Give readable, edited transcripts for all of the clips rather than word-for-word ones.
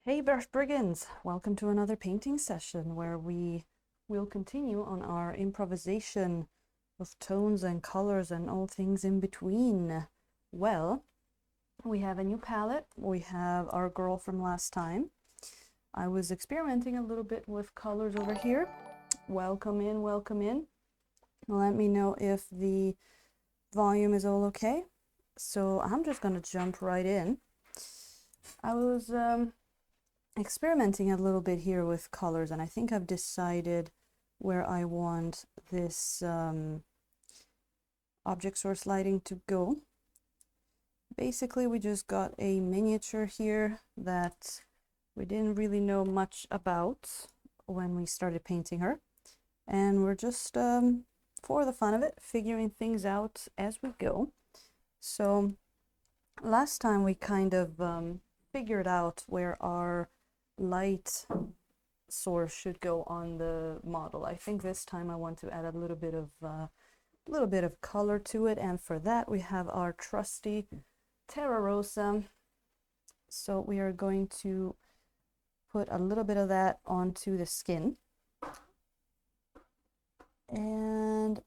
Hey Brush Brigands! Welcome to another painting session where we will continue on our improvisation with tones and colors and all things in between. Well, we have a new palette. We have our girl from last time. I was experimenting a little bit with colors over here. Welcome in, welcome in. Let me know if the volume is all okay. So I'm just gonna jump right in. I was experimenting a little bit here with colors, and I think I've decided where I want this object source lighting to go. Basically, we just got a miniature here that we didn't really know much about when we started painting her, and we're just for the fun of it figuring things out as we go. So last time we kind of figured out where our light source should go on the model. I think this time I want to add a little bit of color to it, and for that we have our trusty Terra Rosa. So we are going to put a little bit of that onto the skin. And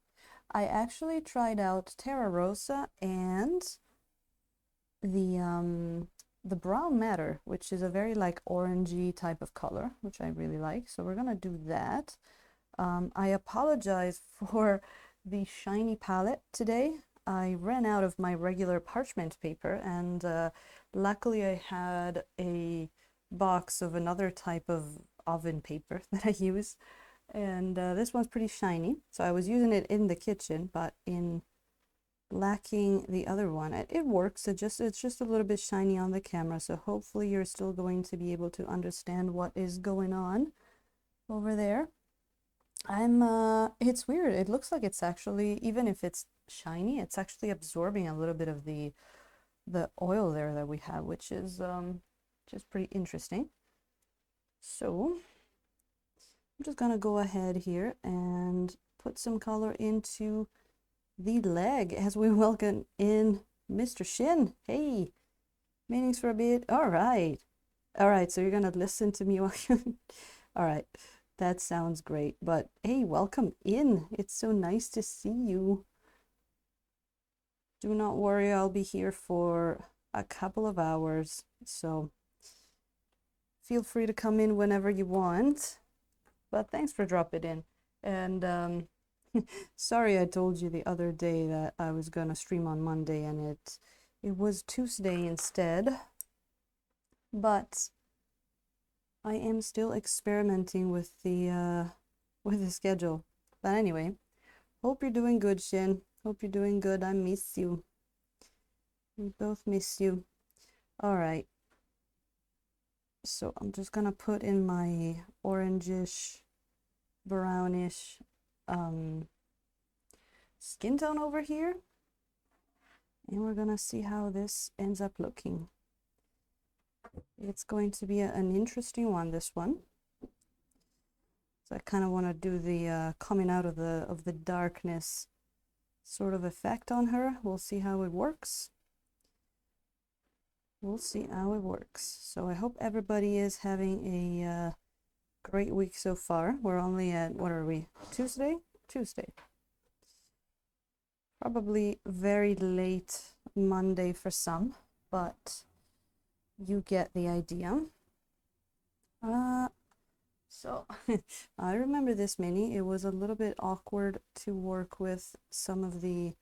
I actually tried out Terra Rosa and the brown matter, which is a very like orangey type of color, which I really like. So we're gonna do that. I apologize for the shiny palette today. I ran out of my regular parchment paper, and luckily I had a box of another type of oven paper that I use, and this one's pretty shiny. So I was using it in the kitchen, but in lacking the other one, it works. It's just a little bit shiny on the camera, so hopefully you're still going to be able to understand what is going on over there. It's weird. It looks like it's actually, even if it's shiny, it's actually absorbing a little bit of the oil there that we have, which is just pretty interesting. So I'm just gonna go ahead here and put some color into the leg as we welcome in Mr. Shin. Hey, meetings for a bit. All right. So you're gonna listen to me while you all right, that sounds great. But hey, welcome in. It's so nice to see you. Do not worry, I'll be here for a couple of hours, so feel free to come in whenever you want. But thanks for dropping in. And sorry I told you the other day that I was gonna stream on Monday, and it was Tuesday instead. But I am still experimenting with the schedule. But anyway, hope you're doing good, Shin. Hope you're doing good. I miss you. We both miss you. All right. So I'm just gonna put in my orangish, brownish skin tone over here, and we're gonna see how this ends up looking. It's going to be an interesting one, this one. So I kind of want to do the coming out of the darkness sort of effect on her. We'll see how it works. We'll see how it works. So I hope everybody is having a great week so far. We're only at, what are we, Tuesday? Tuesday. Probably very late Monday for some, but you get the idea. So I remember this mini. It was a little bit awkward to work with some of the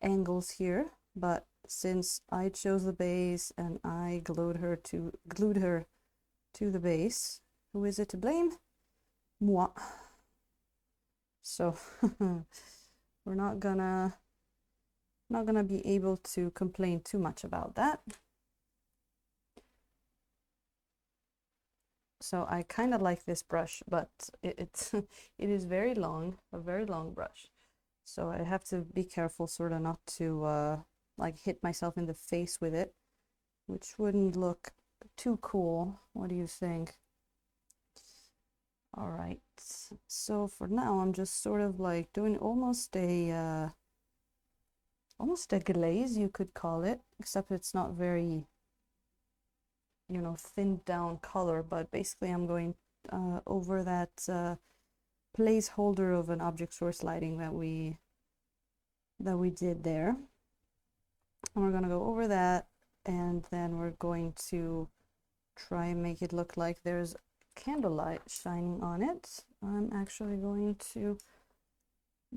angles here, but since I chose the base and I glued her to the base, who is it to blame? Moi. So we're not gonna be able to complain too much about that. So I kind of like this brush, but it is very long, a very long brush. So I have to be careful sort of not to like hit myself in the face with it, which wouldn't look too cool. What do you think? All right, so for now I'm just sort of like doing almost a glaze, you could call it, except it's not very you know, thinned down color, but basically I'm going over that placeholder of an object source lighting that we did there. And we're going to go over that, and then we're going to try and make it look like there's candlelight shining on it. I'm actually going to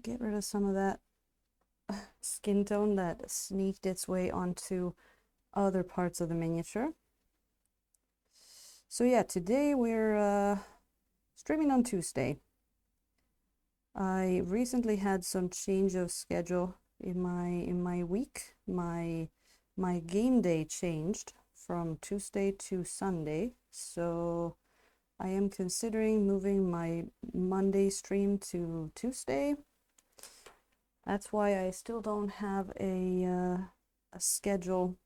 get rid of some of that skin tone that sneaked its way onto other parts of the miniature. So yeah, today we're streaming on Tuesday. I recently had some change of schedule in my week. My game day changed from Tuesday to Sunday, so I am considering moving my Monday stream to Tuesday. That's why I still don't have a schedule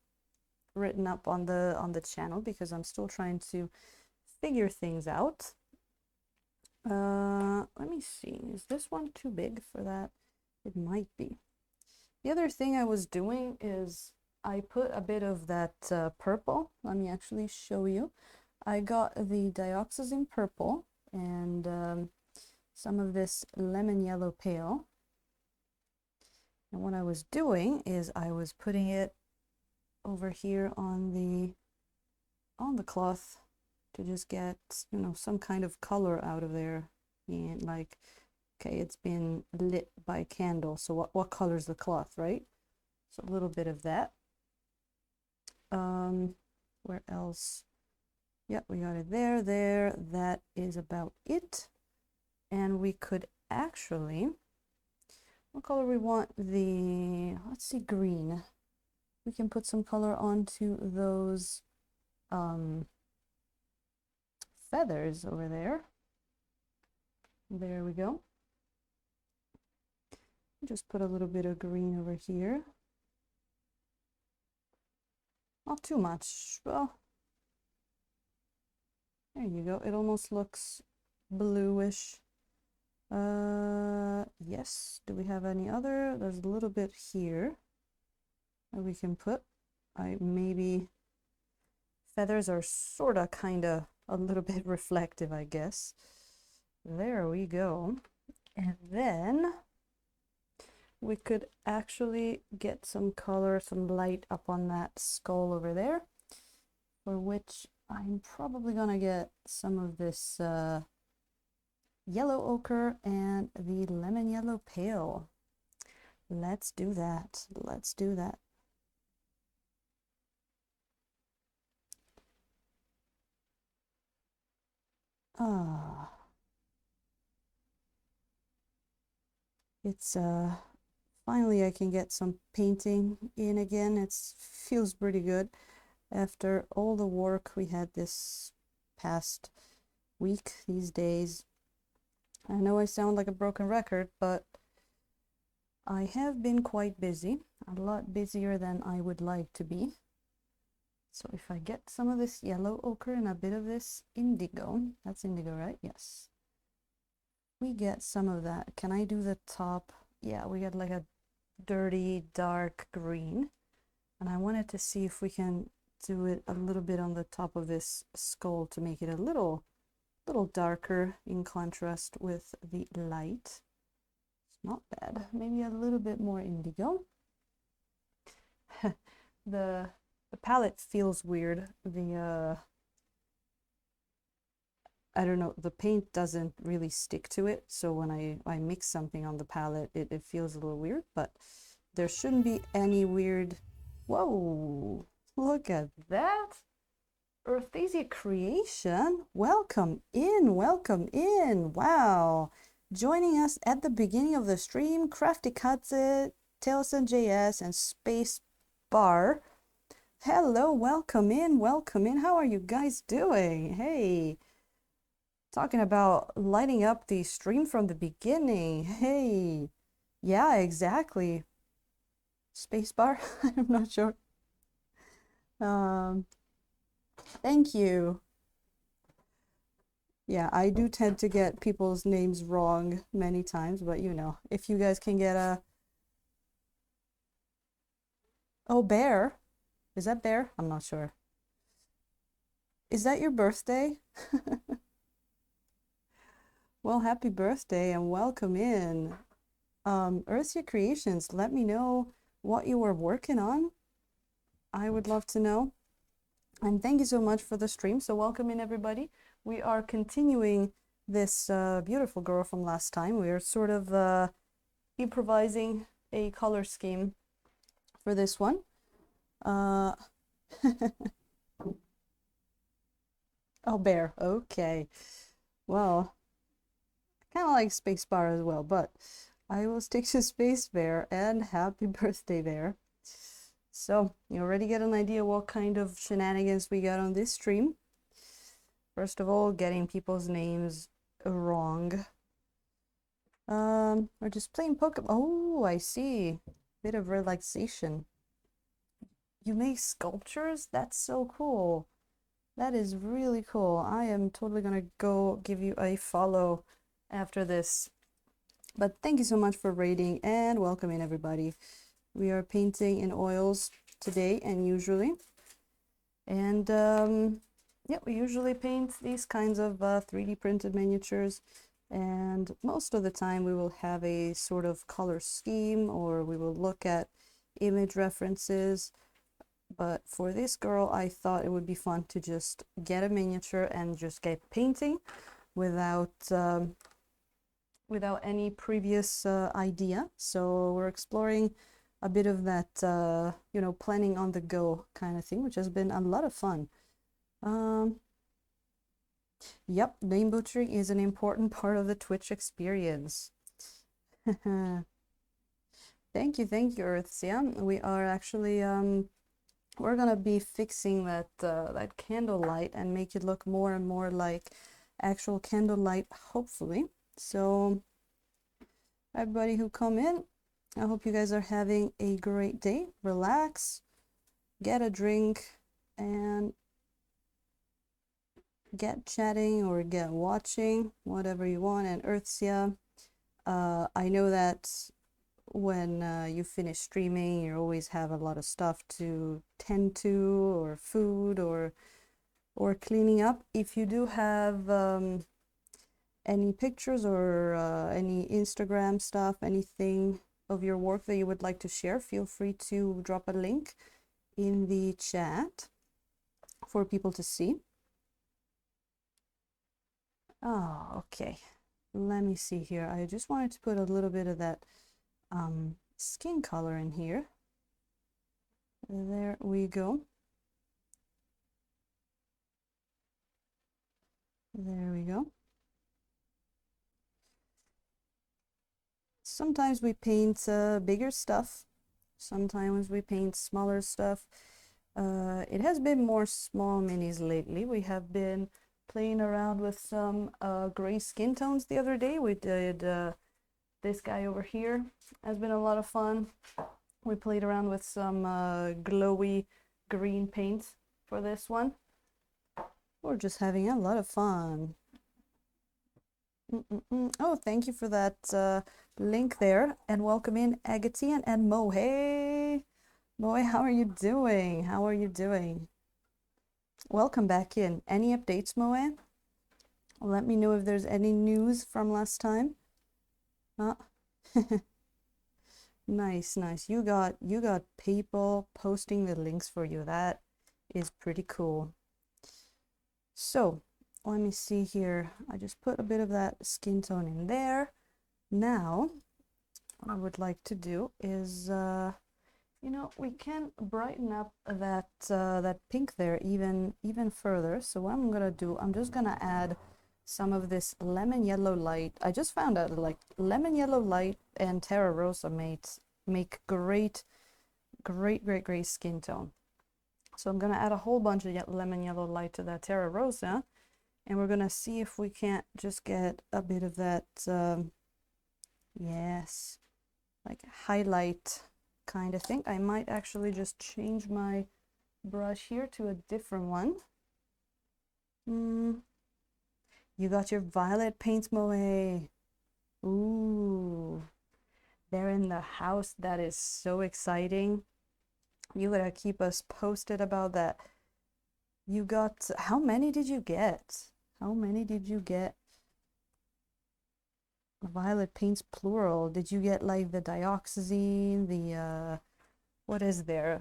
written up on the channel, because I'm still trying to figure things out. Let me see, is this one too big for that? It might be. The other thing I was doing is I put a bit of that purple. Let me actually show you. I got the dioxazine purple and some of this lemon yellow pale. And what I was doing is I was putting it over here on the cloth to just get, you know, some kind of color out of there. And like, okay, it's been lit by a candle, so what color is the cloth, right? So a little bit of that. Where else? Yep, we got it there. That is about it. And we could actually, what color we want? Let's see, green. We can put some color onto those feathers over there. There we go. Just put a little bit of green over here. Not too much. Well, there you go. It almost looks bluish. Yes. Do we have any other? There's a little bit here that we can put. Maybe feathers are sorta kinda a little bit reflective, I guess. There we go. And then we could actually get some color, some light up on that skull over there, for which I'm probably gonna get some of this yellow ochre and the lemon yellow pale. Let's do that. Let's do that. It's finally I can get some painting in again. It feels pretty good after all the work we had this past week, these days. I know I sound like a broken record, but I have been quite busy, a lot busier than I would like to be. So if I get some of this yellow ochre and a bit of this indigo, that's indigo, right? Yes. We get some of that. Can I do the top? Yeah, we get like a dirty dark green. And I wanted to see if we can do it a little bit on the top of this skull to make it a little darker in contrast with the light. It's not bad. Maybe a little bit more indigo. The palette feels weird. I don't know, the paint doesn't really stick to it, so when I mix something on the palette, it feels a little weird, but there shouldn't be any weird. Whoa, look at that. Earthasia Creation, welcome in, welcome in. Wow, joining us at the beginning of the stream, Crafty Katze, Tailson JS, and Space Bar. Hello, welcome in, welcome in. How are you guys doing? Hey, talking about lighting up the stream from the beginning. Hey, yeah, exactly. Spacebar. I'm not sure. Thank you. Yeah, I do tend to get people's names wrong many times, but you know, if you guys can get a... Oh, Bear. Is that Bear? I'm not sure. Is that your birthday? Well, happy birthday and welcome in. Earthia Creations, let me know what you were working on. I would love to know. And thank you so much for the stream. So welcome in everybody. We are continuing this beautiful girl from last time. We are sort of improvising a color scheme for this one. Oh, bear. Okay. Well, I kind of like Space Bar as well, but I will stick to Space Bear and happy birthday, Bear. So, you already get an idea what kind of shenanigans we got on this stream. First of all, getting people's names wrong. Or just playing Pokemon. Oh, I see. Bit of relaxation. You make sculptures? That's so cool. That is really cool. I am totally gonna go give you a follow after this. But thank you so much for raiding and welcoming everybody. We are painting in oils today and usually. And yeah, we usually paint these kinds of 3D printed miniatures. And most of the time we will have a sort of color scheme or we will look at image references. But for this girl, I thought it would be fun to just get a miniature and just get painting without without any previous idea. So we're exploring a bit of that, you know, planning on the go kind of thing, which has been a lot of fun. Yep, name butchering is an important part of the Twitch experience. Thank you, Earthsia. We are actually we're gonna be fixing that that candlelight and make it look more and more like actual candlelight, hopefully. So everybody who come in, I hope you guys are having a great day. Relax, get a drink, and get chatting or get watching, whatever you want. And Earthsia, I know that when you finish streaming, you always have a lot of stuff to tend to, or food, or cleaning up. If you do have any pictures or any Instagram stuff, anything of your work that you would like to share, feel free to drop a link in the chat for people to see. Oh, okay. Let me see here. I just wanted to put a little bit of that skin color in here. There we go. There we go. Sometimes we paint bigger stuff. Sometimes we paint smaller stuff. It has been more small minis lately. We have been playing around with some gray skin tones the other day. We did this guy over here. Has been a lot of fun. We played around with some glowy green paint for this one. We're just having a lot of fun. Oh, thank you for that link there. And welcome in Agatian and Moe. Hey, Moe, how are you doing? How are you doing? Welcome back in. Any updates, Moe? Let me know if there's any news from last time. Nice, nice. You got people posting the links for you. That is pretty cool. So let me see here. I just put a bit of that skin tone in there. Now, what I would like to do is, you know, we can brighten up that that pink there even further. So what I'm gonna do, I'm just gonna add some of this lemon yellow light. I just found out like lemon yellow light and Terra Rosa make great skin tone. So I'm gonna add a whole bunch of lemon yellow light to that Terra Rosa, and we're gonna see if we can't just get a bit of that, yes, like highlight kind of thing. I might actually just change my brush here to a different one. You got your violet paints, Moe. Ooh, they're in the house. That is so exciting. You gotta keep us posted about that. You got, how many did you get? How many did you get? Violet paints plural. Did you get like the dioxazine, the what is there?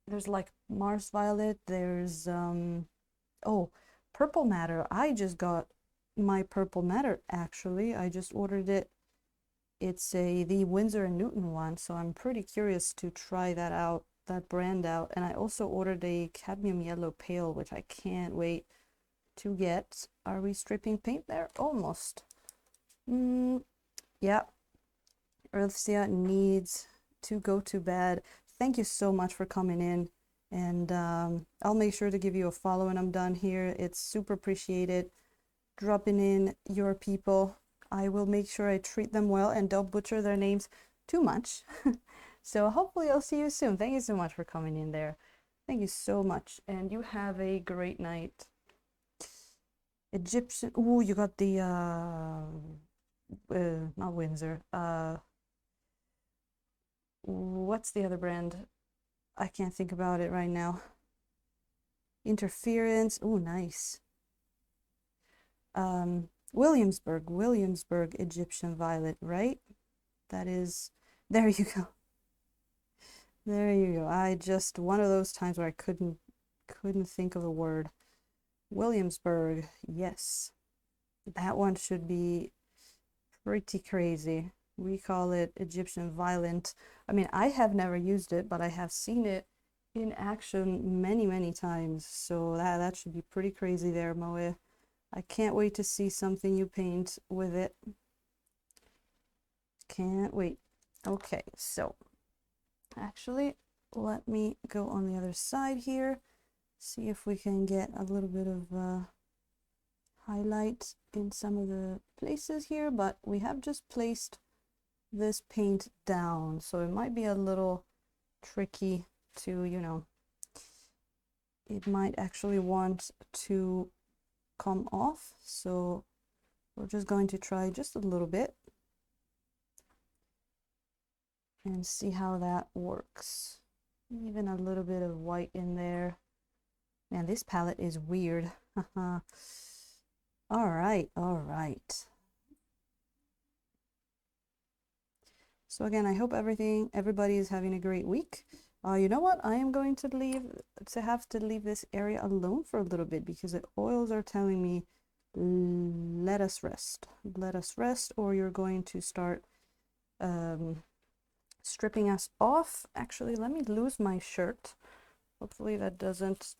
There's like Mars Violet, there's oh, purple matter. I just got my purple matter actually. I just ordered it. It's the Winsor and Newton one, so I'm pretty curious to try that out, that brand out. And I also ordered a cadmium yellow pale, which I can't wait to get. Are we stripping paint there? Almost. Yeah. Earthsia needs to go to bed. Thank you so much for coming in. And I'll make sure to give you a follow when I'm done here. It's super appreciated. Dropping in your people. I will make sure I treat them well and don't butcher their names too much. So hopefully I'll see you soon. Thank you so much for coming in there. Thank you so much. And you have a great night. Egyptian. Ooh, you got the not Windsor. What's the other brand? I can't think about it right now. Interference. Oh, nice. Williamsburg Egyptian violet, right? That is, there you go. There you go. I just, one of those times where I couldn't think of a word. Williamsburg, yes. That one should be pretty crazy. We call it Egyptian violent. I mean, I have never used it, but I have seen it in action many, many times. So that should be pretty crazy there, Moe. I can't wait to see something you paint with it. Can't wait. Okay, so actually, let me go on the other side here. See if we can get a little bit of highlight in some of the places here, but we have just placed this paint down, so it might be a little tricky to, you know, it might actually want to come off, so we're just going to try just a little bit and see how that works. Even a little bit of white in there. Man, this palette is weird. All right, all right. So again, I hope everybody is having a great week. You know what? I am going to have to leave this area alone for a little bit because the oils are telling me, let us rest. Let us rest, or you're going to start stripping us off. Actually, let me lose my shirt. Hopefully that doesn't,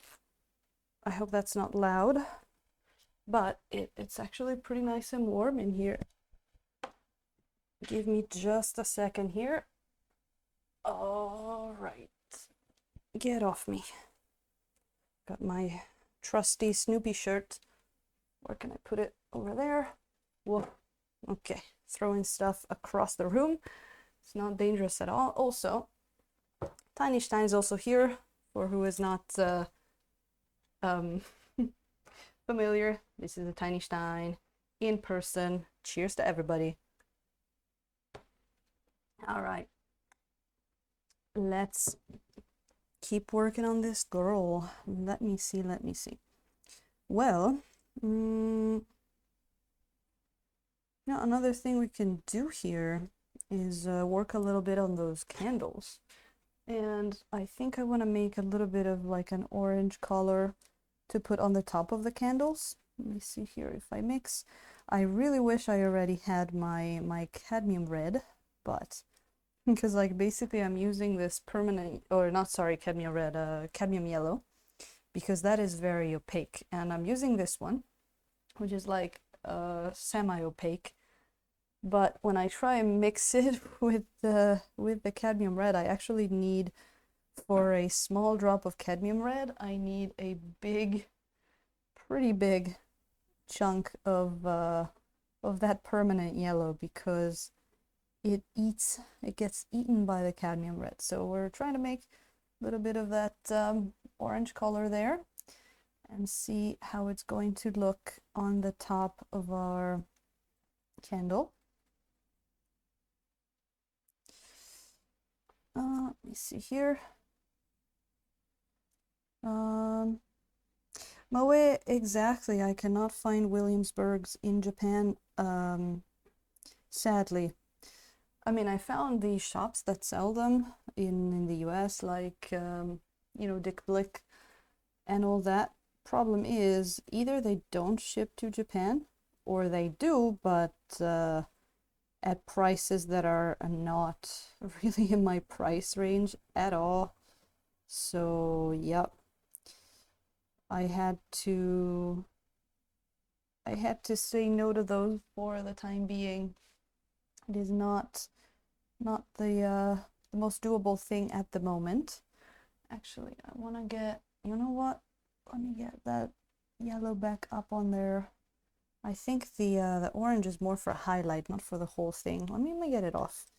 I hope that's not loud, but it's actually pretty nice and warm in here. Give me just a second here. All right. Get off me. Got my trusty Snoopy shirt. Where can I put it? Over there. Whoa. Okay. Throwing stuff across the room. It's not dangerous at all. Also, Tiny Stein is also here, for who is not familiar. This is a Tiny Stein in person. Cheers to everybody. All right. Let's keep working on this girl. Let me see. Well, now another thing we can do here is work a little bit on those candles. And I think I want to make a little bit of like an orange color to put on the top of the candles. Let me see here if I mix. I really wish I already had my cadmium red, but because like basically I'm using this permanent, or not, sorry, cadmium red, cadmium yellow, because that is very opaque, and I'm using this one, which is like semi-opaque. But when I try and mix it with the cadmium red, I actually need, for a small drop of cadmium red, I need a big, pretty big chunk of that permanent yellow, because it gets eaten by the cadmium red. So we're trying to make a little bit of that orange color there and see how it's going to look on the top of our candle. Let me see here. Moe, exactly. I cannot find Williamsburgs in Japan, sadly. I mean, I found the shops that sell them in the US, like, Dick Blick and all that. Problem is, either they don't ship to Japan, or they do, but at prices that are not really in my price range at all. So, yep, I had to say no to those for the time being. It is not the most doable thing at the moment. Actually, I want to get, you know what? Let me get that yellow back up on there. I think the orange is more for a highlight, not for the whole thing. Let me get it off.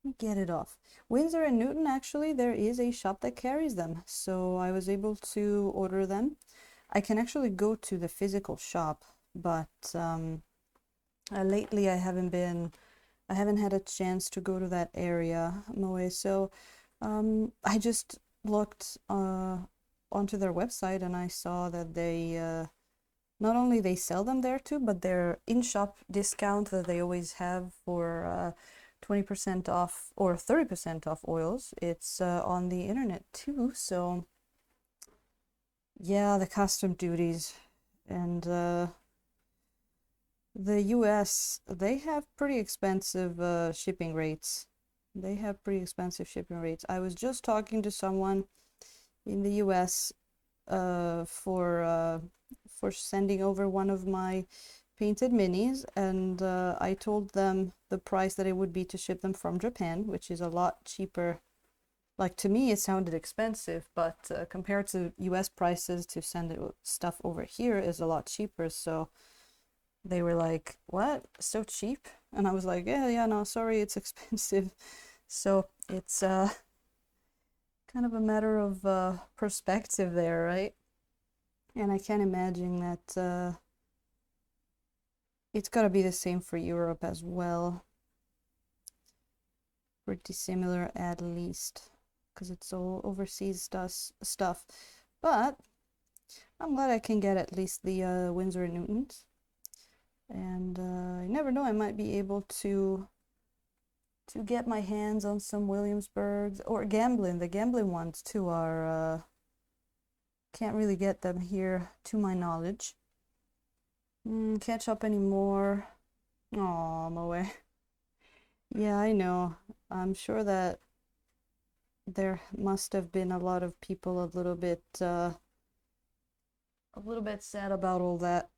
Let me get it off. Windsor and Newton, actually, there is a shop that carries them, so I was able to order them. I can actually go to the physical shop, but lately I haven't had a chance to go to that area, Moe. So I just looked onto their website and I saw that they not only they sell them there too, but their in-shop discount that they always have for 20% off or 30% off oils, it's on the internet too. So yeah, the custom duties and the US, they have pretty expensive shipping rates. They have pretty expensive shipping rates. I was just talking to someone in the US for sending over one of my painted minis, and I told them the price that it would be to ship them from Japan, which is a lot cheaper. Like, to me, it sounded expensive, but compared to US prices, to send stuff over here is a lot cheaper. So they were like, "What? So cheap?" And I was like, "Yeah, no, sorry, it's expensive." So it's kind of a matter of perspective there, right? And I can't imagine that it's gotta be the same for Europe as well. Pretty similar at least, because it's all overseas stuff. But I'm glad I can get at least the Winsor & Newtons. And you never know, I might be able to get my hands on some Williamsburgs or Gamblin. The Gamblin ones too are can't really get them here to my knowledge. Can't shop anymore. Aw, Moe. Yeah, I know. I'm sure that there must have been a lot of people a little bit sad about all that.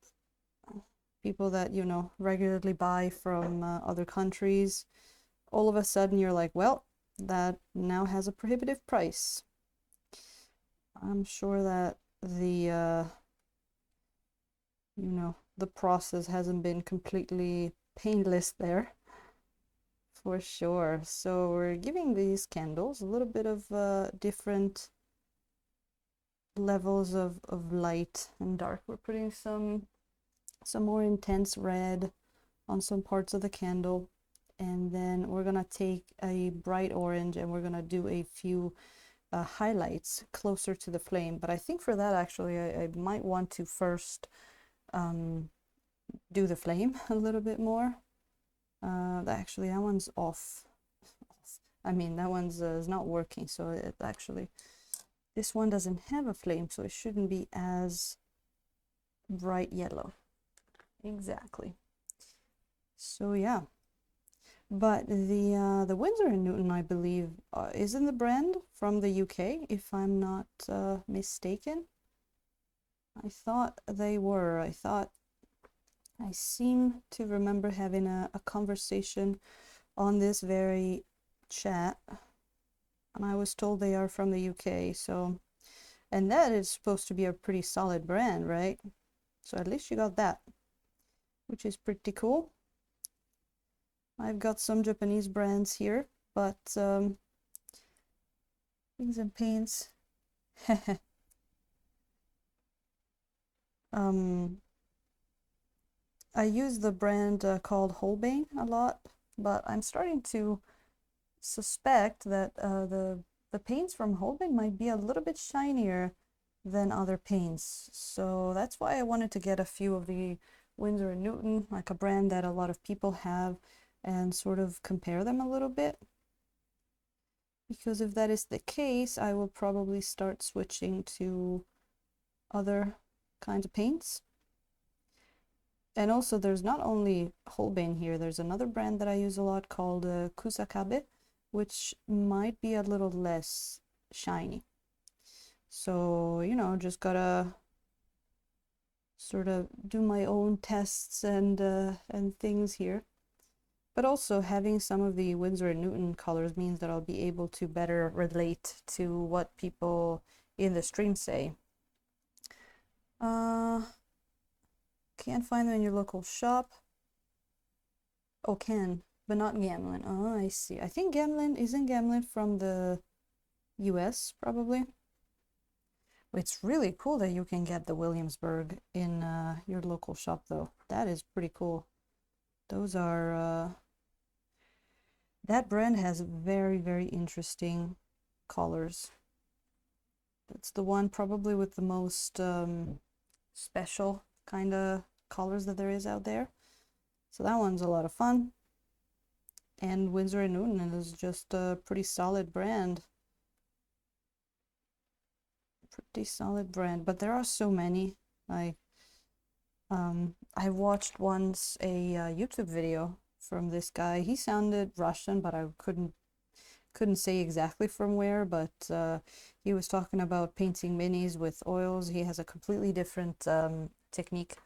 People that, regularly buy from other countries. All of a sudden you're like, well, that now has a prohibitive price. I'm sure that the process hasn't been completely painless there, for sure. So we're giving these candles a little bit of different levels of light and dark. We're putting some more intense red on some parts of the candle, and then we're gonna take a bright orange and we're gonna do a few highlights closer to the flame. But I think for that, actually, I might want to first do the flame a little bit more. Actually, that one's off. I mean, that one's is not working, so it actually, this one doesn't have a flame, so it shouldn't be as bright yellow. Exactly. So yeah, but the Winsor & Newton, I believe, isn't the brand from the UK, if I'm not mistaken. I thought they were. I seem to remember having a conversation on this very chat, and I was told they are from the UK. So, and that is supposed to be a pretty solid brand, right? So at least you got that, which is pretty cool. I've got some Japanese brands here, but things and paints. I use the brand called Holbein a lot, but I'm starting to suspect that the paints from Holbein might be a little bit shinier than other paints. So that's why I wanted to get a few of the Winsor & Newton, like a brand that a lot of people have, and sort of compare them a little bit. Because if that is the case, I will probably start switching to other kinds of paints. And also there's not only Holbein here, there's another brand that I use a lot called Kusakabe, which might be a little less shiny. So, you know, just gotta sort of do my own tests and things here. But also having some of the Winsor & Newton colors means that I'll be able to better relate to what people in the stream say. Can't find them in your local shop. Oh, can, but not Gamlin. Oh, I see. I think isn't Gamlin from the US, probably. It's really cool that you can get the Williamsburg in your local shop, though. That is pretty cool. Those are, that brand has very, very interesting colors. That's the one probably with the most special kind of colors that there is out there. So that one's a lot of fun. And Winsor & Newton is just a pretty solid brand. Pretty solid brand, but there are so many. I watched once a YouTube video from this guy. He sounded Russian, but I couldn't say exactly from where, but he was talking about painting minis with oils. He has a completely different technique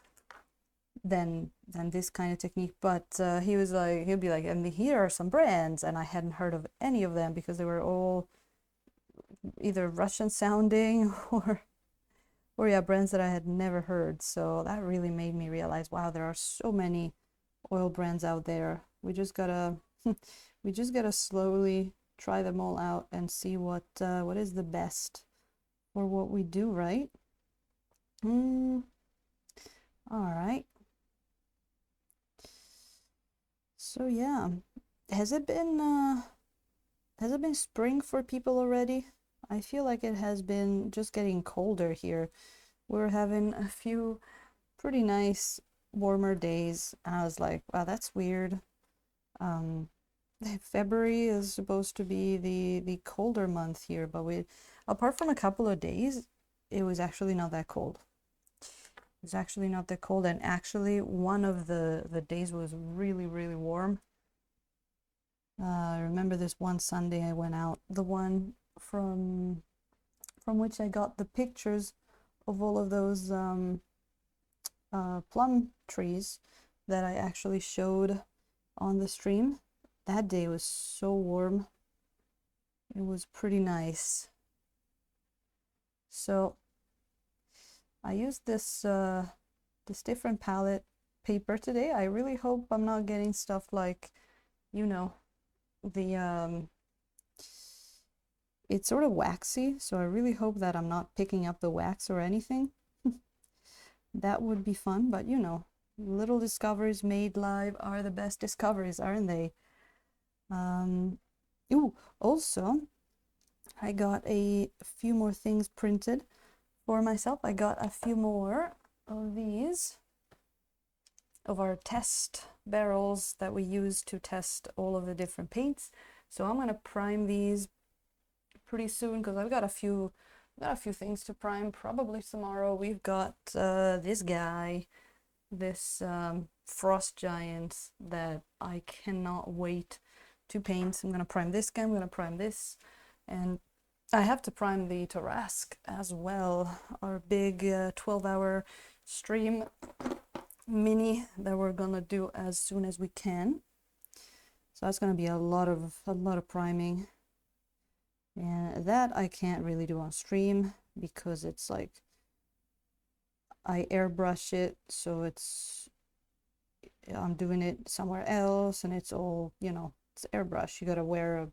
than this kind of technique, but he was like, he'll be like, and here are some brands, and I hadn't heard of any of them because they were all either Russian sounding or yeah, brands that I had never heard. So that really made me realize, wow, there are so many oil brands out there. We just gotta slowly try them all out and see what is the best for what we do, right? All right. So yeah, has it been spring for people already? I feel like it has been just getting colder here. We're having a few pretty nice warmer days. I was like, wow, that's weird. February is supposed to be the colder month here, but apart from a couple of days, it was actually not that cold. It was actually not that cold, and actually one of the days was really, really warm. I remember this one Sunday I went out, the one from which I got the pictures of all of those plum trees that I actually showed on the stream. That day was so warm. It was pretty nice. So I used this different palette paper today. I really hope I'm not getting stuff like, you know, the it's sort of waxy, so I really hope that I'm not picking up the wax or anything. That would be fun, but you know, little discoveries made live are the best discoveries, aren't they? Ooh, also, I got a few more things printed for myself. I got a few more of these, of our test barrels that we use to test all of the different paints. So I'm gonna prime these pretty soon because I've got a few things to prime probably tomorrow. We've got this guy, this frost giant that I cannot wait to paint. I'm gonna prime this guy, I'm gonna prime this, and I have to prime the Tarrasque as well, our big 12-hour stream mini that we're gonna do as soon as we can. So that's gonna be a lot of priming. And that I can't really do on stream because it's like I airbrush it, so I'm doing it somewhere else and it's all, you know, it's airbrush. You gotta wear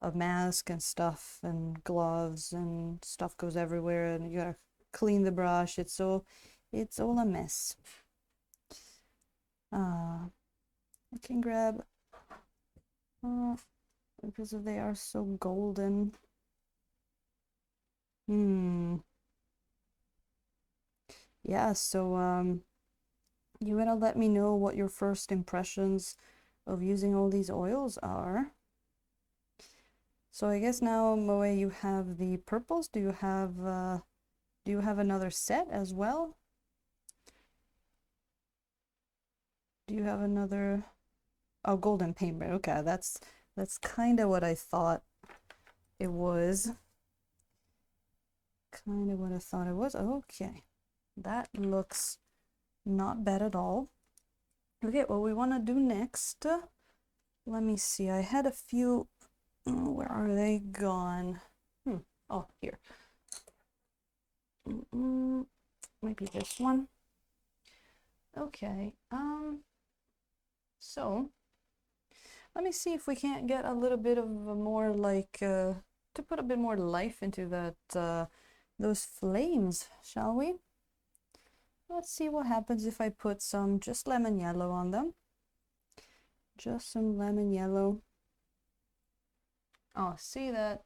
a mask and stuff and gloves and stuff goes everywhere and you gotta clean the brush. It's all a mess. I can grab because they are so golden. yeah, so you gotta let me know what your first impressions of using all these oils are. So I guess now, Moe, you have the purples. Do you have another set as well? Do you have another? Oh, golden paintbrush. Okay, that's kind of what I thought it was. Kind of what I thought it was. Okay, that looks not bad at all. Okay, what we want to do next, let me see. I had a few. Oh, where are they gone? Oh, here. Maybe this one. Okay. So let me see if we can't get a little bit of a more like to put a bit more life into that those flames, shall we? Let's see what happens if I put some just lemon yellow on them. Just some lemon yellow. Oh, see that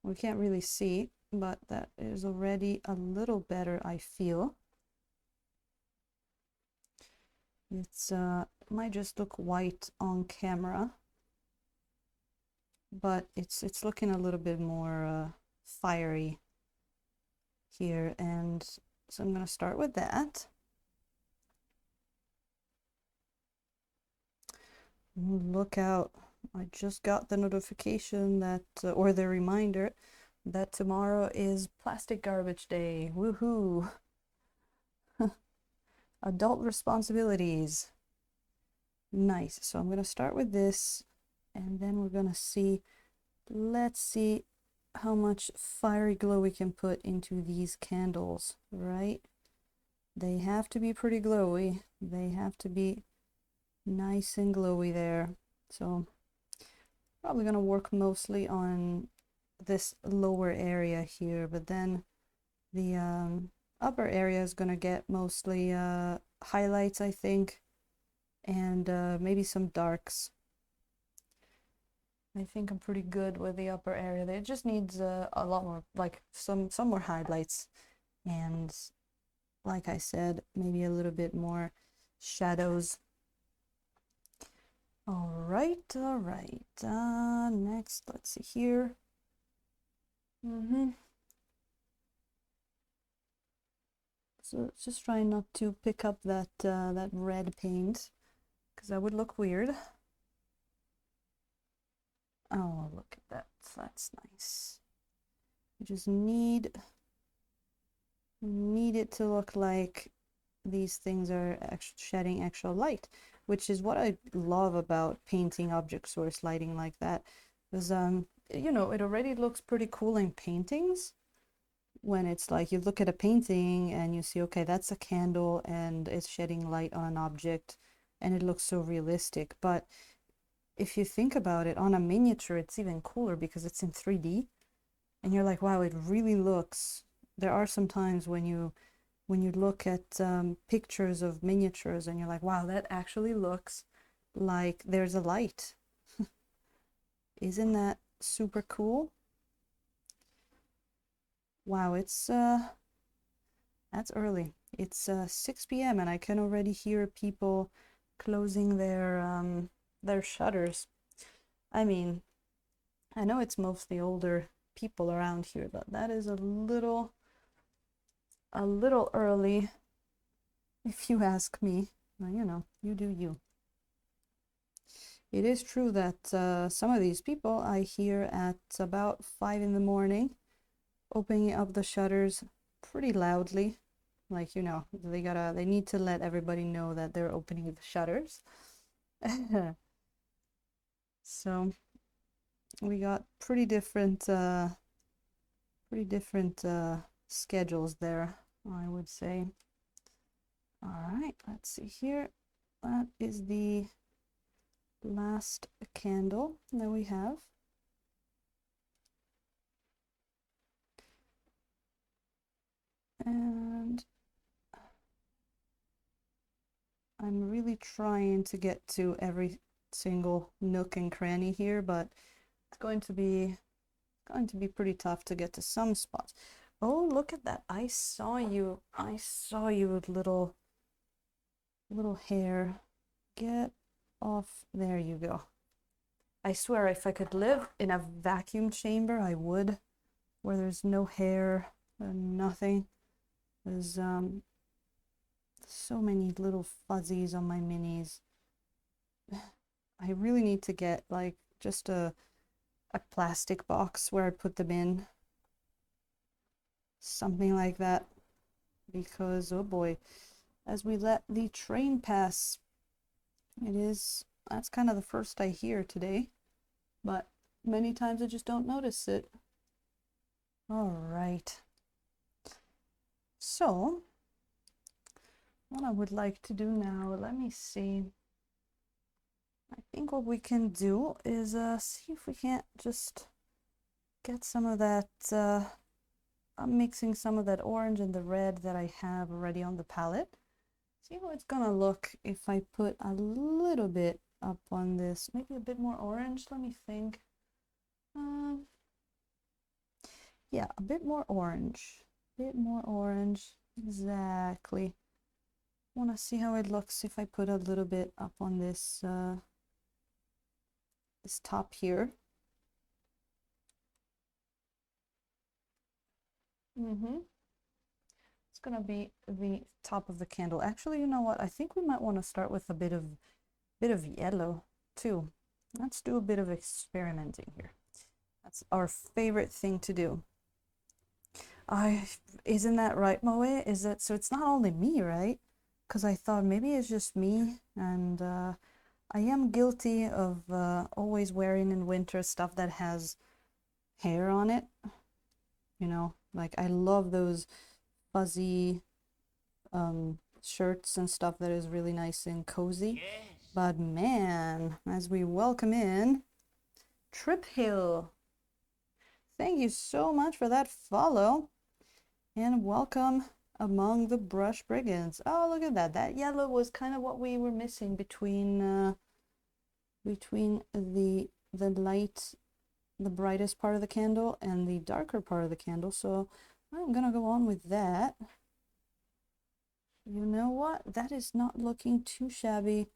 we can't really see, but that is already a little better, I feel. It's might just look white on camera, but it's looking a little bit more fiery here, and so I'm gonna start with that. Look out, I just got the notification that or the reminder that tomorrow is plastic garbage day. Woohoo. Adult responsibilities. Nice. So I'm gonna start with this, and then we're gonna see, let's see how much fiery glow we can put into these candles, right? They have to be pretty glowy. They have to be nice and glowy there. So probably gonna work mostly on this lower area here, but then the upper area is gonna get mostly highlights, I think, and maybe some darks. I think I'm pretty good with the upper area. It just needs a lot more, like some more highlights, and like I said, maybe a little bit more shadows. All right, all right. Next, let's see here. So just try not to pick up that that red paint, because that would look weird. Oh, look at that. That's nice. You just need it to look like these things are shedding actual light, which is what I love about painting object source lighting like that. Because you know, it already looks pretty cool in paintings when it's like you look at a painting and you see, okay, that's a candle and it's shedding light on an object and it looks so realistic. But if you think about it, on a miniature, it's even cooler because it's in 3D and you're like, wow, it really looks. There are some times when you look at pictures of miniatures and you're like, wow, that actually looks like there's a light. Isn't that super cool? Wow, it's that's early. It's 6 p.m. and I can already hear people closing their shutters. I mean, I know it's mostly older people around here, but that is a little early if you ask me. Well, you know, you do you. It is true that some of these people I hear at about 5 in the morning opening up the shutters pretty loudly. Like, you know, they need to let everybody know that they're opening the shutters. So we got pretty different schedules there, I would say. All right, let's see here. That is the last candle that we have. And I'm really trying to get to every single nook and cranny here, but it's going to be pretty tough to get to some spots. Oh, look at that. I saw you. I saw you, little hair. Get off. There you go. I swear, if I could live in a vacuum chamber, I would, where there's no hair and nothing. There's so many little fuzzies on my minis. I really need to get like just a plastic box where I put them in. Something like that. Because oh boy, as we let the train pass, that's kind of the first I hear today, but many times I just don't notice it. All right. So, what I would like to do now, let me see. I think what we can do is see if we can't just get some of that. I'm mixing some of that orange and the red that I have already on the palette. See how it's gonna look if I put a little bit up on this, maybe a bit more orange. Let me think. Yeah, a bit more orange. Bit more orange. Exactly. Want to see how it looks if I put a little bit up on this this top here. It's gonna be the top of the candle. Actually, you know what? I think we might want to start with a bit of yellow too. Let's do a bit of experimenting here. That's our favorite thing to do. Isn't that right, Moe? Is it so? It's not only me, right? Because I thought maybe it's just me, and I am guilty of always wearing in winter stuff that has hair on it. You know, like I love those fuzzy shirts and stuff that is really nice and cozy. Yes. But man, as we welcome in Trip Hill. Thank you so much for that follow. And welcome among the Brush Brigands. Oh, look at that. That yellow was kind of what we were missing between the light, the brightest part of the candle and the darker part of the candle. So I'm gonna go on with that. You know what? That is not looking too shabby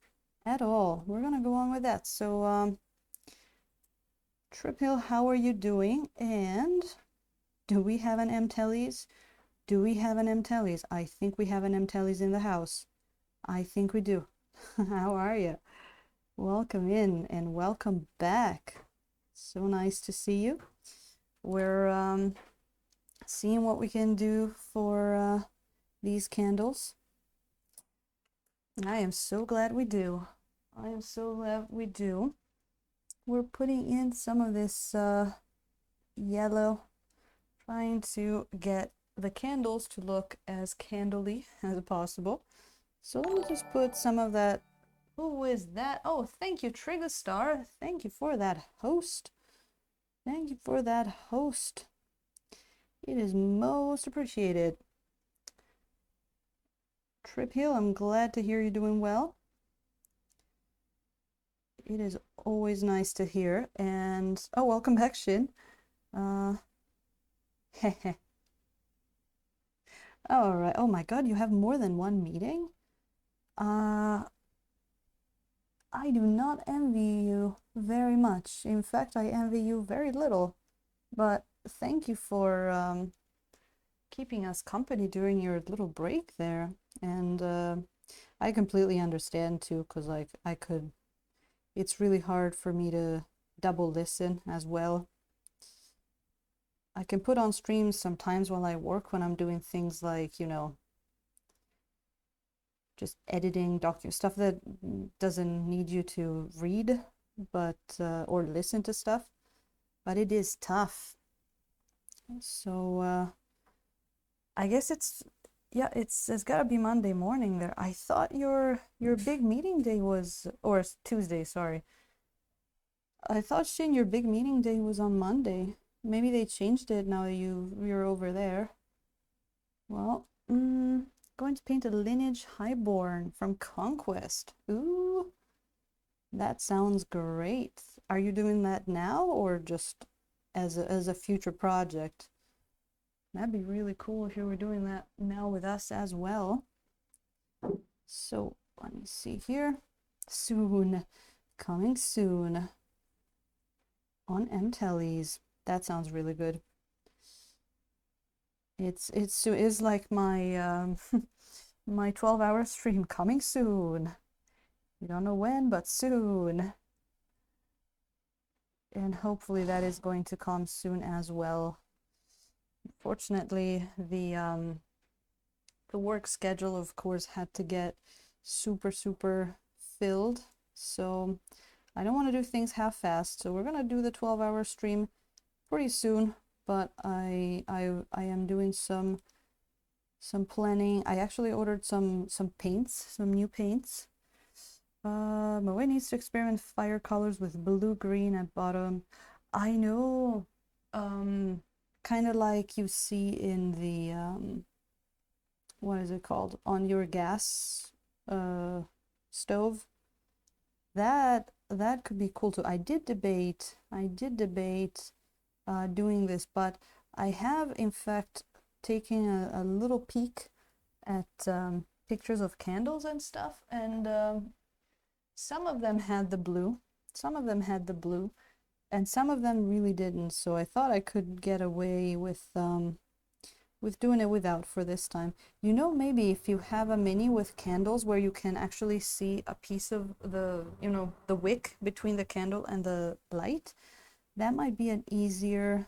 at all. We're gonna go on with that. So Trip Hill, how are you doing? And do we have an M-Tellies? Do we have an M-Tellies? I think we have an M-Tellies in the house. I think we do. How are you? Welcome in and welcome back. So nice to see you. We're seeing what we can do for these candles. And I am so glad we do. I am so glad we do. We're putting in some of this yellow, trying to get the candles to look as candly as possible. So let me just put some of that. Who is that? Oh, thank you, Trigger Star. Thank you for that host. Thank you for that host. It is most appreciated. Trip Hill, I'm glad to hear you're doing well. It is always nice to hear. And oh, welcome back, Shin. Heh. All right. Oh my God, you have more than one meeting? I do not envy you very much. In fact, I envy you very little. But thank you for keeping us company during your little break there. And I completely understand too, because like it's really hard for me to double listen as well. I can put on streams sometimes while I work when I'm doing things like, you know, just editing stuff that doesn't need you to read, but or listen to stuff. But it is tough. So I guess it's gotta be Monday morning there. I thought your big meeting day was, or Tuesday, sorry. I thought, Shin, your big meeting day was on Monday. Maybe they changed it now that you're over there. Well, going to paint a lineage highborn from Conquest. Ooh, that sounds great. Are you doing that now or just as a future project? That'd be really cool if you were doing that now with us as well. So let me see here. Soon, coming soon on M-Tellies. That sounds really good. It's like my my 12-hour stream coming soon. We don't know when, but soon. And hopefully that is going to come soon as well. Fortunately, the work schedule, of course, had to get super filled. So I don't want to do things half-assed. So we're gonna do the 12-hour stream pretty soon. But I am doing some planning. I actually ordered some paints, some new paints. My way needs to experiment fire colors with blue green at bottom. I know, kind of like you see in the what is it called, on your gas stove. That could be cool too. I did debate doing this, but I have in fact taken a little peek at pictures of candles and stuff, and some of them had the blue, and some of them really didn't. So I thought I could get away with doing it without for this time. You know, maybe if you have a mini with candles where you can actually see a piece of the, you know, the wick between the candle and the light, that might be an easier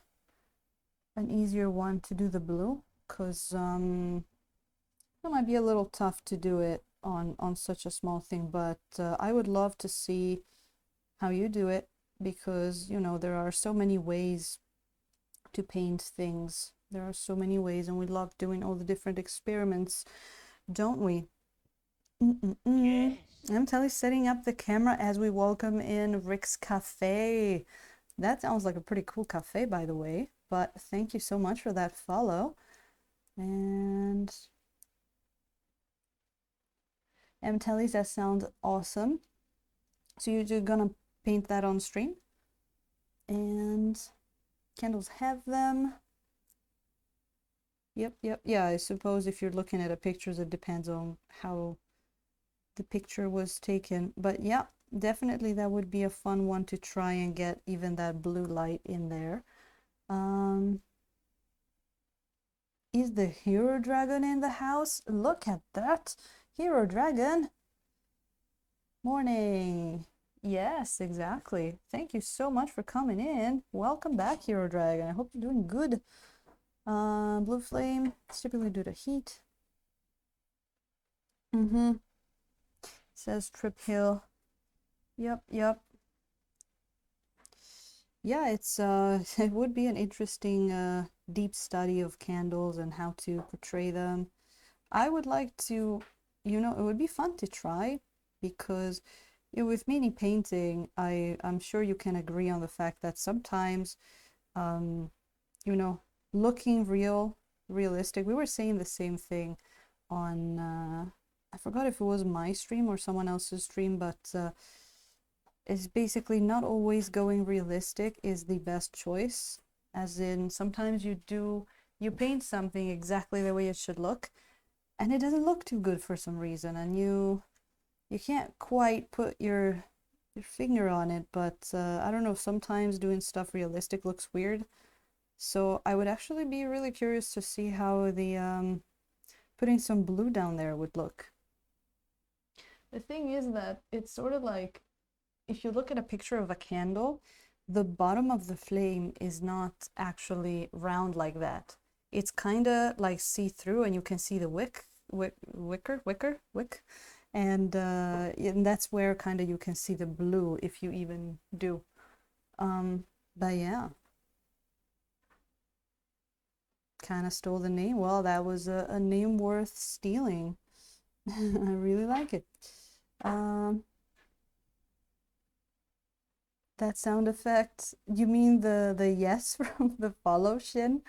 one to do the blue, because it might be a little tough to do it on such a small thing, but I would love to see how you do it, because, you know, there are so many ways to paint things. There are so many ways, and we love doing all the different experiments, don't we? Yes. I'm totally setting up the camera as we welcome in Rick's Cafe. That sounds like a pretty cool cafe, by the way, but thank you so much for that follow. And M-Tellies, that sounds awesome. So you're gonna paint that on stream? And candles have them. Yep. Yeah, I suppose if you're looking at a pictures, it depends on how the picture was taken. But yeah, definitely that would be a fun one to try and get even that blue light in there. Is the hero dragon in the house? Look at that. Hero dragon. Morning. Yes, exactly. Thank you so much for coming in. Welcome back, Hero Dragon. I hope you're doing good. Blue flame, typically due to heat. Says Trip Hill. Yep. Yeah, it's it would be an interesting deep study of candles and how to portray them. I would like to, you know, it would be fun to try, because you know, with mini painting, I'm sure you can agree on the fact that sometimes, you know, looking realistic. We were saying the same thing on, I forgot if it was my stream or someone else's stream, but it's basically not always going realistic is the best choice. As in, sometimes you paint something exactly the way it should look, and it doesn't look too good for some reason, and you can't quite put your finger on it, but I don't know, sometimes doing stuff realistic looks weird. So I would actually be really curious to see how the putting some blue down there would look. The thing is that it's sort of like, if you look at a picture of a candle, the bottom of the flame is not actually round like that. It's kind of like see-through, and you can see the wick, and that's where kind of you can see the blue, if you even do. But yeah, kind of stole the name. Well, that was a name worth stealing. I really like it. That sound effect, you mean the yes from the follow Shin?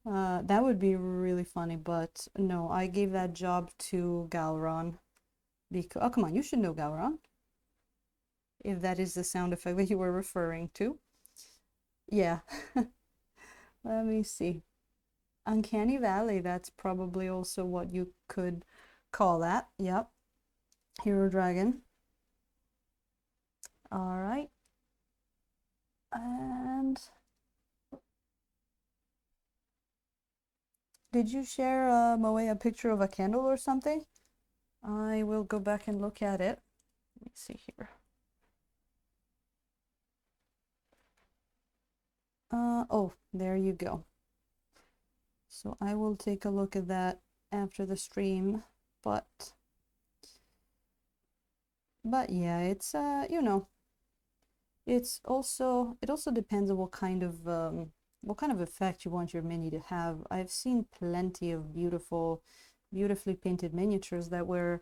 That would be really funny, but no, I gave that job to Galron, because, oh, come on, you should know Galron, if that is the sound effect that you were referring to. Yeah. Let me see. Uncanny Valley, that's probably also what you could call that. Yep. Hero Dragon. All right. And did you share, Moe, a picture of a candle or something? I will go back and look at it. Let me see here. Oh, there you go. So I will take a look at that after the stream, but yeah, it's you know, it also depends on what kind of effect you want your mini to have. I've seen plenty of beautifully painted miniatures that were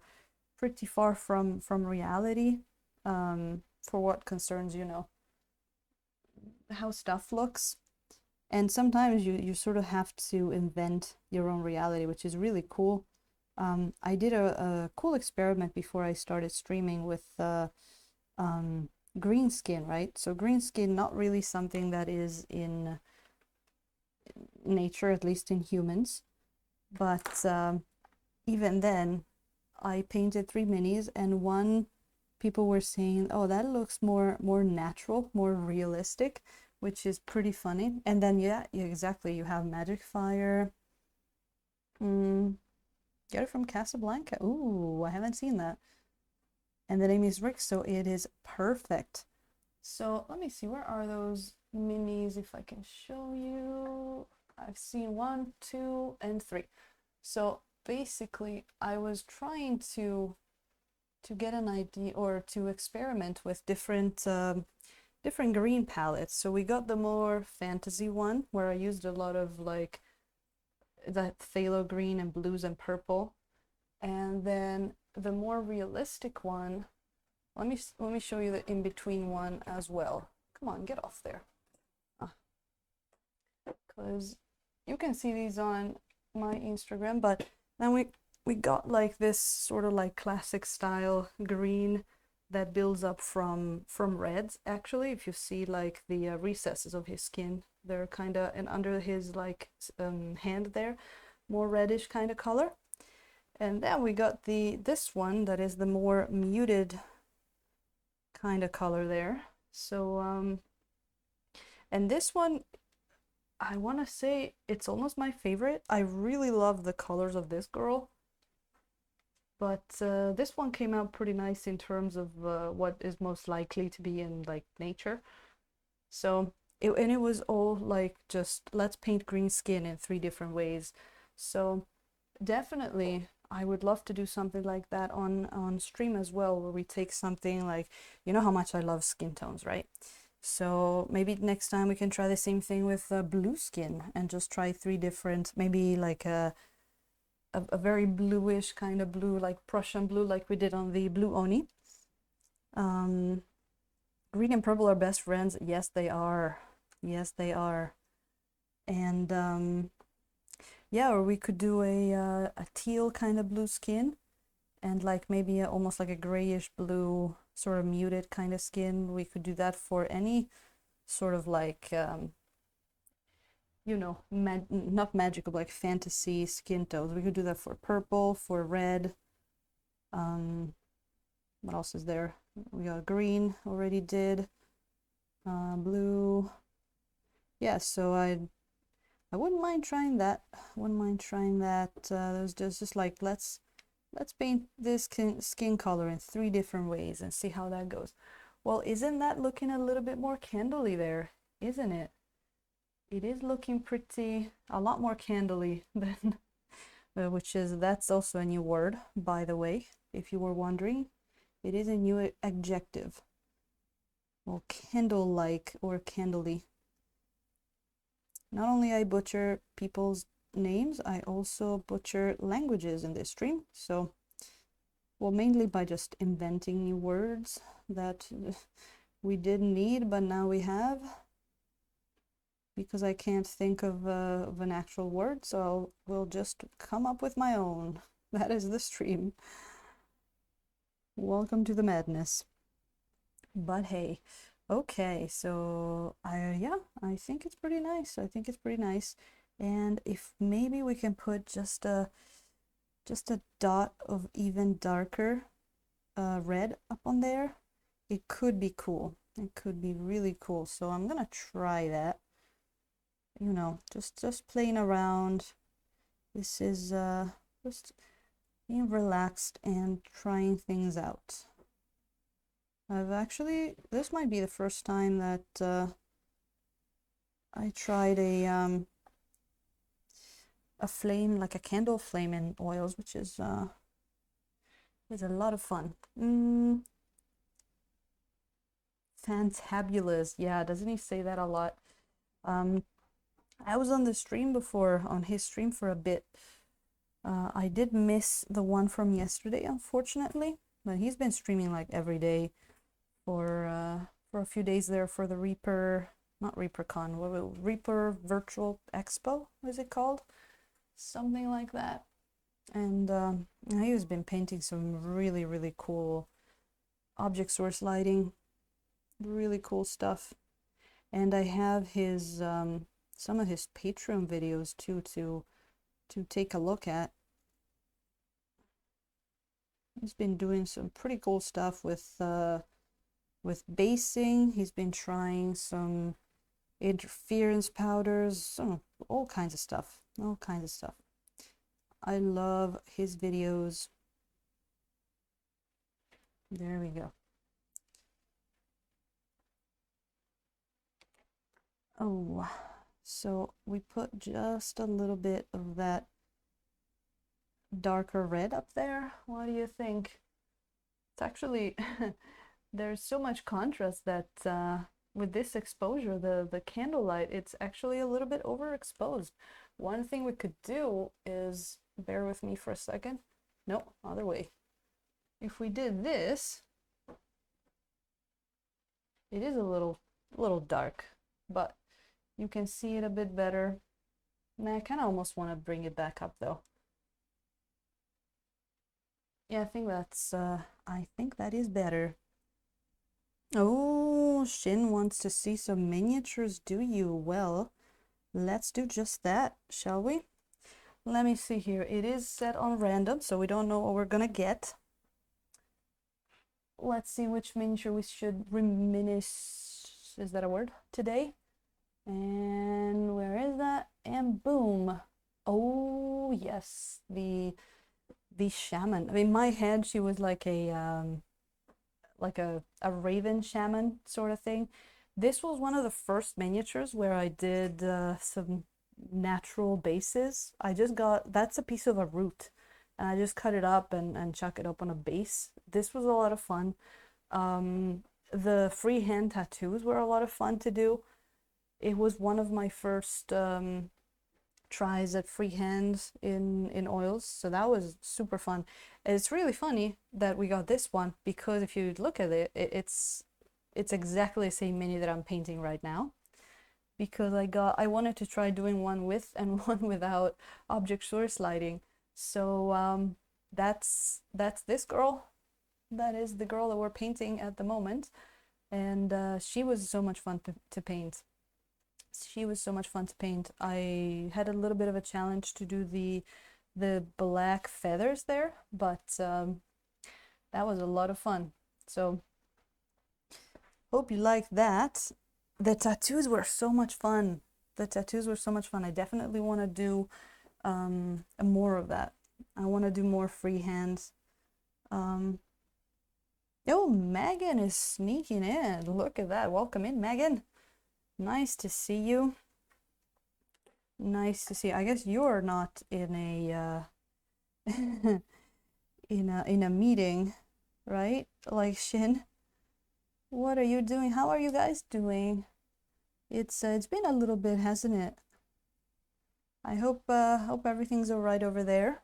pretty far from reality, for what concerns, how stuff looks. And sometimes you sort of have to invent your own reality, which is really cool. I did a cool experiment before I started streaming with green skin, right? So green skin, not really something that is in nature, at least in humans. But even then, I painted 3 minis, and people were saying, oh, that looks more natural, more realistic, which is pretty funny. And then yeah, exactly, you have Magic Fire. Get it from Casablanca. Ooh, I haven't seen that. And the name is Rick, so it is perfect. So let me see, where are those minis, if I can show you. I've seen 1, 2, and 3. So basically, I was trying to get an idea, or to experiment with different green palettes. So we got the more fantasy one, where I used a lot of like that phthalo green and blues and purple, and then the more realistic one. Let me show you the in-between one as well. Come on, get off there. Because you can see these on my Instagram, but then we got like this sort of like classic style green that builds up from reds. Actually, if you see like the recesses of his skin, they're kind of, and under his like hand there, more reddish kind of color. And then we got this one that is the more muted kind of color there. So and this one, I want to say it's almost my favorite. I really love the colors of this girl, but this one came out pretty nice in terms of what is most likely to be in like nature. So and it was all like, just let's paint green skin in 3 different ways. So definitely I would love to do something like that on stream as well, where we take something like, you know how much I love skin tones, right? So maybe next time we can try the same thing with blue skin, and just try 3 different, maybe like a very bluish kind of blue, like Prussian blue, like we did on the blue Oni. Green and purple are best friends. Yes, they are. Yes, they are. And yeah, or we could do a teal kind of blue skin, and like maybe almost like a grayish blue, sort of muted kind of skin. We could do that for any sort of like not magical, like fantasy skin tones. We could do that for purple, for red. What else is there? We got green, already did. Blue. Yeah, so I wouldn't mind trying that. Wouldn't mind trying that. There's just like, let's paint this skin color in 3 different ways and see how that goes. Well, isn't that looking a little bit more candly there? Isn't it? It is looking a lot more candly than, that's also a new word, by the way, if you were wondering. It is a new adjective. Well, candle-like or candly. Not only I butcher people's names, I also butcher languages in this stream. So, well, mainly by just inventing new words that we didn't need, but now we have, because I can't think of an actual word, so we'll just come up with my own. That is the stream. Welcome to the madness. But hey, okay, so I think it's pretty nice. I think it's pretty nice. And if maybe we can put just a dot of even darker red up on there, it could be cool. It could be really cool. So I'm gonna try that. You know, just playing around. This is just being relaxed and trying things out. This might be the first time that I tried a flame, like a candle flame in oils, which is a lot of fun. Fantabulous. Yeah, doesn't he say that a lot? I was on the stream before, on his stream for a bit. I did miss the one from yesterday, unfortunately, but he's been streaming like every day for a few days there for the Reaper, not ReaperCon, Reaper Virtual Expo, what is it called? Something like that. And he has been painting some really, really cool object source lighting, really cool stuff. And I have his some of his Patreon videos too to take a look at. He's been doing some pretty cool stuff with basing. He's been trying some interference powders, all kinds of stuff. All kinds of stuff. I love his videos. There we go. Oh, so we put just a little bit of that darker red up there. What do you think? It's actually there's so much contrast that with this exposure, the candlelight, it's actually a little bit overexposed. One thing we could do is, bear with me for a second. No, other way. If we did this, it is a little dark, but you can see it a bit better. And I kind of almost want to bring it back up though. Yeah, I think that is better. Oh, Shin wants to see some miniatures, do you? Well, let's do just that, shall we? Let me see here. It is set on random, so we don't know what we're gonna get. Let's see which miniature we should reminisce, is that a word, today? And where is that? And boom. Oh, yes, the shaman. I mean, in my head, she was like a raven shaman sort of thing. This was one of the first miniatures where I did some natural bases. I just got, that's a piece of a root, and I just cut it up and chuck it up on a base. This was a lot of fun. The freehand tattoos were a lot of fun to do. It was one of my first tries at freehand in oils, so that was super fun. And it's really funny that we got this one, because if you look at it, it's exactly the same mini that I'm painting right now, because I wanted to try doing one with and one without object source lighting. So that's this girl. That is the girl that we're painting at the moment, and she was so much fun to paint. She was so much fun to paint. I had a little bit of a challenge to do the black feathers there, but that was a lot of fun. So hope you like that. The tattoos were so much fun. The tattoos were so much fun. I definitely want to do more of that. I want to do more freehands. Oh, Megan is sneaking in. Look at that. Welcome in, Megan. Nice to see you. Nice to see you. I guess you're not in a in a meeting, right? Like Shin. What are you doing? How are you guys doing? It's been a little bit, hasn't it? I hope everything's all right over there.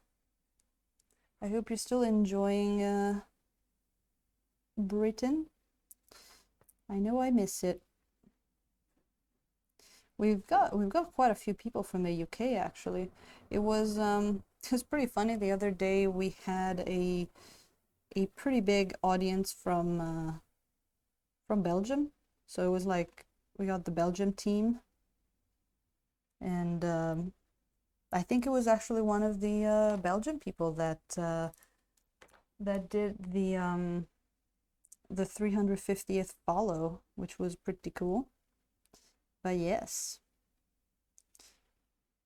I hope you're still enjoying Britain. I know I miss it. We've got quite a few people from the UK actually. It was pretty funny. The other day we had a pretty big audience from Belgium. So it was like we got the Belgium team, and I think it was actually one of the Belgian people that that did the 350th follow, which was pretty cool. But yes,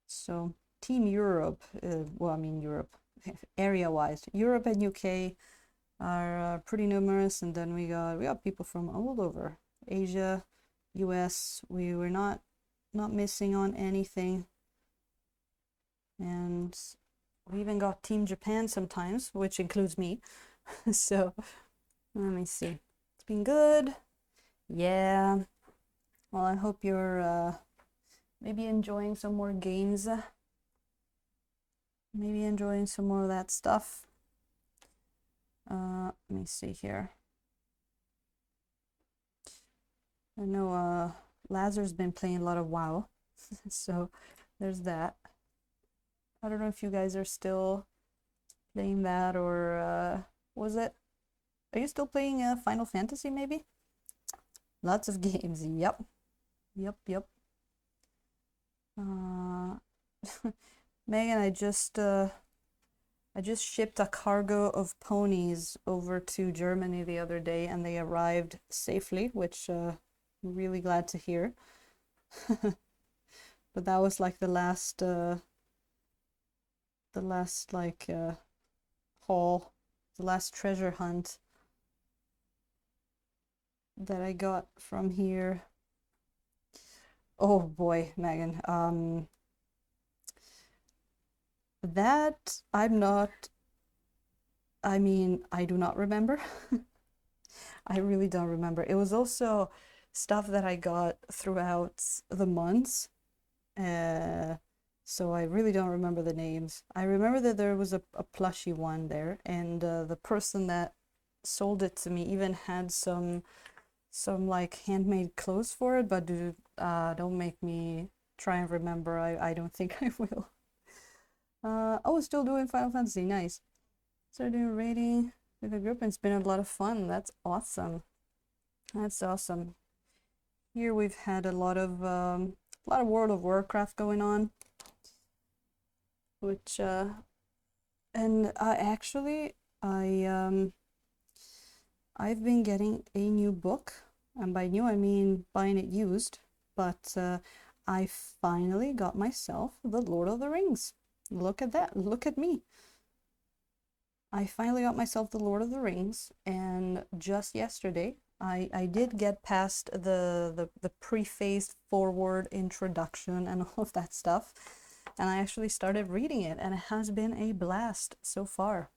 so Team Europe, well, I mean Europe, area-wise, Europe and UK are pretty numerous, and then we got people from all over Asia, US. We were not missing on anything, and we even got Team Japan sometimes, which includes me. So let me see. It's been good. Yeah. Well, I hope you're maybe enjoying some more games. Maybe enjoying some more of that stuff. Let me see here. I know Lazar's been playing a lot of WoW, so there's that. I don't know if you guys are still playing that, or was it? Are you still playing Final Fantasy maybe? Lots of games. Yep. Yep. Megan, I just shipped a cargo of ponies over to Germany the other day, and they arrived safely, which I'm really glad to hear. But that was like the last like haul, the last treasure hunt that I got from here. Oh boy, Megan. That I'm not, I mean, I do not remember. I really don't remember. It was also stuff that I got throughout the months. So I really don't remember the names. I remember that there was a plushie one there, and the person that sold it to me even had some like handmade clothes for it, but don't make me try and remember. I don't think I will. Oh, still doing Final Fantasy, nice. So doing raiding with a group, and it's been a lot of fun. That's awesome. That's awesome. Here we've had a lot of World of Warcraft going on, which and actually I've been getting a new book, and by new I mean buying it used, but I finally got myself The Lord of the Rings. Look at that, look at me. I finally got myself The Lord of the Rings, and just yesterday I did get past the preface, forward, introduction, and all of that stuff, and I actually started reading it, and it has been a blast so far.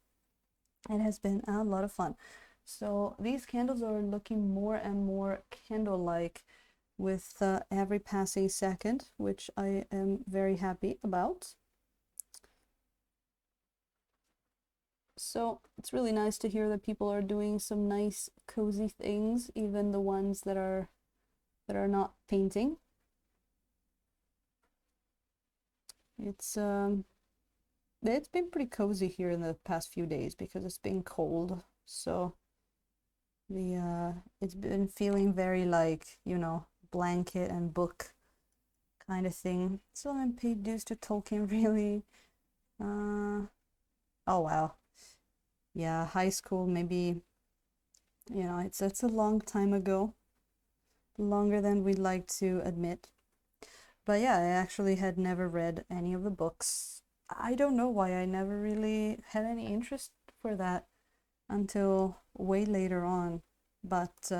It has been a lot of fun. So these candles are looking more and more candle-like with every passing second, which I am very happy about. So it's really nice to hear that people are doing some nice cozy things, even the ones that are not painting. It's been pretty cozy here in the past few days because it's been cold, so it's been feeling very like, you know, blanket and book kind of thing. So I paid dues to Tolkien, really. Oh wow. Yeah, high school, maybe, you know, it's a long time ago, longer than we'd like to admit. But yeah, I actually had never read any of the books. I don't know why I never really had any interest for that until way later on. But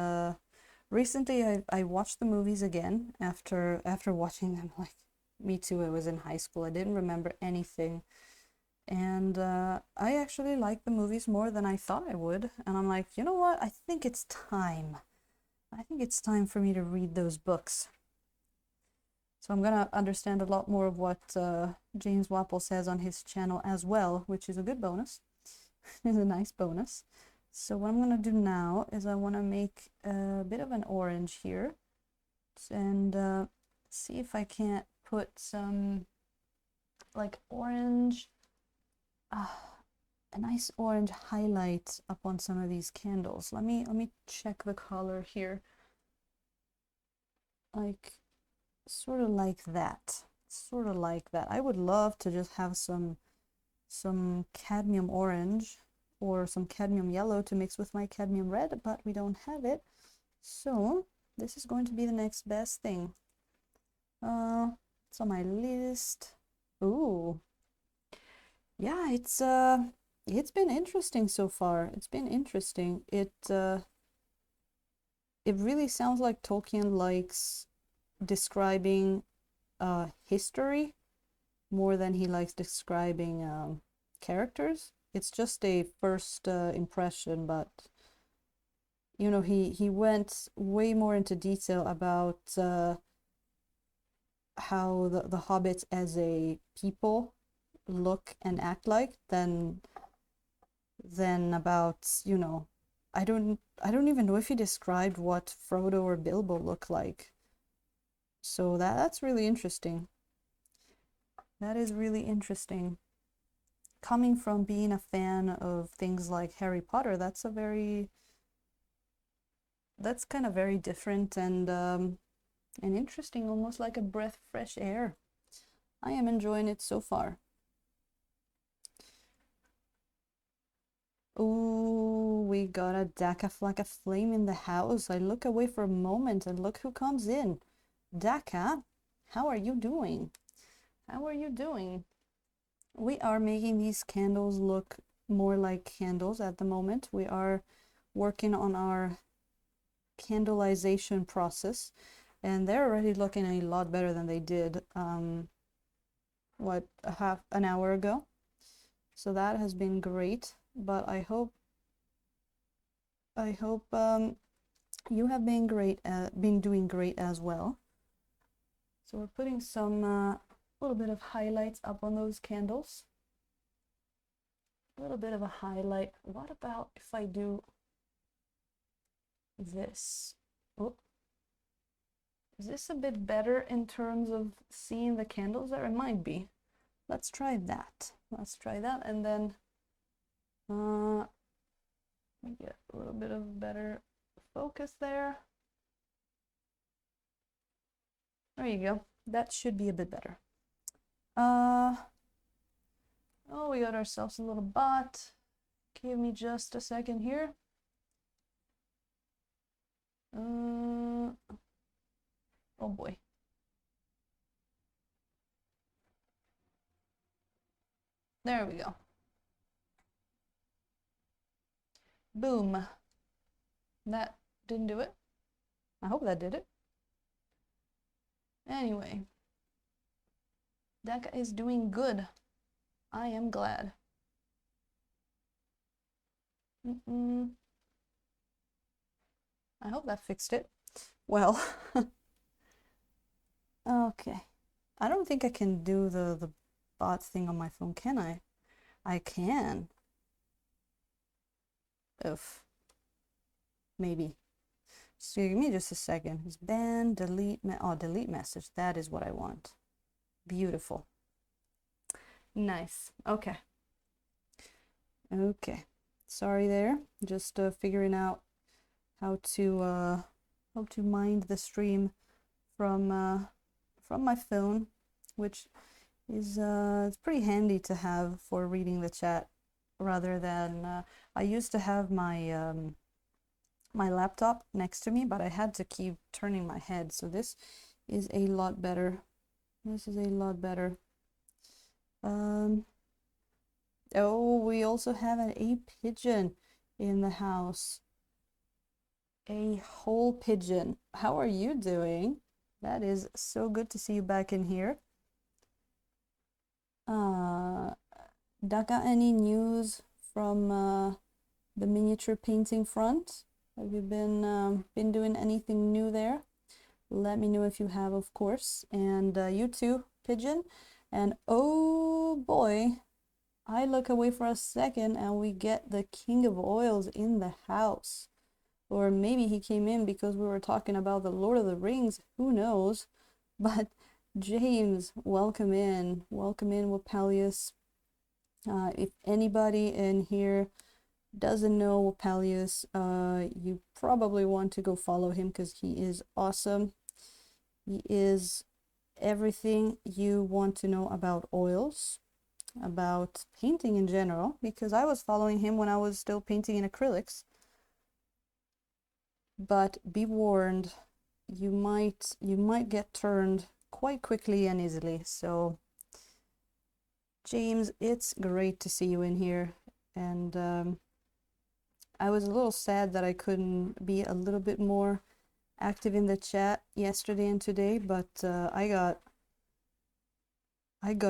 recently I watched the movies again after watching them. Like, me too, I was in high school. I didn't remember anything. And I actually like the movies more than I thought I would. And I'm like, you know what? I think it's time. I think it's time for me to read those books. So I'm gonna understand a lot more of what James Wapple says on his channel as well, which is a good bonus. It's a nice bonus. So what I'm gonna do now is I want to make a bit of an orange here, and see if I can't put some like orange, a nice orange highlight up on some of these candles. Let me check the color here. Like, sort of like that. sort of like that. I would love to just have some cadmium orange or some cadmium yellow to mix with my cadmium red, but we don't have it. So this is going to be the next best thing. It's on my list. Ooh. Yeah, it's been interesting so far. It's been interesting. It really sounds like Tolkien likes describing history more than he likes describing characters. It's just a first impression, but you know, he went way more into detail about how the hobbits as a people look and act like than about, you know, I don't even know if he described what Frodo or Bilbo look like. So that's really interesting. That is really interesting. Coming from being a fan of things like Harry Potter, that's kind of very different and interesting, almost like a breath of fresh air. I am enjoying it so far. Ooh, we got a Daka like a flame in the house. I look away for a moment and look who comes in. Daka, how are you doing? How are you doing? We are making these candles look more like candles at the moment. We are working on our candleization process, and they're already looking a lot better than they did what, half an hour ago. So that has been great, but I hope you have been doing great as well. So we're putting some little bit of highlights up on those candles. A little bit of a highlight. What about if I do this? Oh, is this a bit better in terms of seeing the candles there? It might be. Let's try that. Let's try that, and then we get a little bit of better focus there. There you go. That should be a bit better. Oh, we got ourselves a little bot. Give me just a second here. Oh boy. There we go. Boom. That didn't do it. I hope that did it. Anyway, Daka is doing good. I am glad. I hope that fixed it. Well, okay. I don't think I can do the bot thing on my phone, can I? I can. Oof. Maybe. So give me just a second. It's ban, delete, delete message. That is what I want. Beautiful. Nice. Okay. Okay. Sorry there. Just figuring out how to mind the stream from my phone, which is it's pretty handy to have for reading the chat rather than I used to have my my laptop next to me, but I had to keep turning my head, so this is a lot better. This is a lot better. Oh, we also have a pigeon in the house. A whole pigeon. How are you doing? That is so good to see you back in here. Daka, any news from the miniature painting front? Have you been doing anything new there? Let me know if you have, of course. And you too, pigeon. And oh boy, I look away for a second and we get the King of Oils in the house. Or maybe he came in because we were talking about the Lord of the Rings. Who knows? But James, welcome in. Welcome in, Wapalius. If anybody in here doesn't know Wapalius, you probably want to go follow him because he is awesome. He is everything you want to know about oils, about painting in general, because I was following him when I was still painting in acrylics. But be warned, you might get turned quite quickly and easily. So James, it's great to see you in here, and I was a little sad that I couldn't be a little bit more active in the chat yesterday and today, but I got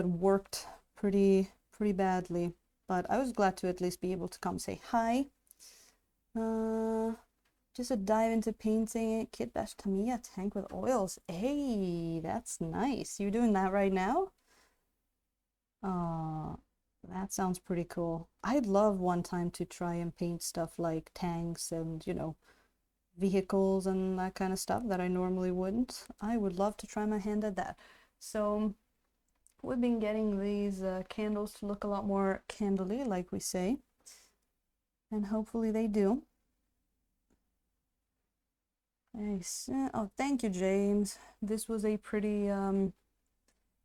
worked pretty badly. But I was glad to at least be able to come say hi. Just a dive into painting Kit Bash Tamiya tank with oils. Hey, that's nice. You're doing that right now? That sounds pretty cool. I'd love one time to try and paint stuff like tanks and, you know, vehicles and that kind of stuff that I normally wouldn't. I would love to try my hand at that. So we've been getting these candles to look a lot more candly, like we say, and hopefully they do. Nice. Oh, thank you, James. This was a pretty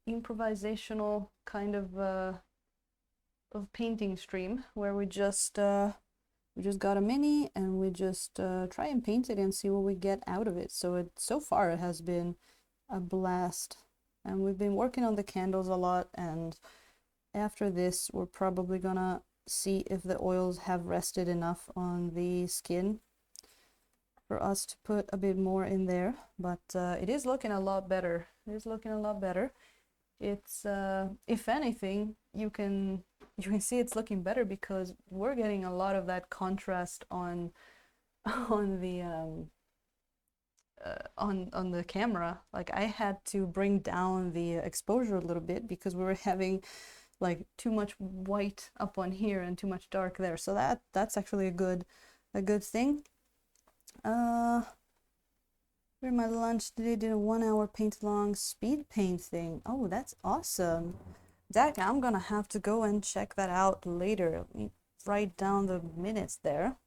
improvisational kind of painting stream where we just got a mini and we just try and paint it and see what we get out of it. So far it has been a blast, and we've been working on the candles a lot, and after this we're probably gonna see if the oils have rested enough on the skin for us to put a bit more in there. But it is looking a lot better. It is looking a lot better. It's if anything, you can see it's looking better because we're getting a lot of that contrast on the on the camera. Like, I had to bring down the exposure a little bit because we were having like too much white up on here and too much dark there. So that's actually a good thing. During my lunch today, did a 1 hour paint along speed paint thing. Oh, that's awesome. That, I'm gonna have to go and check that out later. Let me write down the minutes there.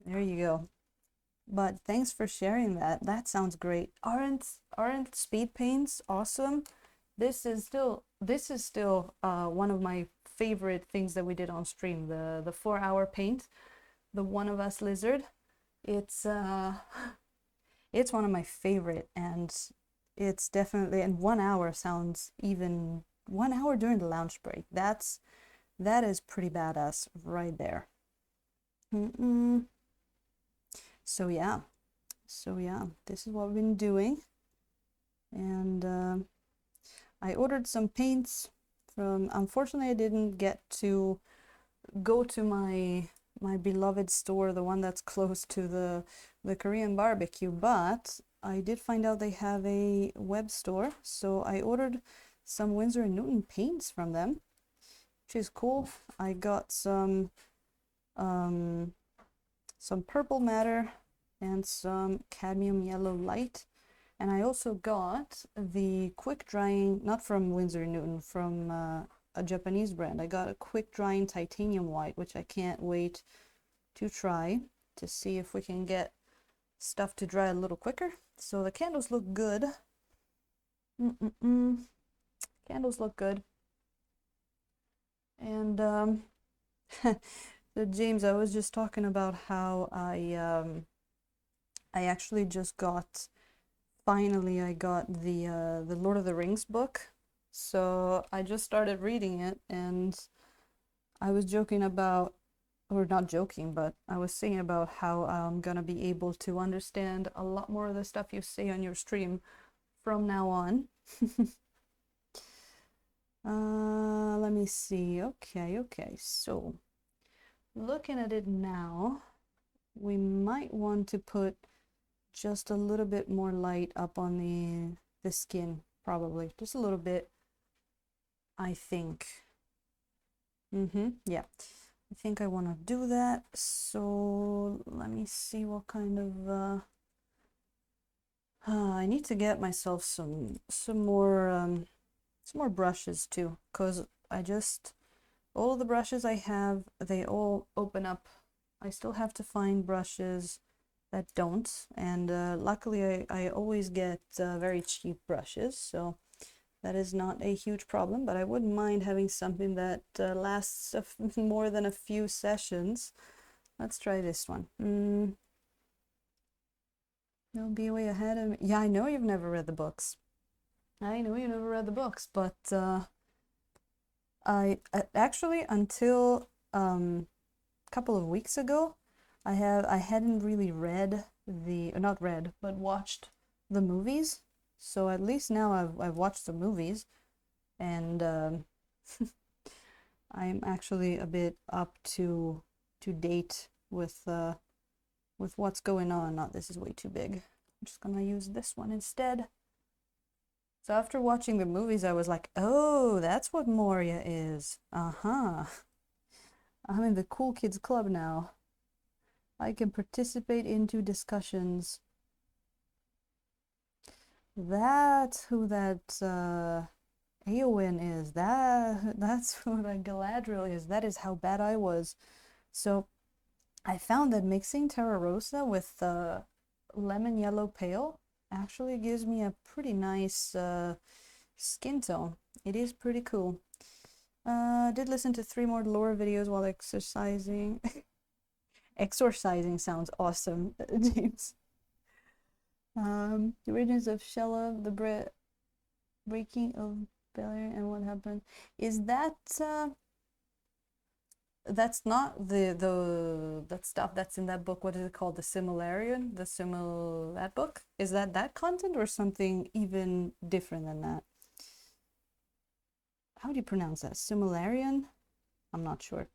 There you go. But thanks for sharing that. That sounds great. Aren't speed paints awesome? This is still one of my favorite things that we did on stream. The 4 hour paint, the One of Us lizard. It's one of my favorite, and it's definitely, and 1 hour sounds even 1 hour during the lunch break. That is pretty badass right there. So yeah, this is what we've been doing, and I ordered some paints from. Unfortunately, I didn't get to go to my beloved store, the one that's close to the Korean barbecue, but I did find out they have a web store, so I ordered some Winsor & Newton paints from them, which is cool. I got some purple matter and some cadmium yellow light, and I also got the quick drying, not from Winsor & Newton, from a Japanese brand. I got a quick drying titanium white, which I can't wait to try to see if we can get stuff to dry a little quicker. So the candles look good. Candles look good. And so James, I was just talking about how I actually just finally I got the Lord of the Rings book. So I just started reading it, and I was joking about, or not joking, but I was saying about how I'm gonna be able to understand a lot more of the stuff you say on your stream from now on. Let me see. Okay. So looking at it now, we might want to put just a little bit more light up on the skin, probably just a little bit, I think. Yeah, I think I want to do that. So let me see what kind of I need to get myself some more brushes too, because all of the brushes I have, they all open up. I still have to find brushes don't, and luckily I always get very cheap brushes, so that is not a huge problem, but I wouldn't mind having something that lasts more than a few sessions. Let's try this one. You'll be way ahead of me. Yeah, I know you've never read the books. I know you never read the books, but I actually, until a couple of weeks ago, I hadn't really read not read, but watched the movies. So at least now I've watched the movies, and I'm actually a bit up to date with what's going on. Not this is way too big. I'm just gonna use this one instead. So after watching the movies, I was like, oh, that's what Moria is. Uh-huh. I'm in the cool kids club now. I can participate into discussions. That's who that Eowyn is. That's who that Galadriel is. That is how bad I was. So I found that mixing Terra Rosa with lemon yellow pale actually gives me a pretty nice skin tone. It is pretty cool. I did listen to 3 more lore videos while exercising. Exorcising sounds awesome, James. The origins of Shella, the breaking of Belair, and what happened. Is that that's not that stuff that's in that book? What is it called? The Similarian? That book? Is that content or something even different than that? How do you pronounce that? Similarian? I'm not sure.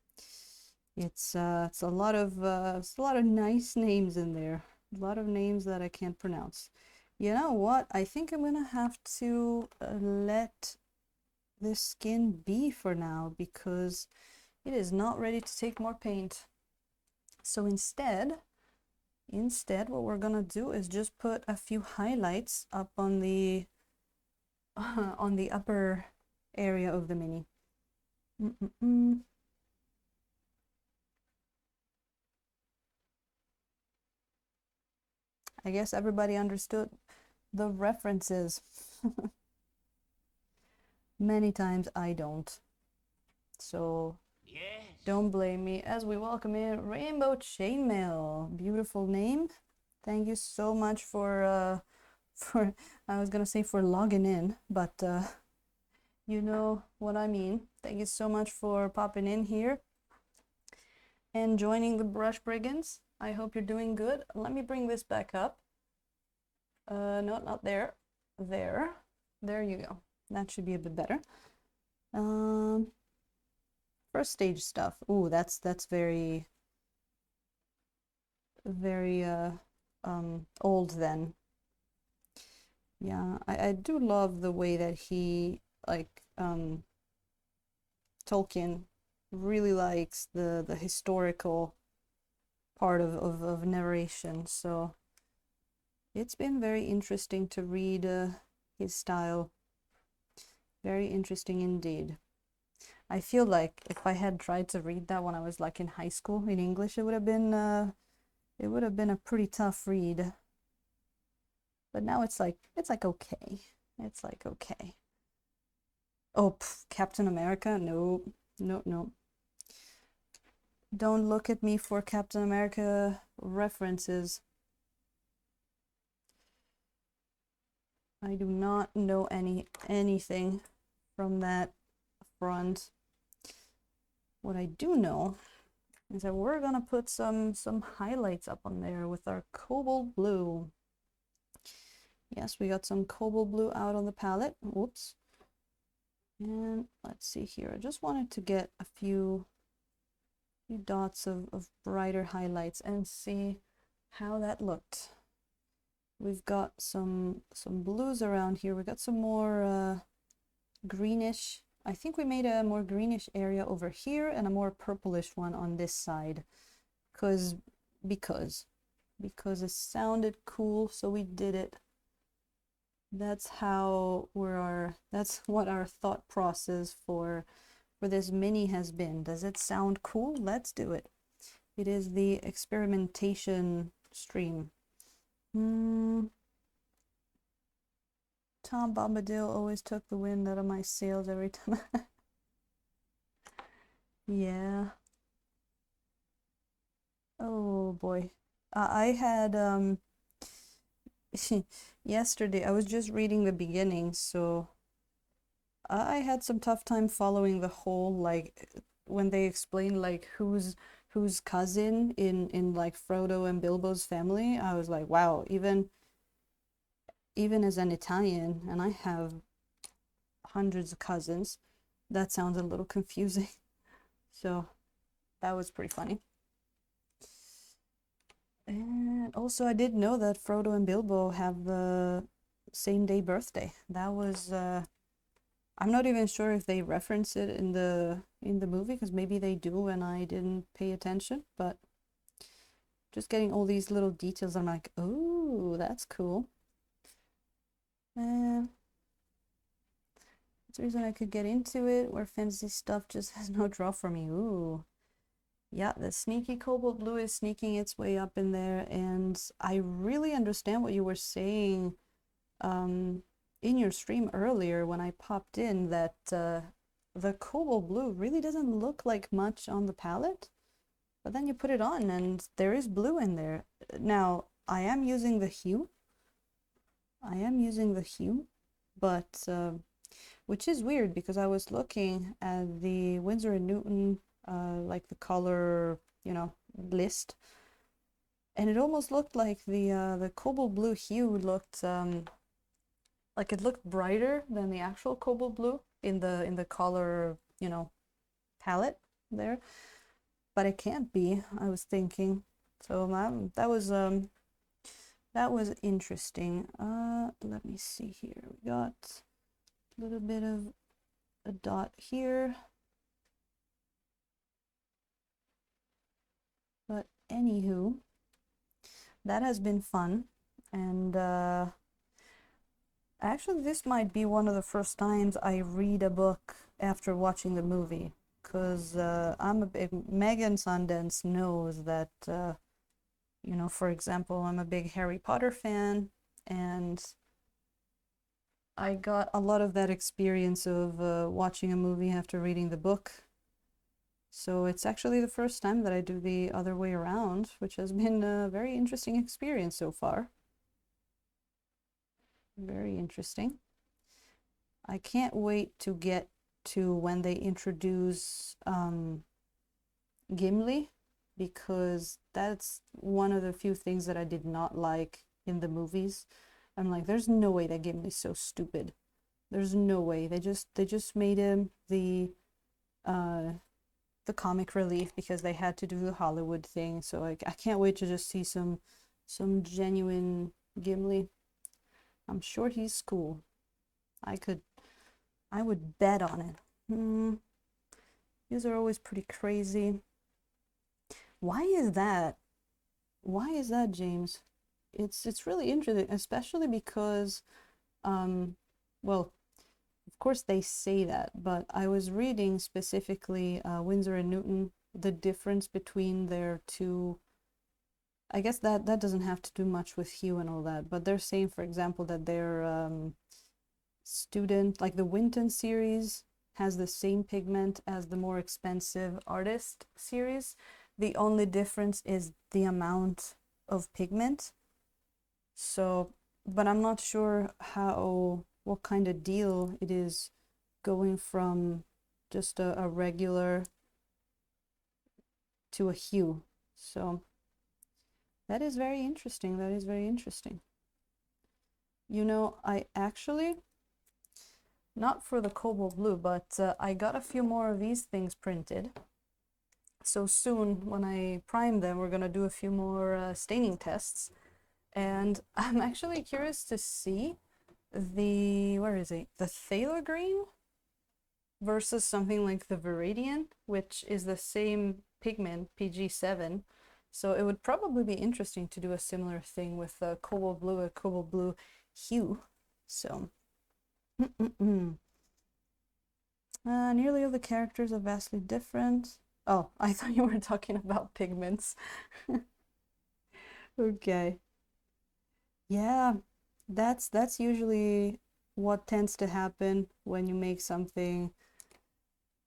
It's a lot of nice names in there. A lot of names that I can't pronounce. You know what? I think I'm gonna have to let this skin be for now because it is not ready to take more paint. So instead, what we're gonna do is just put a few highlights up on the upper area of the mini. I guess everybody understood the references. Many times I don't. So don't blame me as we welcome in Rainbow Chainmail. Beautiful name. Thank you so much for I was gonna say for logging in, but you know what I mean. Thank you so much for popping in here and joining the Brush Brigands. I hope you're doing good. Let me bring this back up. No, not there. There you go. That should be a bit better. First stage stuff. Ooh, that's very old then. Yeah, I do love the way that he Tolkien really likes the historical part of narration, so it's been very interesting to read his style. Very interesting indeed. I feel like if I had tried to read that when I was like in high school in English, it would have been a pretty tough read. But now it's like okay. It's like okay. Oh, Captain America? No. Don't look at me for Captain America references. I do not know anything from that front. What I do know is that we're gonna put some highlights up on there with our cobalt blue. Yes, we got some cobalt blue out on the palette. Whoops. And let's see here. I just wanted to get a few dots of brighter highlights and see how that looked. We've got some blues around here. We got some more greenish. I think we made a more greenish area over here and a more purplish one on this side because it sounded cool, so we did it. That's what our thought process for this mini has been. Does it sound cool? Let's do it. It is the experimentation stream. Tom Bombadil always took the wind out of my sails every time. Yeah. Oh boy. I had yesterday I was just reading the beginning, so I had some tough time following the whole like when they explain like who's cousin in like Frodo and Bilbo's family. I was like, wow, even as an Italian, and I have hundreds of cousins, that sounds a little confusing. So that was pretty funny. And also, I did know that Frodo and Bilbo have the same day birthday. That was I'm not even sure if they reference it in the movie, because maybe they do and I didn't pay attention, but just getting all these little details, I'm like, oh, that's cool. That's the reason I could get into it, where fantasy stuff just has no draw for me. Ooh. Yeah, the sneaky cobalt blue is sneaking its way up in there, and I really understand what you were saying in your stream earlier when I popped in, that the cobalt blue really doesn't look like much on the palette, but then you put it on and there is blue in there. Now, I am using the hue. But which is weird because I was looking at the Winsor and Newton like the color, list, and it almost looked like the cobalt blue hue looked like it looked brighter than the actual cobalt blue in the color, palette there. But it can't be, I was thinking. So that was interesting. Let me see here. We got a little bit of a dot here. But anywho, that has been fun. And actually, this might be one of the first times I read a book after watching the movie, because I'm a big Megan Sundance knows that for example, I'm a big Harry Potter fan, and I got a lot of that experience of watching a movie after reading the book. So it's actually the first time that I do the other way around, which has been a very interesting experience so far. Very interesting. I can't wait to get to when they introduce Gimli, because that's one of the few things that I did not like in the movies. I'm like, there's no way that Gimli's so stupid. There's no way. They just made him the comic relief because they had to do the Hollywood thing. So I can't wait to just see some genuine Gimli. I'm sure he's cool. I would bet on it. These are always pretty crazy. Why is that? Why is that, James? It's really interesting, especially because, well, of course they say that, but I was reading specifically Winsor and Newton, the difference between their two. I guess that doesn't have to do much with hue and all that, but they're saying, for example, that their student, like the Winton series, has the same pigment as the more expensive Artist series. The only difference is the amount of pigment. So, but I'm not sure what kind of deal it is going from just a regular to a hue. So that is very interesting. That is very interesting. I actually, not for the cobalt blue, but I got a few more of these things printed. So soon, when I prime them, we're gonna do a few more staining tests. And I'm actually curious to see where is it? The Phthalo green versus something like the Viridian, which is the same pigment, PG7. So it would probably be interesting to do a similar thing with a cobalt blue hue. So, nearly all the characters are vastly different. Oh, I thought you were talking about pigments. Okay. Yeah, that's usually what tends to happen when you make something,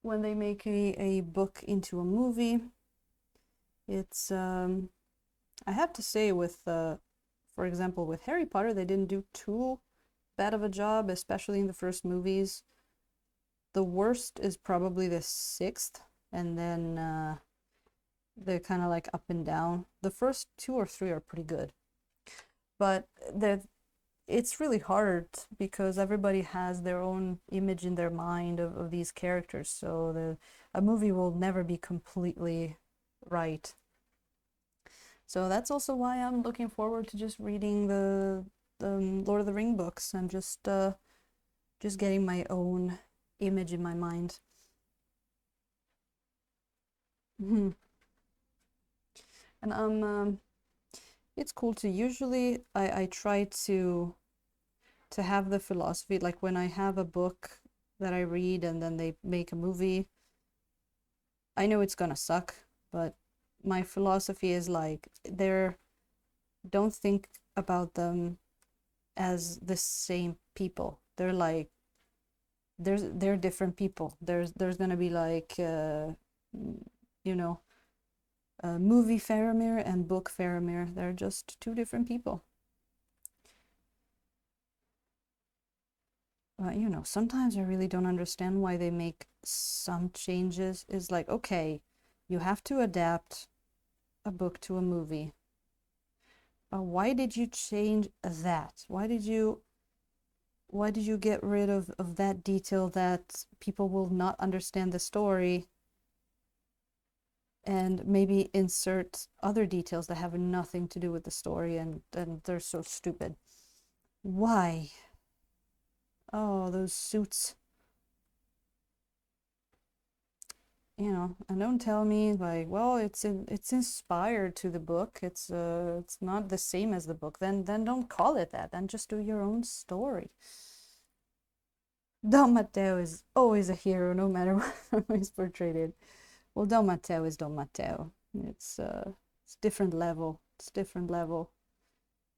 when they make a book into a movie. It's I have to say with for example with Harry Potter, they didn't do too bad of a job, especially in the first movies. The worst is probably the sixth, and then they're kind of like up and down. The first two or three are pretty good, but it's really hard because everybody has their own image in their mind of these characters. So a movie will never be completely right. So that's also why I'm looking forward to just reading the Lord of the Ring books and just getting my own image in my mind. Mhm. And it's cool to usually I try to have the philosophy like when I have a book that I read and then they make a movie, I know it's gonna suck, but my philosophy is like they're don't think about them as the same people. They're like they're different people. There's gonna be like you know, movie Faramir and book Faramir. They're just two different people. You know, sometimes I really don't understand why they make some changes. Is like, okay, you have to adapt a book to a movie. Why did you change that? Why did you get rid of that detail that people will not understand the story and maybe insert other details that have nothing to do with the story and they're so stupid. Why? Oh, those suits. You know, and don't tell me like, well, it's inspired to the book. It's not the same as the book. Then don't call it that. Then just do your own story. Don Matteo is always a hero, no matter how he's portrayed it. Well, Don Matteo is Don Matteo. It's different level. It's different level.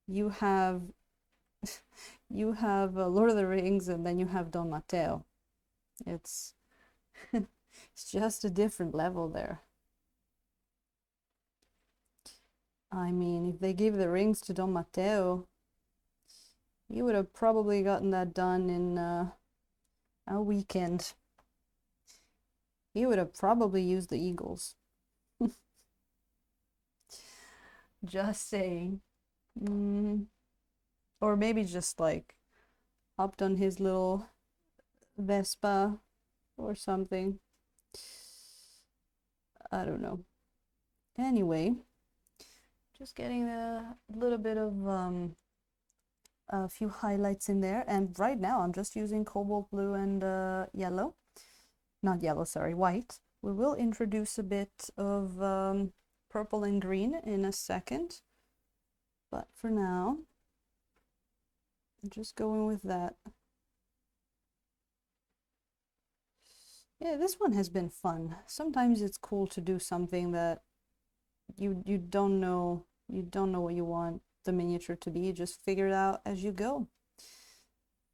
You have you have Lord of the Rings, and then you have Don Matteo. It's it's just a different level there. I mean, if they gave the rings to Don Matteo, he would have probably gotten that done in a weekend. He would have probably used the Eagles. Just saying. Mm. Or maybe just like hopped on his little Vespa or something. I don't know. Anyway, just getting a little bit of a few highlights in there. And right now I'm just using cobalt blue and yellow. Not yellow, sorry, white. We will introduce a bit of purple and green in a second. But for now, I'm just going with that. Yeah, this one has been fun. Sometimes it's cool to do something that you don't know what you want the miniature to be. You just figure it out as you go.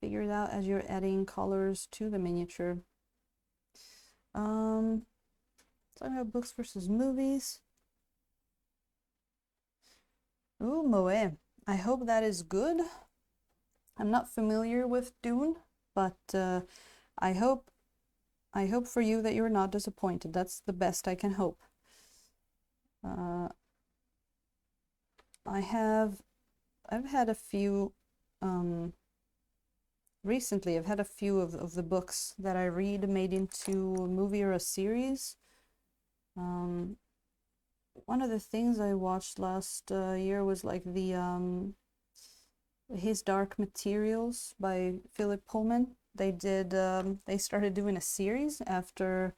Figure it out as you're adding colors to the miniature. Talking about books versus movies. Ooh, Moe. I hope that is good. I'm not familiar with Dune, but I hope for you that you're not disappointed. That's the best I can hope. I've had a few recently. I've had a few of the books that I read made into a movie or a series. One of the things I watched last year was like the His Dark Materials by Philip Pullman. They started doing a series after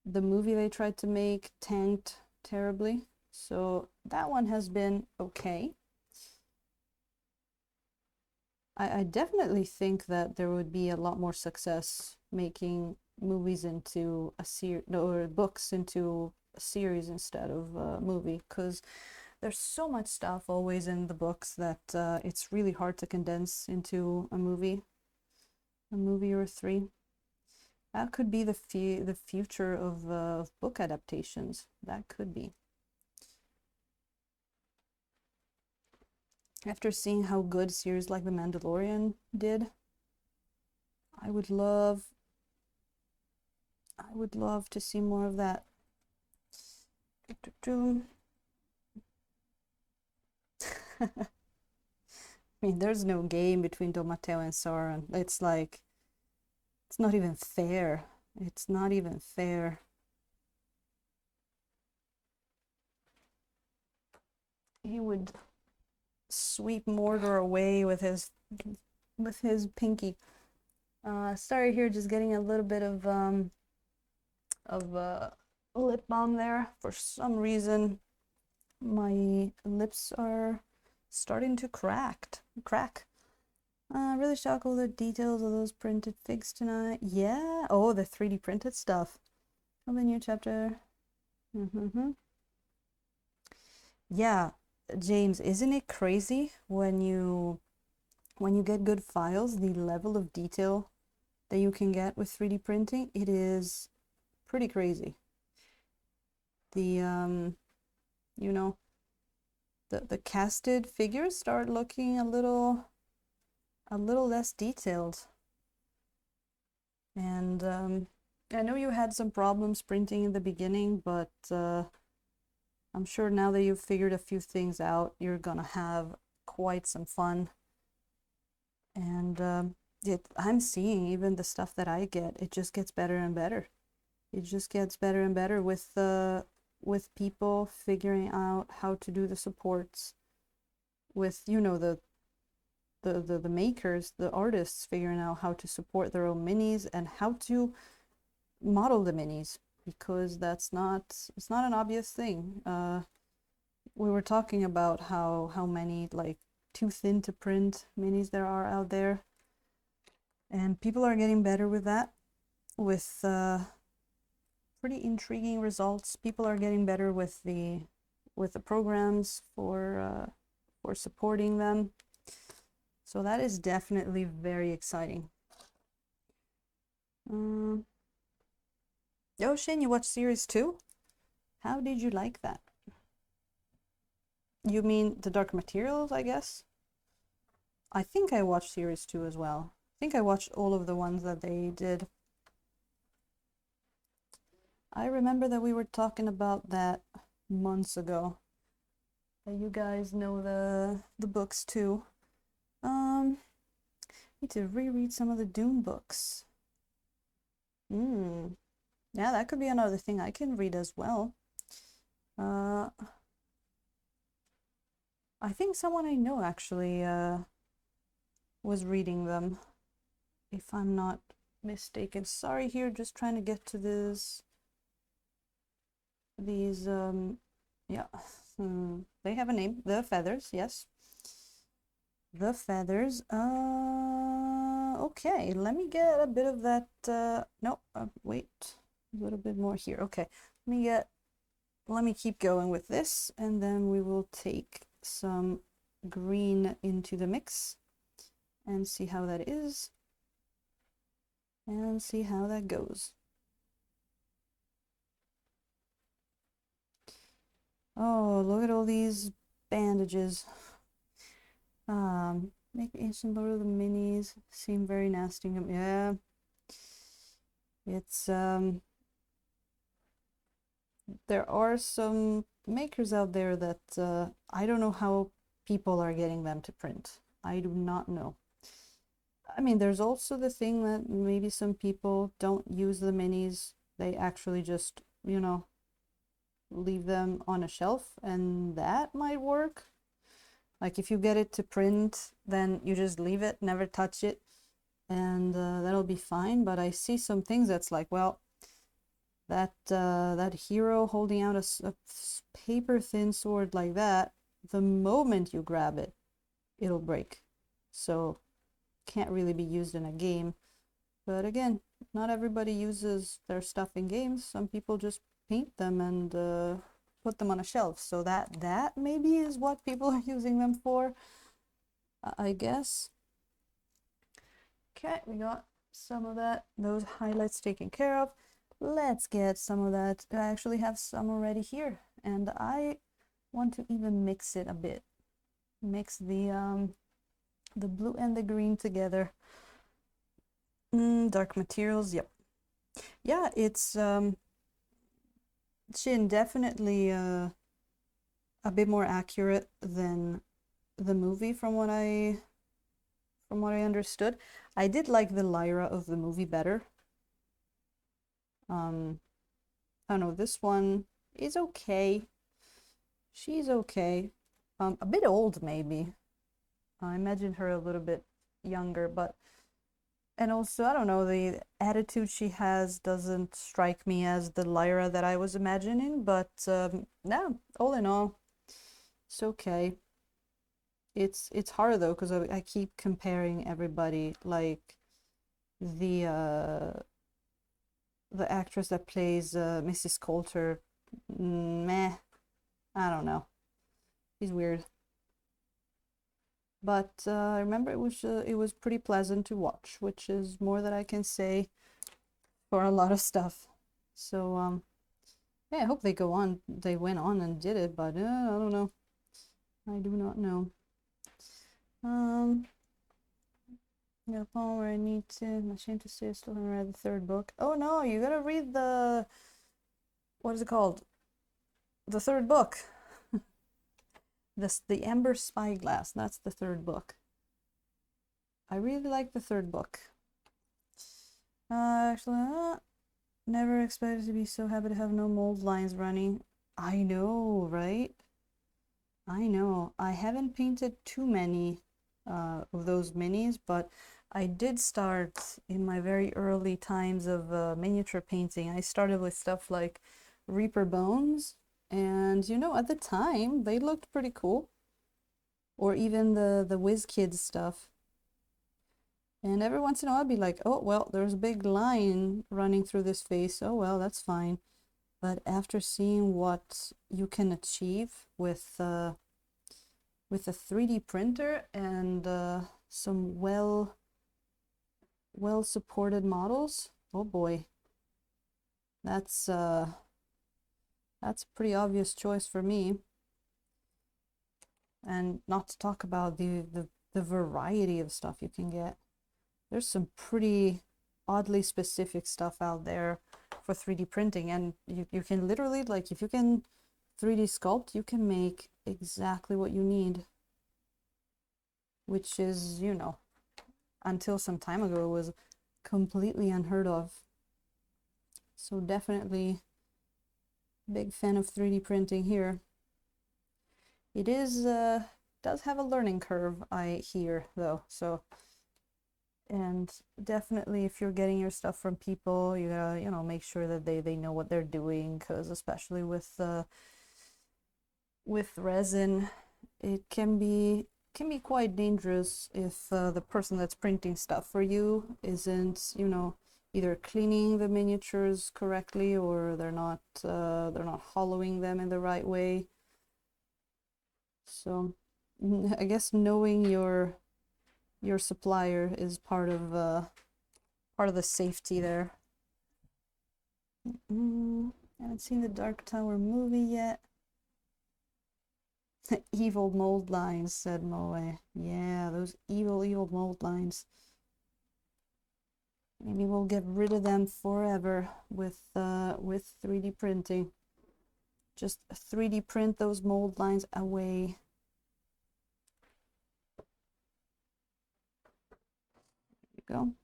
the movie they tried to make tanked terribly. So that one has been okay. I definitely think that there would be a lot more success making movies into a series or books into a series instead of a movie, because there's so much stuff always in the books that it's really hard to condense into a movie or three. That could be the future of book adaptations. That could be. After seeing how good series like The Mandalorian did, I would love to see more of that. I mean, there's no game between Don Matteo and Sauron. It's like, it's not even fair. It's not even fair. He would sweep Mordor away with his pinky. Sorry here, just getting a little bit of lip balm there. For some reason, my lips are starting to crack. Really shocked all the details of those printed figs tonight. Yeah. Oh, the 3D printed stuff. Of the new chapter. Yeah, James, isn't it crazy when you get good files, the level of detail that you can get with 3D printing? It is pretty crazy. The you know, the casted figures start looking a little less detailed. And I know you had some problems printing in the beginning, but I'm sure now that you've figured a few things out, you're gonna have quite some fun. And I'm seeing even the stuff that I get, it just gets better and better. It just gets better and better with people figuring out how to do the supports, with the makers, the artists figuring out how to support their own minis and how to model the minis, because it's not an obvious thing. We were talking about how many like too thin to print minis there are out there, and people are getting better with that, with pretty intriguing results. People are getting better with the programs for supporting them. So that is definitely very exciting. Oh, Shane, you watched series 2? How did you like that? You mean the Dark Materials, I guess? I think I watched series 2 as well. I think I watched all of the ones that they did. I remember that we were talking about that months ago. You guys know the books too. Need to reread some of the Dune books. Yeah, that could be another thing I can read as well. I think someone I know actually was reading them, if I'm not mistaken. Sorry here, just trying to get to these yeah, they have a name. The Feathers, yes. The Feathers. Okay, let me get a bit of that. No, wait, a little bit more here. Okay, let me keep going with this, and then we will take some green into the mix and see how that is, and see how that goes. Oh, look at all these bandages. Make the ancient lord of the minis seem very nasty. Yeah, it's there are some makers out there that I don't know how people are getting them to print. I do not know. I mean, there's also the thing that maybe some people don't use the minis. They actually just, leave them on a shelf, and that might work. Like if you get it to print, then you just leave it, never touch it, and that'll be fine. But I see some things that's like, well, that hero holding out a paper thin sword like that, the moment you grab it, it'll break. So can't really be used in a game. But again, not everybody uses their stuff in games. Some people just paint them and put them on a shelf. So that maybe is what people are using them for, I guess. Okay, we got some of those highlights taken care of. Let's get some of that. I actually have some already here, and I want to even mix it a bit. Mix the blue and the green together. Dark materials, yep. Yeah, it's Shin definitely a bit more accurate than the movie from what I understood. I did like the Lyra of the movie better. I don't know, this one is okay. She's okay. A bit old maybe. I imagine her a little bit younger, but and also I don't know, the attitude she has doesn't strike me as the Lyra that I was imagining, but yeah, all in all, it's okay. It's hard though because I keep comparing everybody, like the actress that plays Mrs. Coulter. Meh, I don't know. She's weird. But I remember it was pretty pleasant to watch, which is more than I can say for a lot of stuff. So yeah, I hope they go on. They went on and did it, but I don't know. I do not know. Yeah, Paul, where I need to. I'm ashamed to say I still haven't read the third book. Oh no, you gotta read the. What is it called? The third book. The Amber Spyglass. That's the third book. I really like the third book. Actually, never expected to be so happy to have no mold lines running. I know, right? I know. I haven't painted too many of those minis, but I did start in my very early times of miniature painting. I started with stuff like Reaper Bones, and you know, at the time they looked pretty cool. Or even the WizKids stuff. And every once in a while I'd be like, oh well, there's a big line running through this face. Oh well, that's fine. But after seeing what you can achieve with a 3D printer and some well supported models, oh boy, that's a pretty obvious choice for me. And not to talk about the variety of stuff you can get. There's some pretty oddly specific stuff out there for 3D printing, and you can literally, like, if you can 3D sculpt, you can make exactly what you need, which is, you know, until some time ago was completely unheard of. So definitely big fan of 3D printing here. It is does have a learning curve, I hear, though. So, and definitely if you're getting your stuff from people, you gotta, you know, make sure that they know what they're doing, because especially with resin, it can be quite dangerous if the person that's printing stuff for you isn't, you know, either cleaning the miniatures correctly, or they're not hollowing them in the right way. So I guess knowing your supplier is part of the safety there. Haven't seen the Dark Tower movie yet. Evil mold lines, said Moe. Yeah, those evil mold lines. Maybe we'll get rid of them forever with 3D printing. Just 3D print those mold lines away. There you go.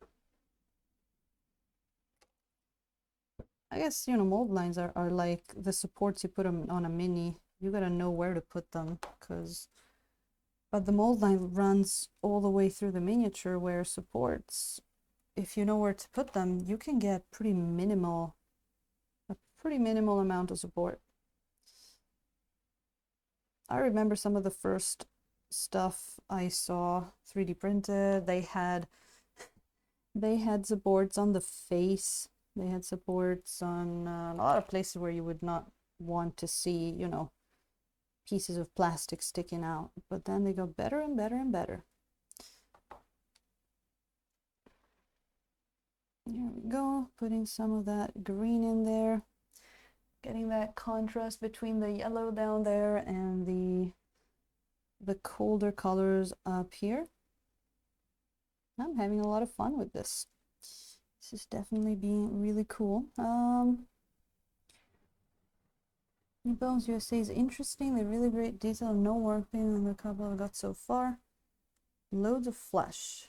I guess, you know, mold lines are like the supports you put them on a mini. You gotta know where to put them, but the mold line runs all the way through the miniature, where supports, if you know where to put them, you can get a pretty minimal amount of support. I remember some of the first stuff I saw 3D printed, they had supports on the face. They had supports on a lot of places where you would not want to see, you know, pieces of plastic sticking out, but then they got better and better and better. There we go, putting some of that green in there, getting that contrast between the yellow down there and the colder colors up here. I'm having a lot of fun with this. This is definitely being really cool. Bones USA is interesting. They're really great detail. No warping on the couple I've got so far. Loads of flesh.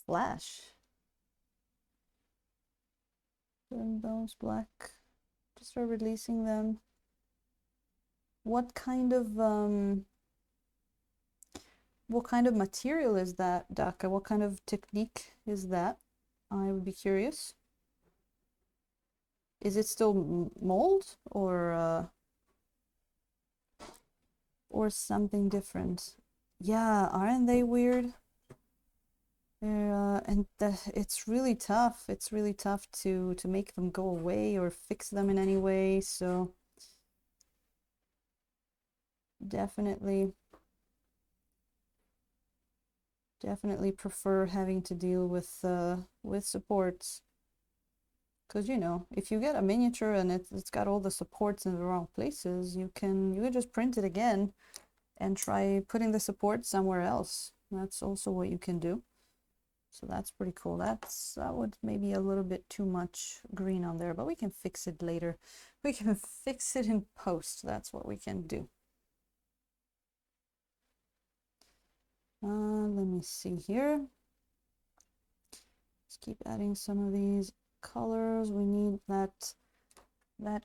Flash. Bones black. Just start releasing them. What kind of material is that, Daka? What kind of technique is that? I would be curious. Is it still mold or something different? Yeah, aren't they weird? It's really tough. It's really tough to make them go away or fix them in any way. So definitely prefer having to deal with supports. Because, you know, if you get a miniature and it's got all the supports in the wrong places, you can just print it again and try putting the support somewhere else. That's also what you can do. So that's pretty cool. That would maybe a little bit too much green on there, but we can fix it later. We can fix it in post. That's what we can do. Let me see here. Let's keep adding some of these colors. We need that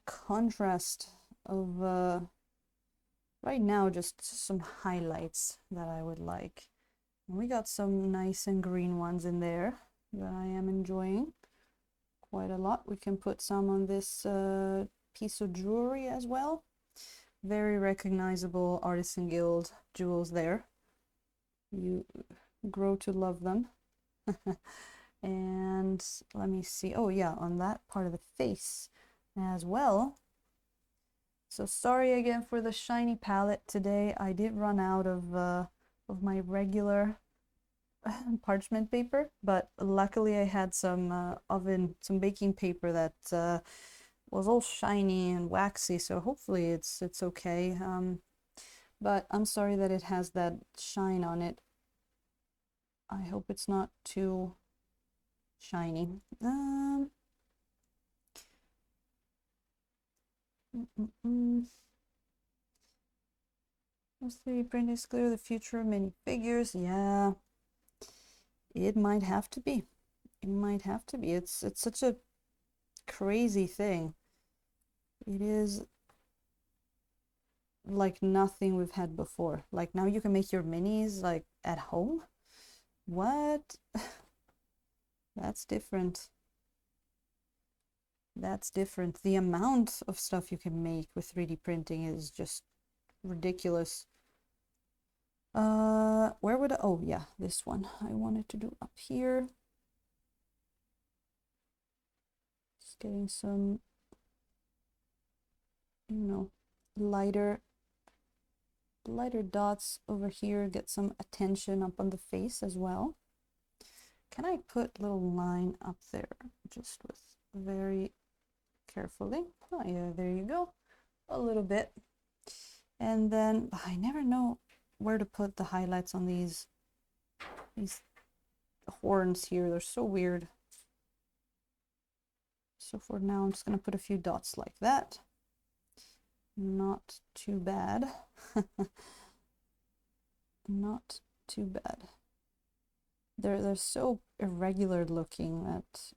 contrast of right now, just some highlights that I would like. And we got some nice and green ones in there that I am enjoying quite a lot. We can put some on this piece of jewelry as well. Very recognizable Artisan Guild jewels there. You grow to love them. And let me see. Oh yeah, on that part of the face as well. So sorry again for the shiny palette today. I did run out of my regular parchment paper, but luckily I had some baking paper that was all shiny and waxy, so hopefully it's okay. But I'm sorry that it has that shine on it. I hope it's not too shiny. Most 3D print is clear the future of many figures. Yeah, it might have to be. It might have to be. It's such a crazy thing. It is like nothing we've had before. Like now you can make your minis like at home. What? That's different. That's different. The amount of stuff you can make with 3D printing is just ridiculous. Where would oh yeah, this one I wanted to do up here. Just getting some, you know, lighter dots over here, get some attention up on the face as well. Can I put a little line up there just with very carefully? Oh yeah, there you go, a little bit. And then I never know where to put the highlights on these horns here. They're so weird. So for now I'm just gonna put a few dots like that. Not too bad. Not too bad. They're so irregular looking that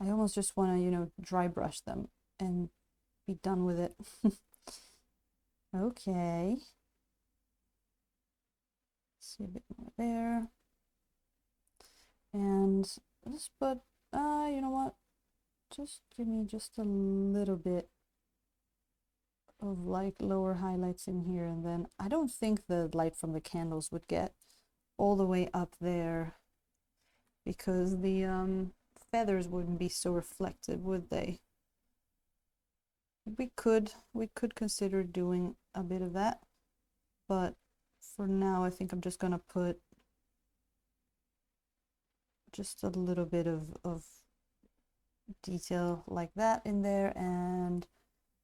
I almost just want to, you know, dry brush them and be done with it. Okay. See a bit more there. And just put, you know what? Just give me just a little bit of like lower highlights in here, and then I don't think the light from the candles would get all the way up there because the feathers wouldn't be so reflective, would they? We could consider doing a bit of that, but for now I think I'm just gonna put just a little bit of detail like that in there and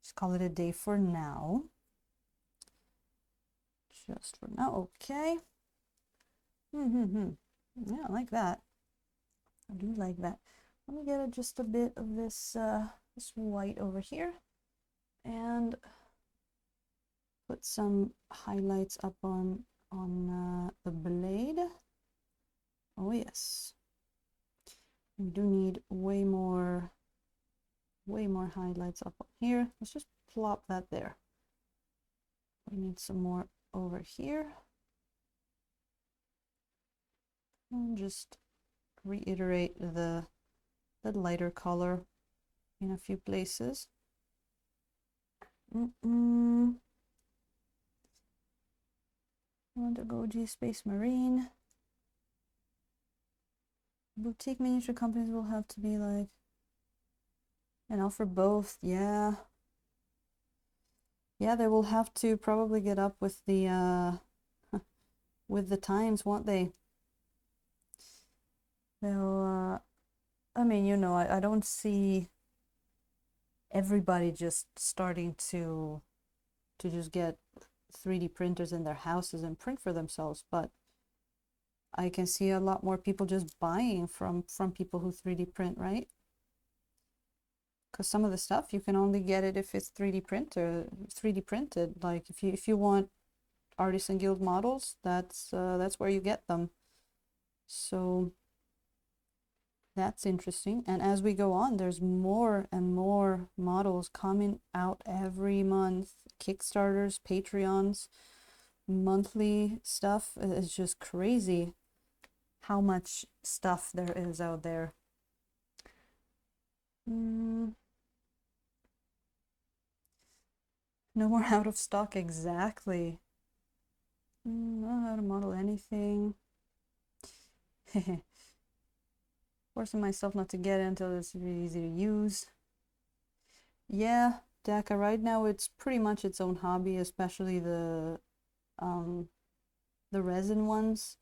just call it a day for now. Just for now, okay. Yeah, I like that. I do like that. Let me get just a bit of this this white over here and put some highlights up on the blade. Oh yes, we do need way more highlights up on here. Let's just plop that there. We need some more over here. And just reiterate the lighter color in a few places. I want to go G Space Marine. Boutique miniature companies will have to be like, and offer both. Yeah, they will have to probably get up with the with the times, won't they? They'll I mean, you know, I don't see everybody just starting to just get 3D printers in their houses and print for themselves, but I can see a lot more people just buying from people who 3D print, right? Because some of the stuff you can only get it if it's 3D printed. Like if you want Artisan Guild models, that's where you get them. So that's interesting. And as we go on, there's more and more models coming out every month. Kickstarters, Patreons, monthly stuff. It's just crazy how much stuff there is out there. No more out of stock, exactly. I don't know how to model anything. Forcing myself not to get it until it's really easy to use. Yeah, DACA right now it's pretty much its own hobby, especially the resin ones.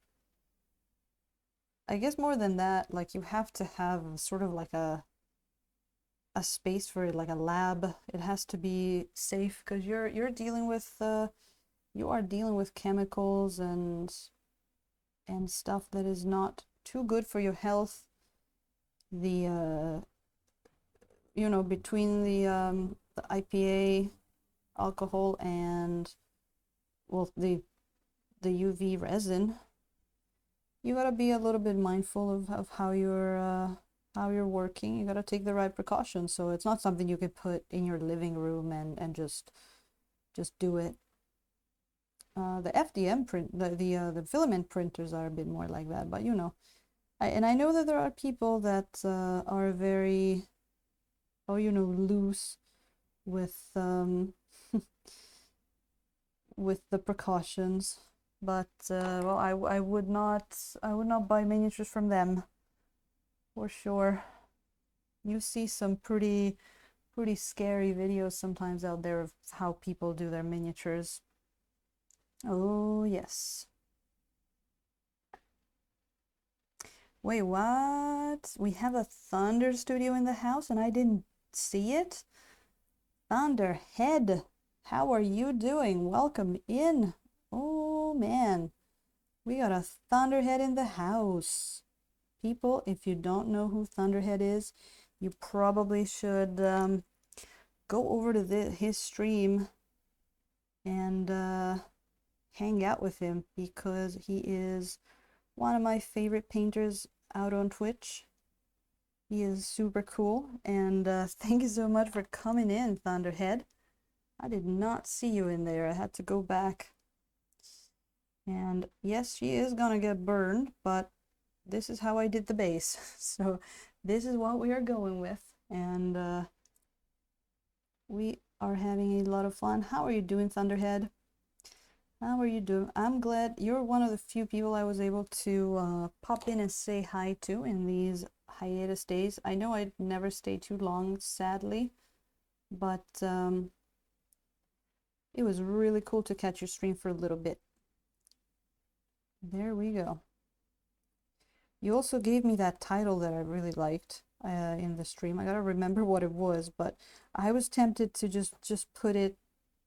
I guess more than that, like you have to have sort of like a space for it, like a lab. It has to be safe because you're dealing with you are dealing with chemicals and stuff that is not too good for your health. The you know, between the IPA alcohol and well the UV resin, you gotta be a little bit mindful of how you're working. You gotta take the right precautions. So it's not something you could put in your living room and just do it. The FDM print, the filament printers are a bit more like that, but you know, I know that there are people that are very, oh, you know, loose with with the precautions, but well, I would not buy miniatures from them for sure. You see some pretty scary videos sometimes out there of how people do their miniatures. Oh yes. Wait, what? We have a Thunder studio in the house and I didn't see it? Thunderhead, how are you doing? Welcome in. Oh man, we got a Thunderhead in the house. People, if you don't know who Thunderhead is, you probably should go over to his stream and hang out with him because he is one of my favorite painters out on Twitch. He is super cool, and thank you so much for coming in, Thunderhead. I did not see you in there. I had to go back. And yes, she is gonna get burned, but this is how I did the base. So this is what we are going with, and we are having a lot of fun. How are you doing, Thunderhead? How are you doing? I'm glad you're one of the few people I was able to pop in and say hi to in these hiatus days. I know I'd never stay too long, sadly, but it was really cool to catch your stream for a little bit. There we go. You also gave me that title that I really liked in the stream. I gotta remember what it was, but I was tempted to just put it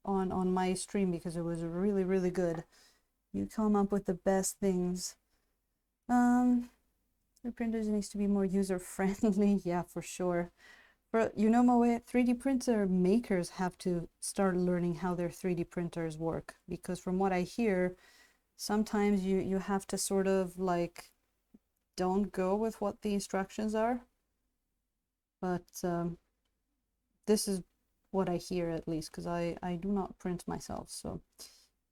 on my stream because it was really, really good. You come up with the best things. Your printers needs to be more user-friendly. Yeah, for sure. But you know, Moe, 3D printer makers have to start learning how their 3D printers work, because from what I hear, sometimes you have to sort of like don't go with what the instructions are. But this is what I hear, at least, because I do not print myself, so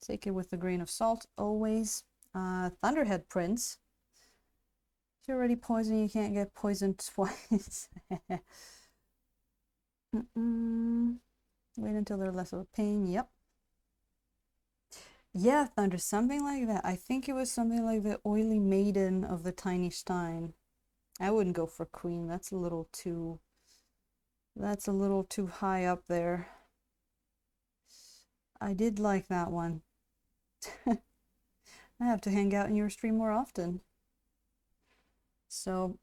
take it with a grain of salt always. Thunderhead prints. If you're already poisoned, you can't get poisoned twice. Wait until they're less of a pain. Yep. Yeah, Thunder, something like that. I think it was something like the Oily Maiden of the Tiny Stein. I wouldn't go for Queen. That's a little too high up there. I did like that one. I have to hang out in your stream more often. So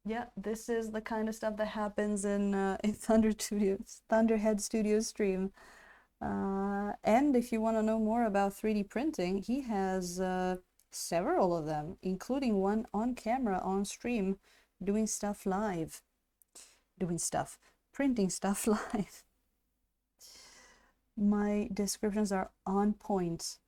yeah, this is the kind of stuff that happens in Thunderhead Studios stream. And if you want to know more about 3D printing, he has several of them, including one on camera on stream, doing stuff live. Printing stuff live. My descriptions are on point.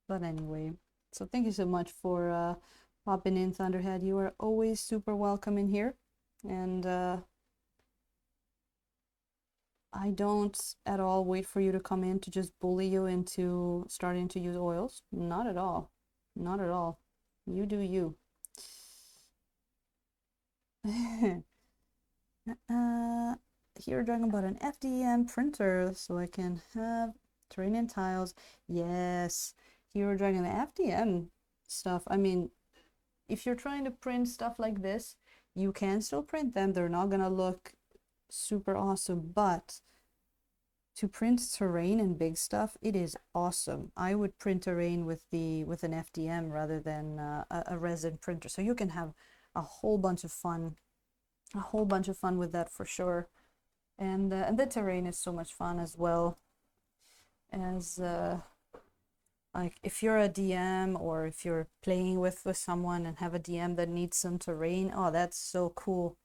But anyway, so thank you so much for popping in, Thunderhead. You are always super welcome in here. And I don't at all wait for you to come in to just bully you into starting to use oils. Not at all. Not at all. You do you. Here, talking about an FDM printer so I can have terrain and tiles. Yes, here we're dragging the FDM stuff. I mean, if you're trying to print stuff like this, you can still print them. They're not gonna look super awesome, but to print terrain and big stuff, it is awesome. I would print terrain with an FDM rather than a resin printer, so you can have a whole bunch of fun with that for sure. And the terrain is so much fun as well, as like if you're a DM or if you're playing with someone and have a DM that needs some terrain, oh, that's so cool.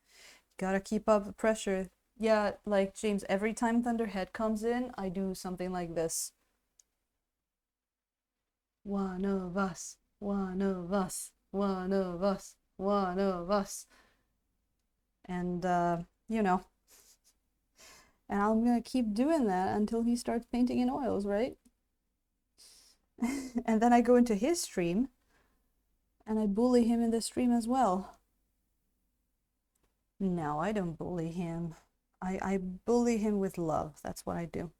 Gotta keep up the pressure. Yeah, like James, every time Thunderhead comes in, I do something like this. One of us, one of us, one of us, one of us. And you know, and I'm gonna keep doing that until he starts painting in oils, right? And then I go into his stream and I bully him in the stream as well. No, I don't bully him. I bully him with love. That's what I do.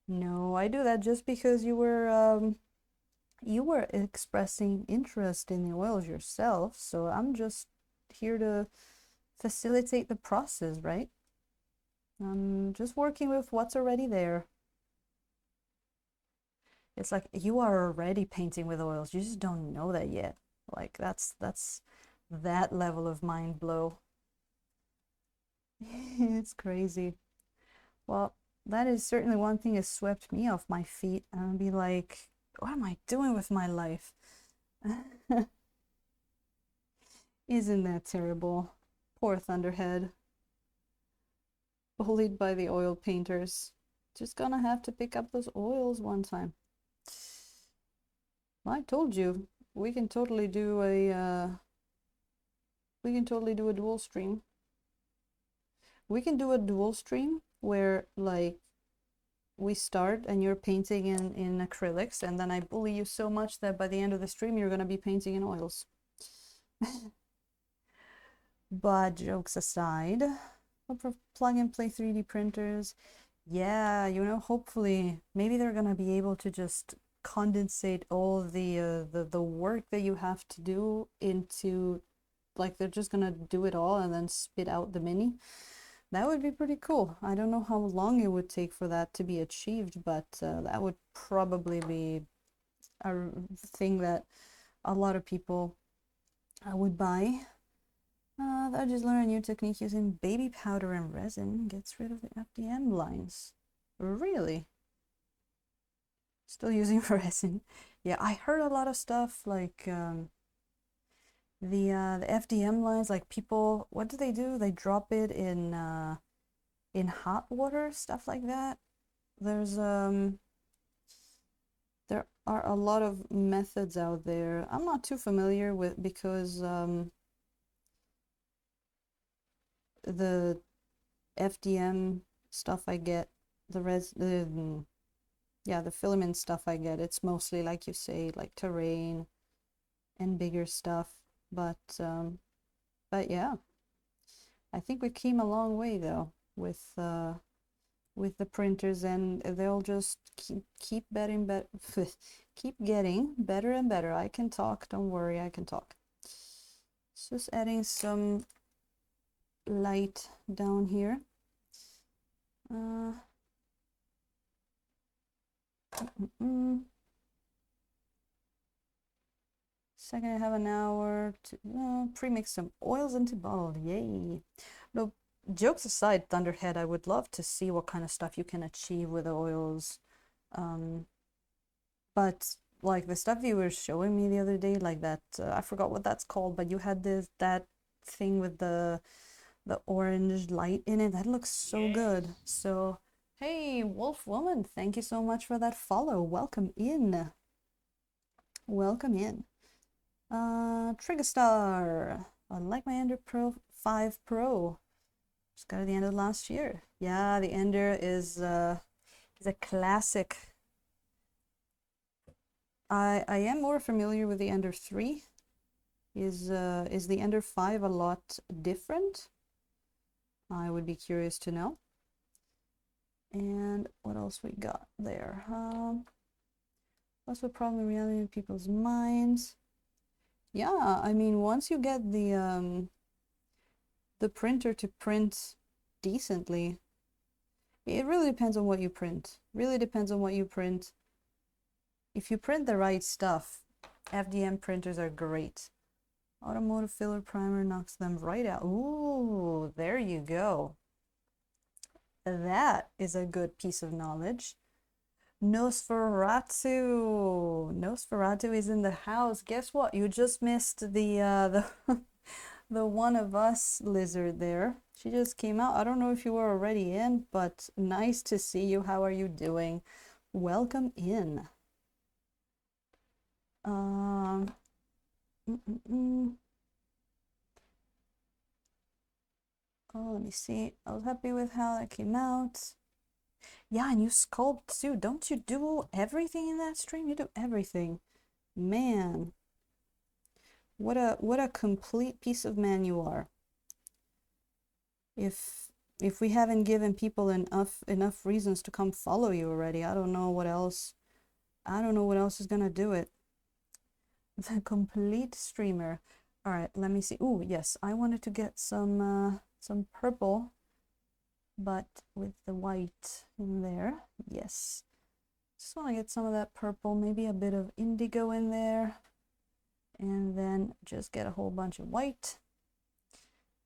No, I do that just because you were expressing interest in the oils yourself, so I'm just here to facilitate the process, right? I'm just working with what's already there. It's like you are already painting with oils, you just don't know that yet. Like that's that level of mind blow. It's crazy. Well, that is certainly one thing that swept me off my feet, and I'll be like, what am I doing with my life? Isn't that terrible? Poor Thunderhead. Bullied by the oil painters. Just gonna have to pick up those oils one time. I told you, we can totally do a dual stream. We can do a dual stream where like we start and you're painting in acrylics, and then I bully you so much that by the end of the stream you're gonna be painting in oils. But jokes aside, plug and play 3D printers, yeah, you know, hopefully maybe they're gonna be able to just condensate all the work that you have to do into, like, they're just gonna do it all and then spit out the mini. That would be pretty cool. I don't know how long it would take for that to be achieved, but that would probably be a thing that a lot of people would buy. I just learned a new technique using baby powder and resin. Gets rid of the FDM lines. Really? Still using resin. Yeah, I heard a lot of stuff like the FDM lines, like people, what do? They drop it in hot water, stuff like that. There's there are a lot of methods out there. I'm not too familiar with, because the FDM stuff I get, yeah, the filament stuff I get, it's mostly, like you say, like terrain and bigger stuff. But yeah, I think we came a long way though with the printers, and they'll just keep getting better and better. I can talk, don't worry, I can talk. It's just adding some light down here. Second, I have an hour to pre-mix some oils into bottle. Yay! No, jokes aside, Thunderhead, I would love to see what kind of stuff you can achieve with oils. But like the stuff you were showing me the other day, like that, I forgot what that's called, but you had that thing with the orange light in it. That looks so good. So, hey, Wolf Woman, thank you so much for that follow. Welcome in. Welcome in. Trigger Star. I like my Ender Pro 5 Pro. Just got it at the end of last year. Yeah, the Ender is a classic. I am more familiar with the Ender 3. Is the Ender 5 a lot different? I would be curious to know. And what else we got there? What's the problem in reality in people's minds? Yeah, I mean, once you get the printer to print decently, it really depends on what you print. Really depends on what you print. If you print the right stuff, FDM printers are great. Automotive filler primer knocks them right out. Ooh, there you go. That is a good piece of knowledge. Nosferatu. Nosferatu is in the house. Guess what? You just missed the the One of Us lizard there. She just came out. I don't know if you were already in, but nice to see you. How are you doing? Welcome in. Oh, let me see. I was happy with how that came out. Yeah, and you sculpt too. Don't you do everything in that stream? You do everything. Man. What a complete piece of man you are. If we haven't given people enough reasons to come follow you already, I don't know what else. I don't know what else is gonna do it. The complete streamer. All right, let me see. Oh, yes, I wanted to get some purple, but with the white in there. Yes. Just want to get some of that purple, maybe a bit of indigo in there, and then just get a whole bunch of white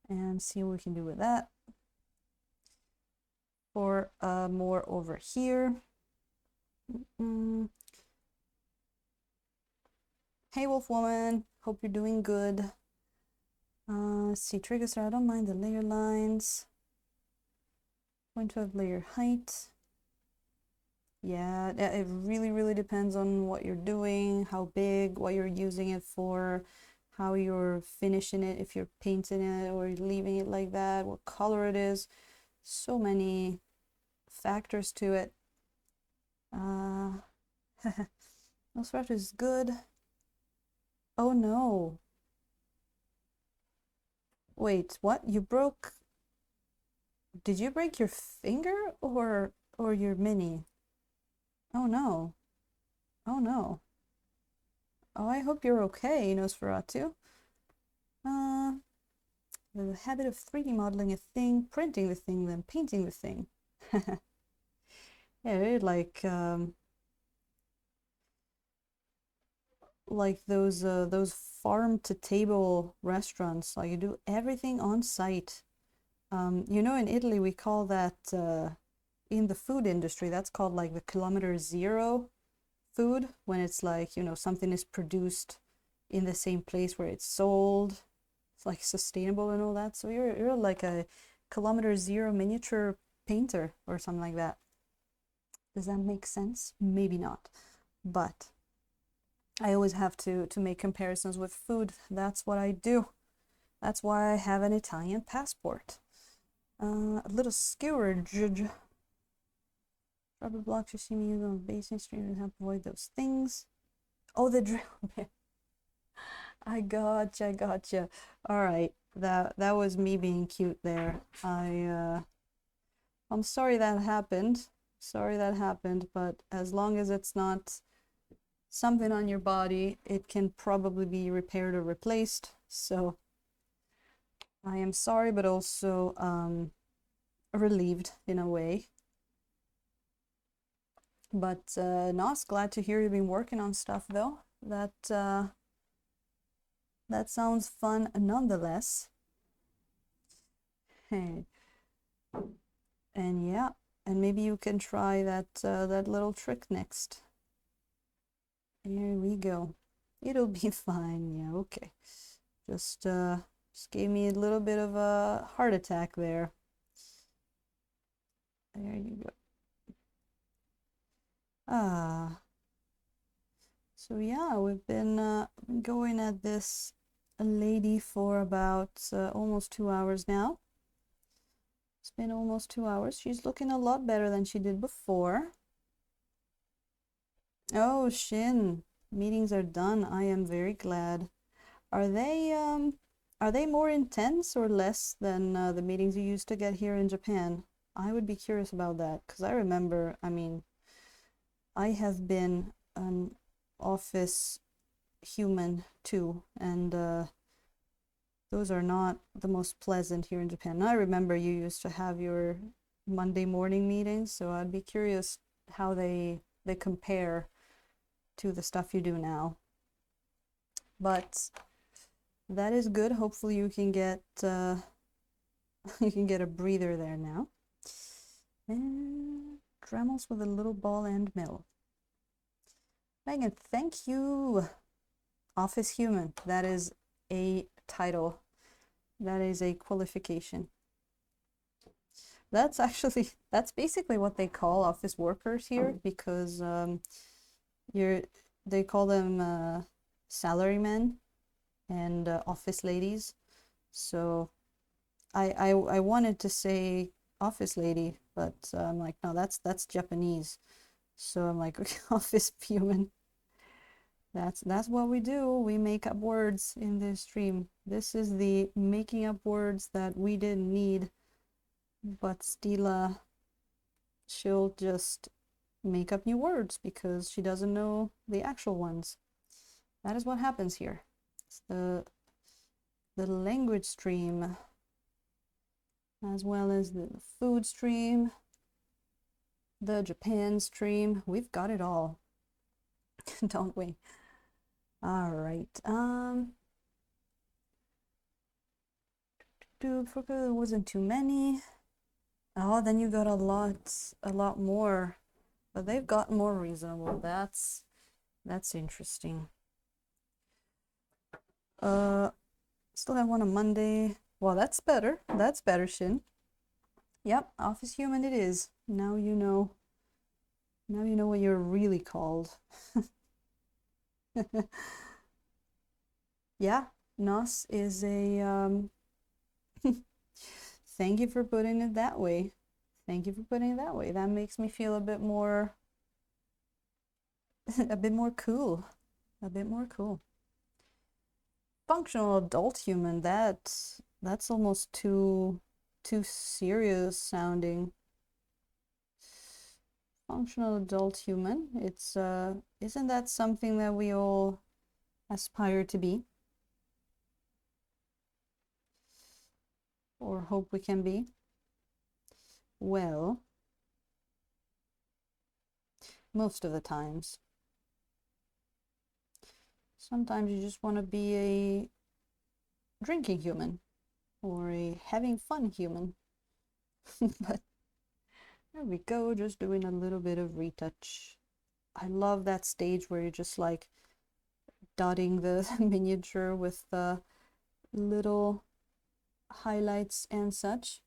and see what we can do with that. Or more over here. Hey, Wolf Woman, hope you're doing good. See, trigger star, I don't mind the layer lines. 0.5 layer height. Yeah, it really depends on what you're doing, how big, what you're using it for, how you're finishing it, if you're painting it or leaving it like that, what color it is. So many factors to it. Nosferatu is good. Oh no. Wait, what? You broke... Did you break your finger or your mini? Oh no. Oh no. Oh, I hope you're okay, Nosferatu. Uh, the habit of 3D modeling a thing, printing the thing, then painting the thing. Yeah, like those farm to table restaurants. Like you do everything on site. In Italy we call that in the food industry that's called like the kilometer zero food, when it's like, something is produced in the same place where it's sold. It's like sustainable and all that. So you're like a kilometer zero miniature painter or something like that. Does that make sense? Maybe not. But I always have to make comparisons with food. That's what I do. That's why I have an Italian passport. A little skewer judge. Rubber blocks you see me use on basing stream and help avoid those things. Oh, the drill. I gotcha. All right, that was me being cute there. I'm sorry that happened. Sorry that happened, but as long as it's not something on your body, it can probably be repaired or replaced. So I am sorry, but also relieved in a way. But Nos, glad to hear you've been working on stuff though. That sounds fun nonetheless. Hey. And yeah, and maybe you can try that little trick next. Here we go. It'll be fine. Yeah, okay. Just gave me a little bit of a heart attack there. There you go. So yeah, we've been going at this lady for about almost 2 hours now. It's been almost 2 hours. She's looking a lot better than she did before. Oh, Shin, meetings are done. I am very glad. Are they more intense or less than the meetings you used to get here in Japan? I would be curious about that because I remember, I mean, I have been an office human too, and those are not the most pleasant here in Japan. I remember you used to have your Monday morning meetings, so I'd be curious how they compare to the stuff you do now. But that is good. Hopefully you can get you can get a breather there now. And Dremels with a little ball and mill. Megan, thank you. Office human. That is a title. That is a qualification. That's basically what they call office workers here, because they call them salarymen and office ladies. So I wanted to say office lady, but I'm like, no, that's Japanese. So I'm like, okay, office human. That's what we do. We make up words in this stream. This is the making up words that we didn't need, but Stila, she'll just make up new words because she doesn't know the actual ones. That is what happens here. It's the language stream, as well as the food stream, the Japan stream. We've got it all, don't we? All right. There wasn't too many. Oh, then you got a lot more, but they've gotten more reasonable. That's interesting. Still have one on Monday. Well, that's better. That's better, Shin. Yep, office human it is. Now you know. Now you know what you're really called. Yeah, Nos is a thank you for putting it that way. Thank you for putting it that way. That makes me feel a bit more a bit more cool. A bit more cool. Functional adult human, that's almost too serious sounding. Functional adult human. It's isn't that something that we all aspire to be or hope we can be? Well, most of the times. Sometimes you just want to be a drinking human or a having fun human. But there we go, just doing a little bit of retouch. I love that stage where you're just like dotting the miniature with the little highlights and such.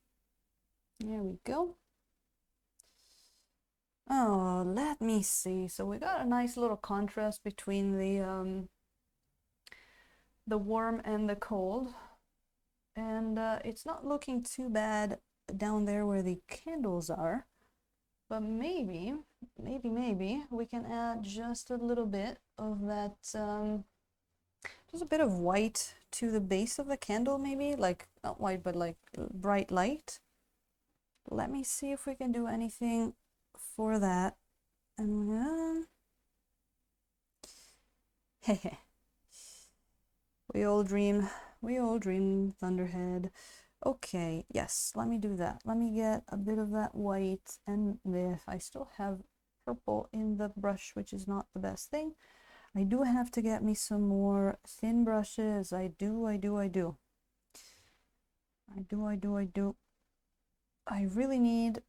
There we go. Oh, let me see. So we got a nice little contrast between the warm and the cold. And it's not looking too bad down there where the candles are. But maybe we can add just a little bit of that, just a bit of white to the base of the candle, maybe, like, not white, but like bright light. Let me see if we can do anything for that. And hehe. We all dream, Thunderhead. Okay, yes, let me do that. Let me get a bit of that white, and if I still have purple in the brush, which is not the best thing. I do have to get me some more thin brushes. I do. I really need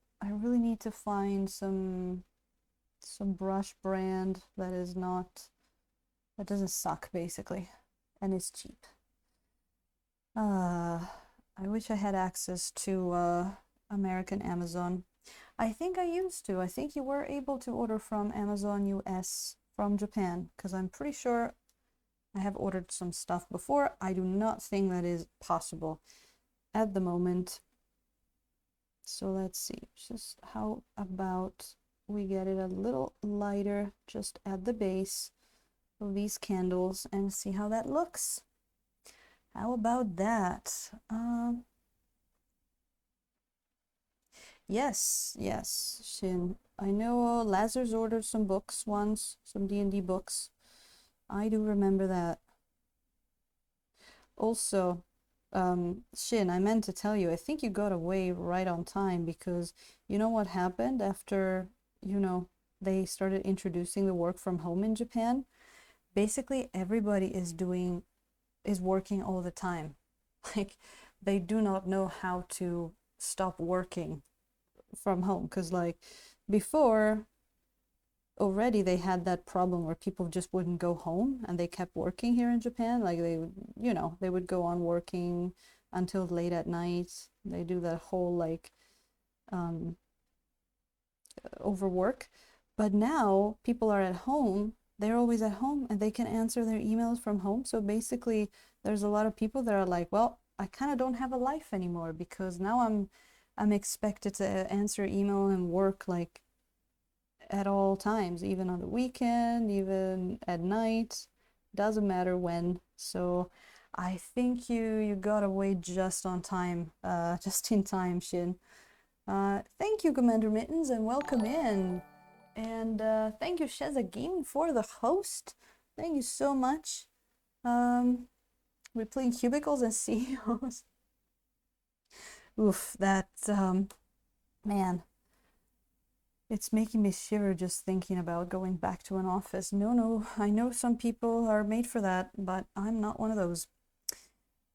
to find some brush brand that is not, that doesn't suck basically and is cheap. I wish I had access to American Amazon. I think I used to. I think you were able to order from Amazon US from Japan, because I'm pretty sure I have ordered some stuff before. I do not think that is possible at the moment. So let's see, just how about we get it a little lighter just at the base of these candles and see how that looks. How about that? Yes, Shin. I know Lazarus ordered some books once, some D&D books. I do remember that. Also, Shin, I meant to tell you, I think you got away right on time, because you know what happened after, they started introducing the work from home in Japan? Basically, everybody is working all the time. Like, they do not know how to stop working from home, because like before already they had that problem where people just wouldn't go home and they kept working here in Japan. Like they would, they would go on working until late at night. They do that whole like overwork. But now people are at home, they're always at home, and they can answer their emails from home. So basically there's a lot of people that are like, well, I kind of don't have a life anymore, because now I'm expected to answer email and work like at all times, even on the weekend, even at night, doesn't matter when. So I think you got away just on time, just in time, Shin. Thank you, Commander Mittens, and welcome in. And thank you, Sheza Gaming, for the host. Thank you so much. We're playing Cubicles and CEOs. Oof, that, man, it's making me shiver just thinking about going back to an office. No, I know some people are made for that, but I'm not one of those.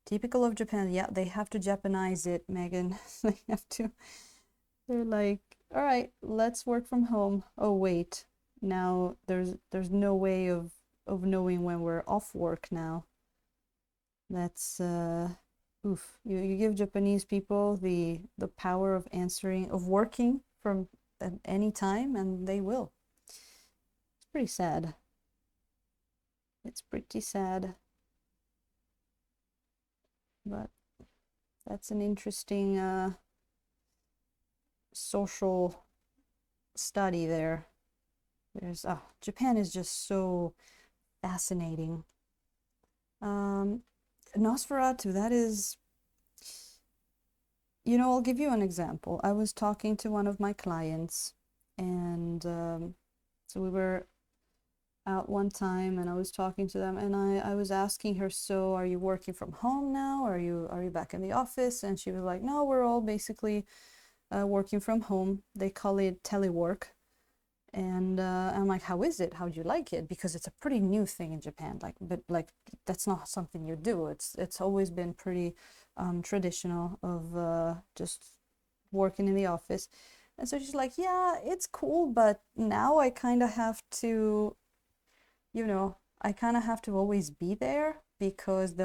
Typical of Japan. Yeah, they have to Japanize it, Megan. They have to. They're like, all right, let's work from home. Oh, wait. Now there's no way of knowing when we're off work now. That's oof. You give Japanese people the power of working from at any time, and they will. It's pretty sad. It's pretty sad. But that's an interesting social study there. There's Japan is just so fascinating. Nosferatu, that is, I'll give you an example. I was talking to one of my clients, And so we were out one time and I was talking to them, and I was asking her, so are you working from home now? Are you back in the office? And she was like, no, we're all basically working from home. They call it telework. And I'm like, how is it? How do you like it? Because it's a pretty new thing in Japan. Like, but like that's not something you do. It's always been pretty traditional of just working in the office. And so she's like, yeah, it's cool, but now I kind of have to, I kind of have to always be there because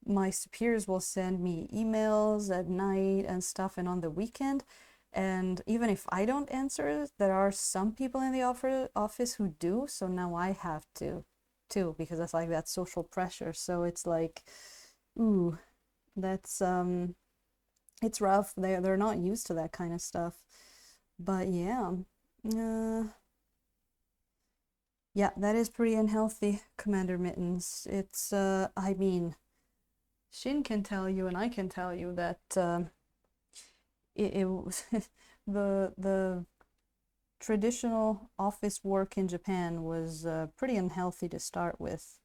my superiors will send me emails at night and stuff and on the weekend. And even if I don't answer, there are some people in the office who do. So now I have to too, because it's like that social pressure. So it's like, ooh, that's it's rough. They're not used to that kind of stuff. But yeah. Uh, yeah, that is pretty unhealthy, Commander Mittens. It's I mean, Shin can tell you and I can tell you that it was the traditional office work in Japan was pretty unhealthy to start with.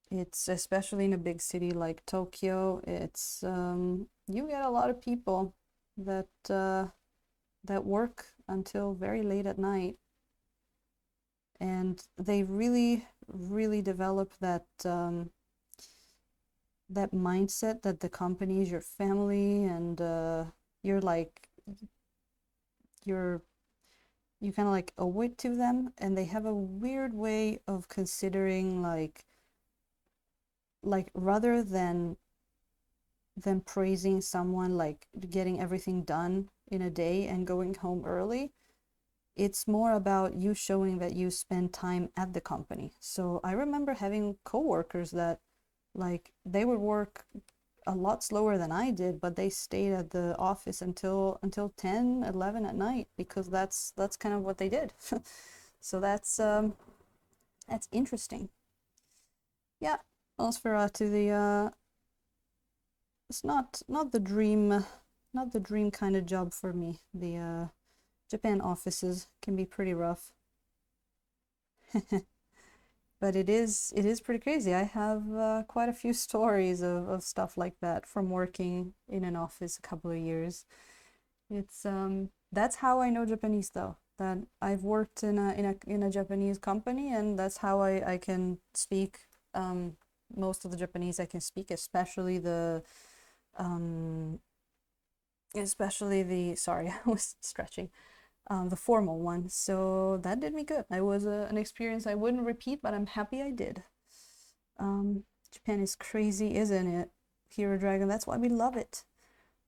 It's especially in a big city like Tokyo, it's you get a lot of people that that work until very late at night, and they really develop that mindset that the company is your family, and you're like you're you kind of like owe it to them, and they have a weird way of considering rather than praising someone like getting everything done in a day and going home early, it's more about you showing that you spend time at the company. So I remember having coworkers that like they would work a lot slower than I did, but they stayed at the office until 10, 11 at night because that's kind of what they did. So that's interesting. Yeah, to the it's not the dream kind of job for me. The Japan offices can be pretty rough. But it is pretty crazy. I have quite a few stories of stuff like that from working in an office a couple of years. It's that's how I know Japanese though. That I've worked in a Japanese company, and that's how I can speak most of the Japanese I can speak, um especially the sorry, I was stretching. The formal one. So that did me good. It was an experience I wouldn't repeat, but I'm happy I did. Japan is crazy, isn't it? Hero Dragon. That's why we love it.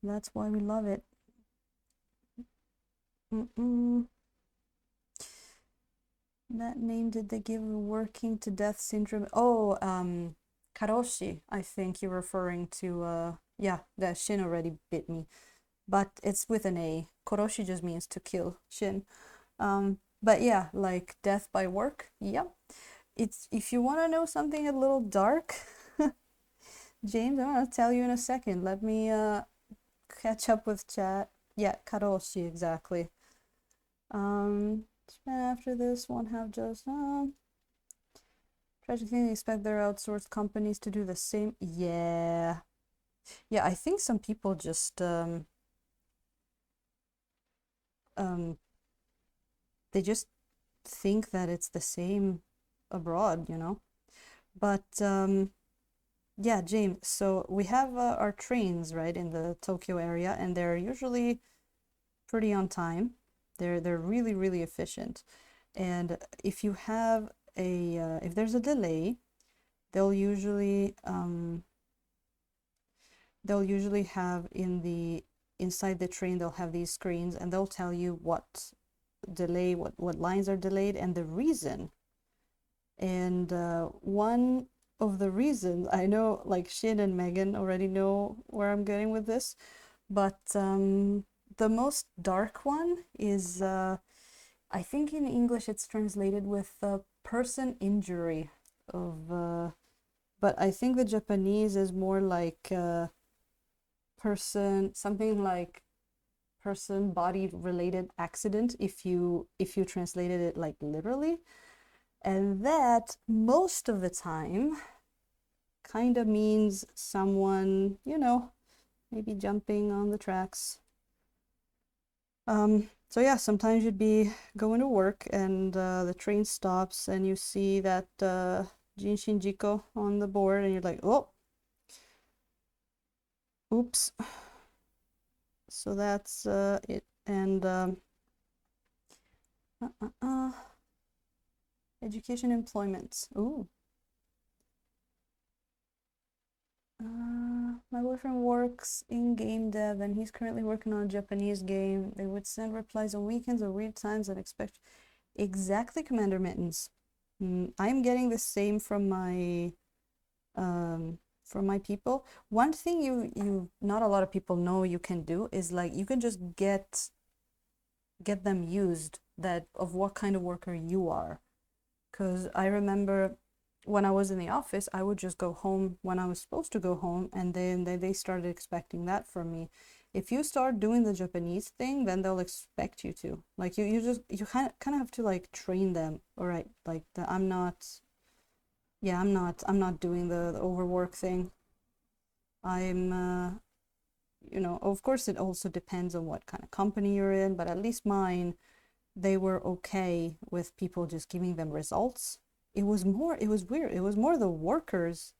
That's why we love it. Mm-mm. That name did they give working to death syndrome? Oh, Karoshi, I think you're referring to. Yeah, that Shin already bit me, but it's with an A. Koroshi just means to kill Shin. But yeah, like death by work. Yep. It's if you want to know something a little dark, James, I'm gonna tell you in a second. Let me catch up with chat. Yeah, Karoshi, exactly. After this, one have just tragic thing. They expect their outsourced companies to do the same. Yeah, yeah. I think some people just um they just think that it's the same abroad, you know. But yeah, James. So we have our trains right in the Tokyo area, and they're usually pretty on time. They're really efficient. And if there's a delay, they'll usually have inside the train they'll have these screens, and they'll tell you what lines are delayed and the reason. And one of the reasons, I know like Shin and Megan already know where I'm getting with this, but the most dark one is I think in English it's translated with person injury of but I think the Japanese is more like person something like person body related accident if you translated it like literally. And that most of the time kind of means someone, maybe jumping on the tracks. So yeah, sometimes you'd be going to work and the train stops and you see that Jinshin Jiko on the board and you're like, oh, oops. So that's it. And education employment. Ooh. My boyfriend works in game dev and he's currently working on a Japanese game. They would send replies on weekends or weird times and expect exactly Commander Mittens. I'm getting the same from my people. One thing you not a lot of people know you can do is like you can just get them used that of what kind of worker you are. Because I remember when I was in the office, I would just go home when I was supposed to go home, and then they started expecting that from me. If you start doing the Japanese thing, then they'll expect you to. Like you kind of have to like train them. All right, like I'm not. Yeah, I'm not doing the overwork thing. I'm of course it also depends on what kind of company you're in, but at least mine, they were okay with people just giving them results. It was weird. It was more the workers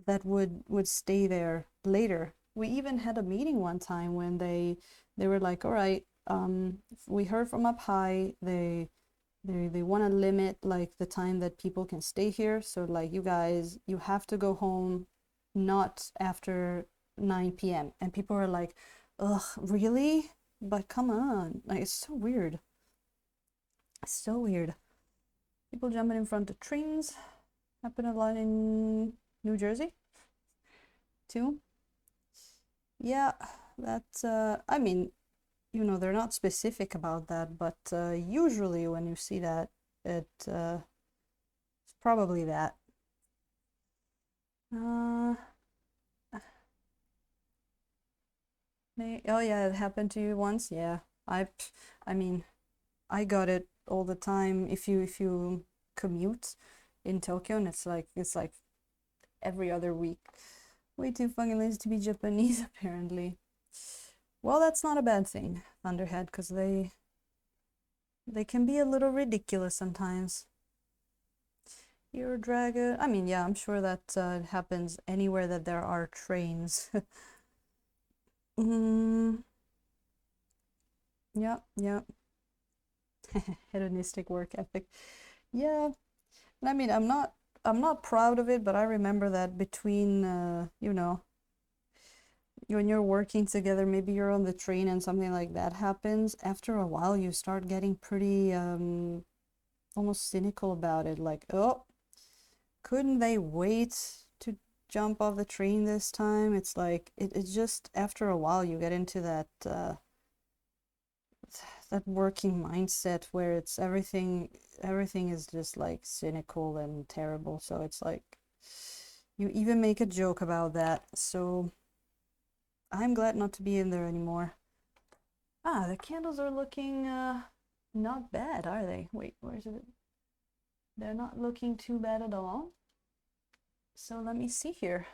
that would stay there later. We even had a meeting one time when they were like, all right, we heard from up high, they want to limit like the time that people can stay here. So like you guys, you have to go home not after 9 p.m. And people are like, ugh, really? But come on. Like it's so weird. It's so weird. People jumping in front of trains happen a lot in New Jersey too. Yeah, that's I mean, they're not specific about that, but usually when you see that, it's probably that. Uh, oh yeah, it happened to you once. Yeah, I mean, I got it all the time. If you commute in Tokyo, and it's like every other week. Way too fucking lazy to be Japanese, apparently. Well, that's not a bad thing, Thunderhead, because they can be a little ridiculous sometimes. Hero Dragon. I mean, yeah, I'm sure that it happens anywhere that there are trains. mm, yeah, yeah. Hedonistic work ethic. Yeah. I mean, I'm not proud of it, but I remember that between when you're working together, maybe you're on the train and something like that happens, after a while you start getting pretty almost cynical about it, like, oh, couldn't they wait to jump off the train this time? It's like it's just after a while you get into that working mindset where it's everything is just like cynical and terrible. So it's like you even make a joke about that. So I'm glad not to be in there anymore. Ah, the candles are looking not bad, are they? Wait, where's it? They're not looking too bad at all. So let me see here.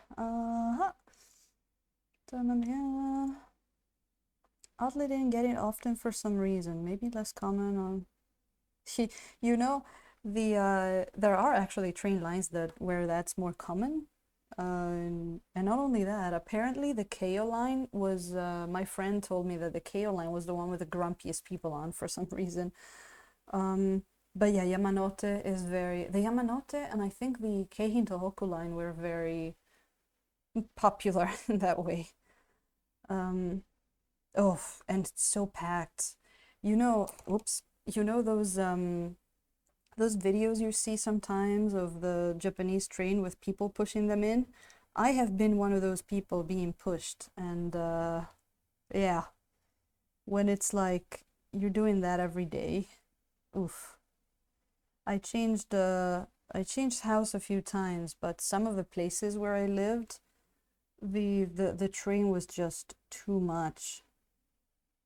Oddly didn't get it often for some reason. Maybe less common on. You know, there are actually train lines where that's more common. And not only that, apparently the KO line was, my friend told me that the KO line was the one with the grumpiest people on for some reason. But yeah, Yamanote is the Yamanote and I think the Keihin Tohoku line were very popular in that way. Oh, and it's so packed. Oops, those videos you see sometimes of the Japanese train with people pushing them in? I have been one of those people being pushed, and yeah, when it's like you're doing that every day, oof. I changed house a few times, but some of the places where I lived, the train was just too much.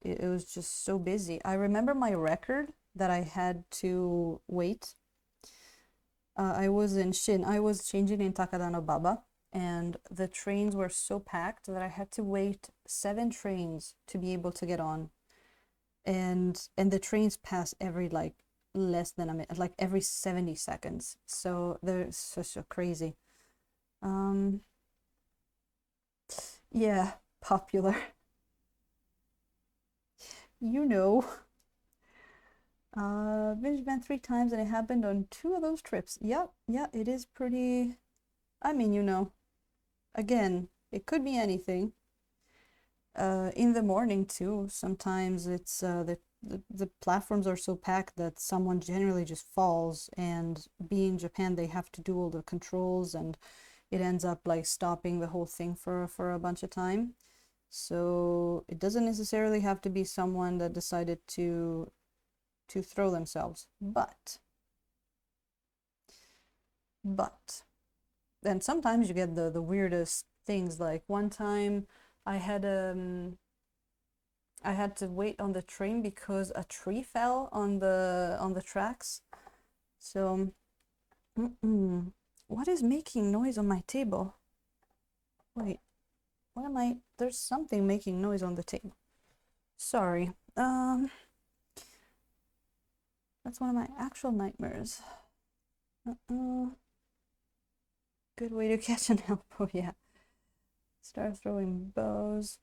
it was just so busy. I remember my record that I had to wait. I was in Shin. I was changing in Takadanobaba, and the trains were so packed that I had to wait 7 trains to be able to get on. And the trains pass every like less than a minute, like every 70 seconds. So they're so crazy. Um, yeah, popular. You know. Binge been 3 times and it happened on 2 of those trips. Yep, yeah, it is pretty. I mean, again, it could be anything. In the morning too, sometimes it's the platforms are so packed that someone generally just falls, and being Japan, they have to do all the controls, and it ends up like stopping the whole thing for a bunch of time. So it doesn't necessarily have to be someone that decided to throw themselves, but then sometimes you get the weirdest things. Like one time I had I had to wait on the train because a tree fell on the tracks. So what is making noise on my table? Wait, what am I? There's something making noise on the table. Sorry. That's one of my actual nightmares. Good way to catch an elbow, yeah. Start throwing bows.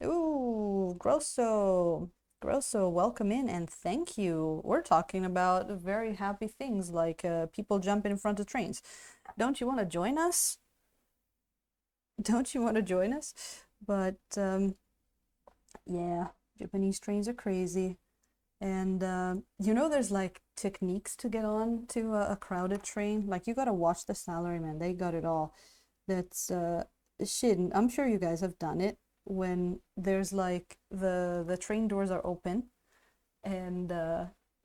Ooh, Grosso. Grosso, welcome in and thank you. We're talking about very happy things like people jumping in front of trains. Don't you want to join us? Don't you want to join us? But yeah, Japanese trains are crazy. And there's like techniques to get on to a crowded train. Like you gotta watch the salaryman. They got it all. That's shit. I'm sure you guys have done it when there's like the train doors are open and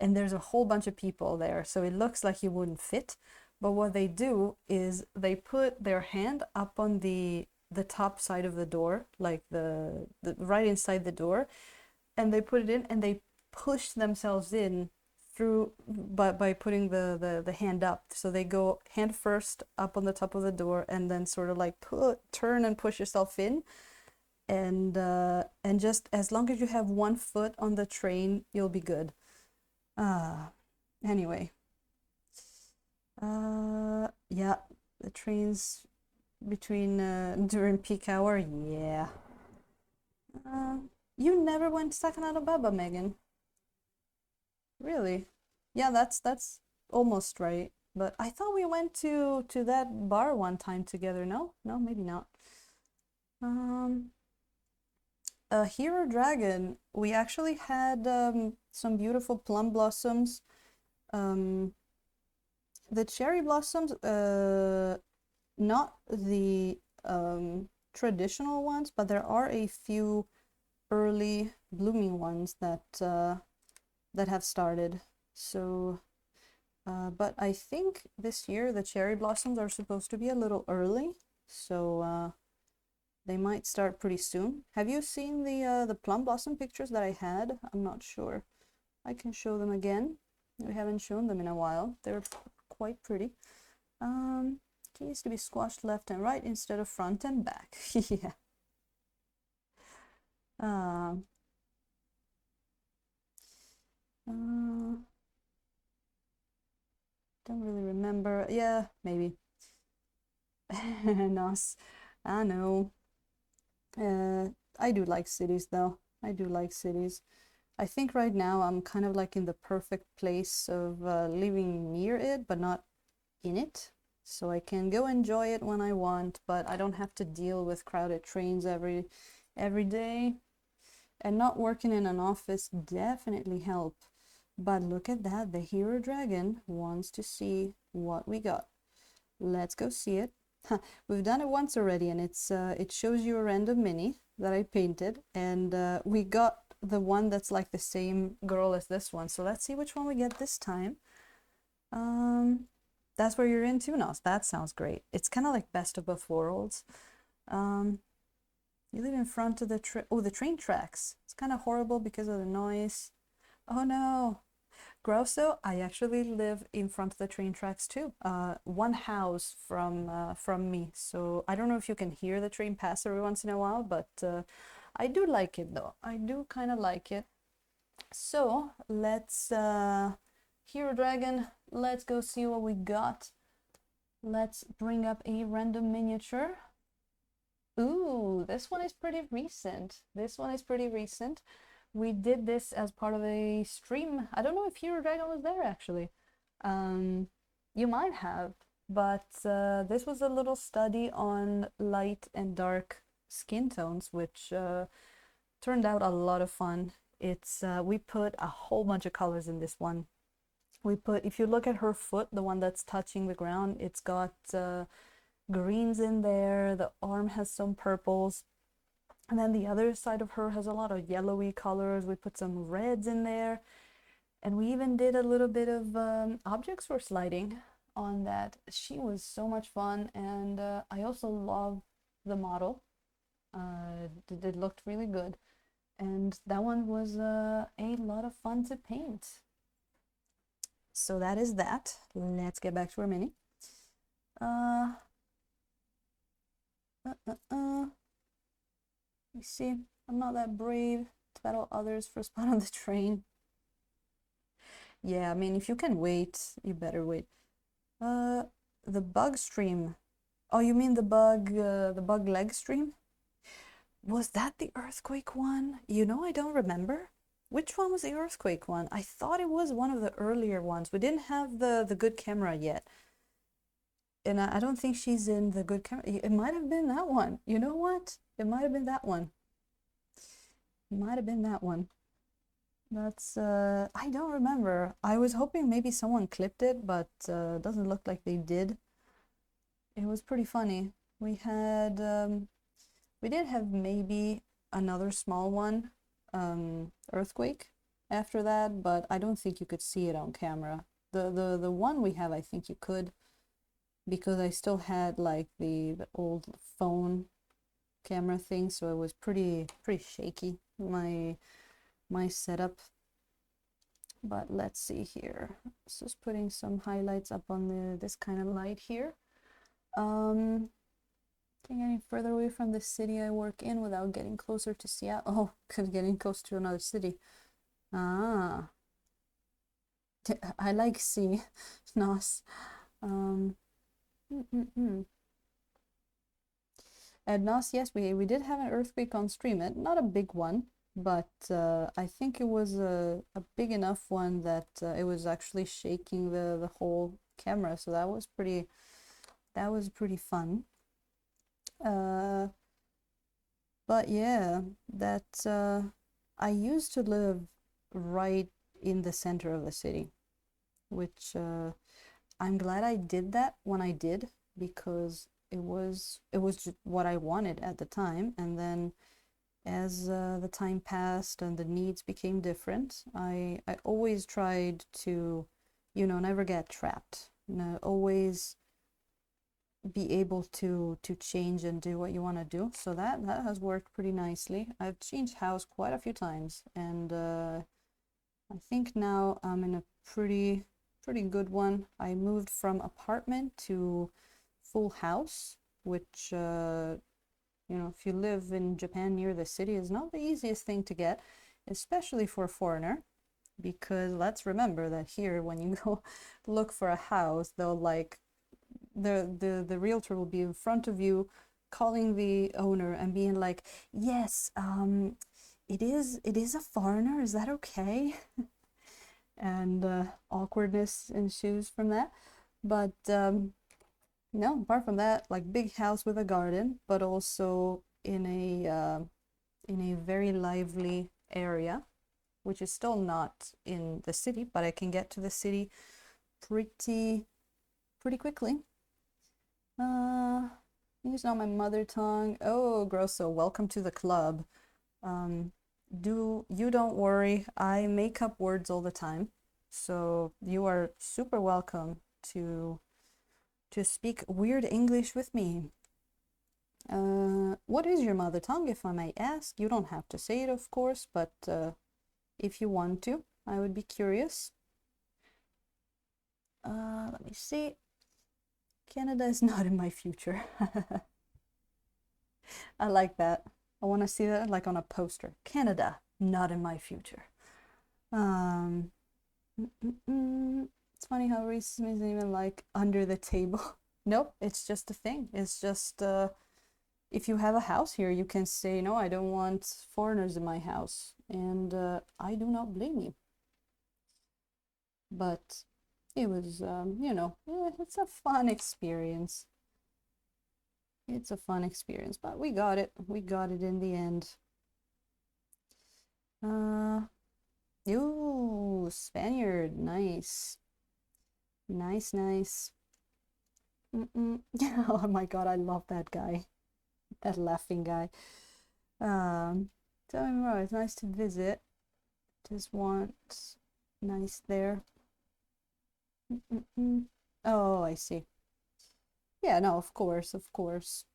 there's a whole bunch of people there. So it looks like you wouldn't fit. But what they do is they put their hand up on the top side of the door, like the right inside the door, and they put it in and they push themselves in through by putting the hand up. So they go hand first up on the top of the door and then sort of like turn and push yourself in. And just as long as you have one foot on the train, you'll be good. Anyway. Yeah, the trains between during peak hour, yeah. Uh, you never went to Sakanadababa, Megan. Really? Yeah, that's almost right. But I thought we went to that bar one time together. No? No, maybe not. Um, a Hero Dragon. We actually had some beautiful plum blossoms. The cherry blossoms, not the traditional ones, but there are a few early blooming ones that have started. So, but I think this year the cherry blossoms are supposed to be a little early, so they might start pretty soon. Have you seen the plum blossom pictures that I had? I'm not sure. I can show them again. We haven't shown them in a while. They're quite pretty. Needs to be squashed left and right instead of front and back. Yeah. Don't really remember. Yeah, maybe. Nos. I know. I do like cities though. I do like cities. I think right now I'm kind of like in the perfect place of living near it, but not in it. So I can go enjoy it when I want, but I don't have to deal with crowded trains every day. And not working in an office definitely help. But look at that, the Hero Dragon wants to see what we got. Let's go see it. We've done it once already, and it shows you a random mini that I painted, and we got the one that's like the same girl as this one. So let's see which one we get this time. That's where you're into now. That sounds great. It's kind of like best of both worlds. You live in front of the the train tracks. It's kind of horrible because of the noise. Oh no. Grosso, I actually live in front of the train tracks too. One house from me. So I don't know if you can hear the train pass every once in a while, but I do like it though. I do kind of like it. So let's Hero Dragon, let's go see what we got. Let's bring up a random miniature. Ooh, this one is pretty recent. This one is pretty recent. We did this as part of a stream. I don't know if Hero Dragon was there actually. You might have, but this was a little study on light and dark skin tones, which turned out a lot of fun. It's we put a whole bunch of colors in this one. We put, if you look at her foot, the one that's touching the ground, it's got greens in there. The arm has some purples. And then the other side of her has a lot of yellowy colors. We put some reds in there. And we even did a little bit of objects for sliding on that. She was so much fun. And I also love the model. It looked really good. And that one was a lot of fun to paint. So that is that. Let's get back to our mini. You see, I'm not that brave to battle others for a spot on the train. Yeah, I mean, if you can wait, you better wait. The bug stream. Oh, you mean the bug leg stream? Was that the earthquake one? You know, I don't remember. Which one was the earthquake one? I thought it was one of the earlier ones. We didn't have the good camera yet. And I don't think she's in the good camera. It might have been that one. You know what? It might have been that one. It might have been that one. That's, I don't remember. I was hoping maybe someone clipped it, but doesn't look like they did. It was pretty funny. We had, we did have maybe another small one, earthquake after that, but I don't think you could see it on camera. The one we have, I think you could, because I still had like the old phone camera thing, so it was pretty shaky, my setup. But let's see here. Just putting some highlights up on this kind of light here. Getting any further away from the city I work in without getting closer to Seattle. Oh, because getting close to another city. Ah, I like C. Nice. At Nos, yes, we did have an earthquake on stream. Not a big one, but I think it was a big enough one that it was actually shaking the whole camera. So that was pretty fun. But yeah, that I used to live right in the center of the city, which I'm glad I did that when I did, because it was just what I wanted at the time. And then as the time passed and the needs became different, I always tried to, you know, never get trapped. You know, always be able to change and do what you want to do. So that has worked pretty nicely. I've changed house quite a few times, and I think now I'm in a pretty good one. I moved from apartment to full house, which you know, if you live in Japan near the city, is not the easiest thing to get, especially for a foreigner, because let's remember that here, when you go look for a house, they'll like the realtor will be in front of you calling the owner and being like, yes, it is a foreigner, is that okay? And awkwardness ensues from that. But no, apart from that, like big house with a garden, but also in a very lively area, which is still not in the city, but I can get to the city pretty quickly. English not my mother tongue. Oh, Grosso, welcome to the club. Don't worry, I make up words all the time, so you are super welcome to speak weird English with me. What is your mother tongue, if I may ask? You don't have to say it, of course, but if you want to, I would be curious. Let me see. Canada is not in my future. I like that. I want to see that like on a poster. Canada, not in my future. Um, it's funny how racism isn't even like under the table. Nope, it's just a thing. It's just if you have a house here, you can say, no, I don't want foreigners in my house. And I do not blame you. But it was, it's a fun experience. It's a fun experience, but we got it. We got it in the end. Ooh, Spaniard, nice. Nice, nice. Oh my God, I love that guy. That laughing guy. Tell me more. It's nice to visit. Just want nice there. Oh, I see. Yeah, no, of course, of course.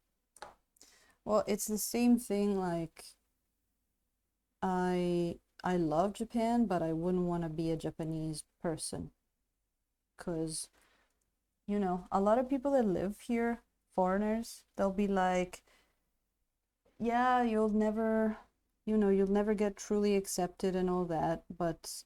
Well, it's the same thing, like I love Japan, but I wouldn't want to be a Japanese person. Because, a lot of people that live here, foreigners, they'll be like, yeah, you'll never get truly accepted and all that, but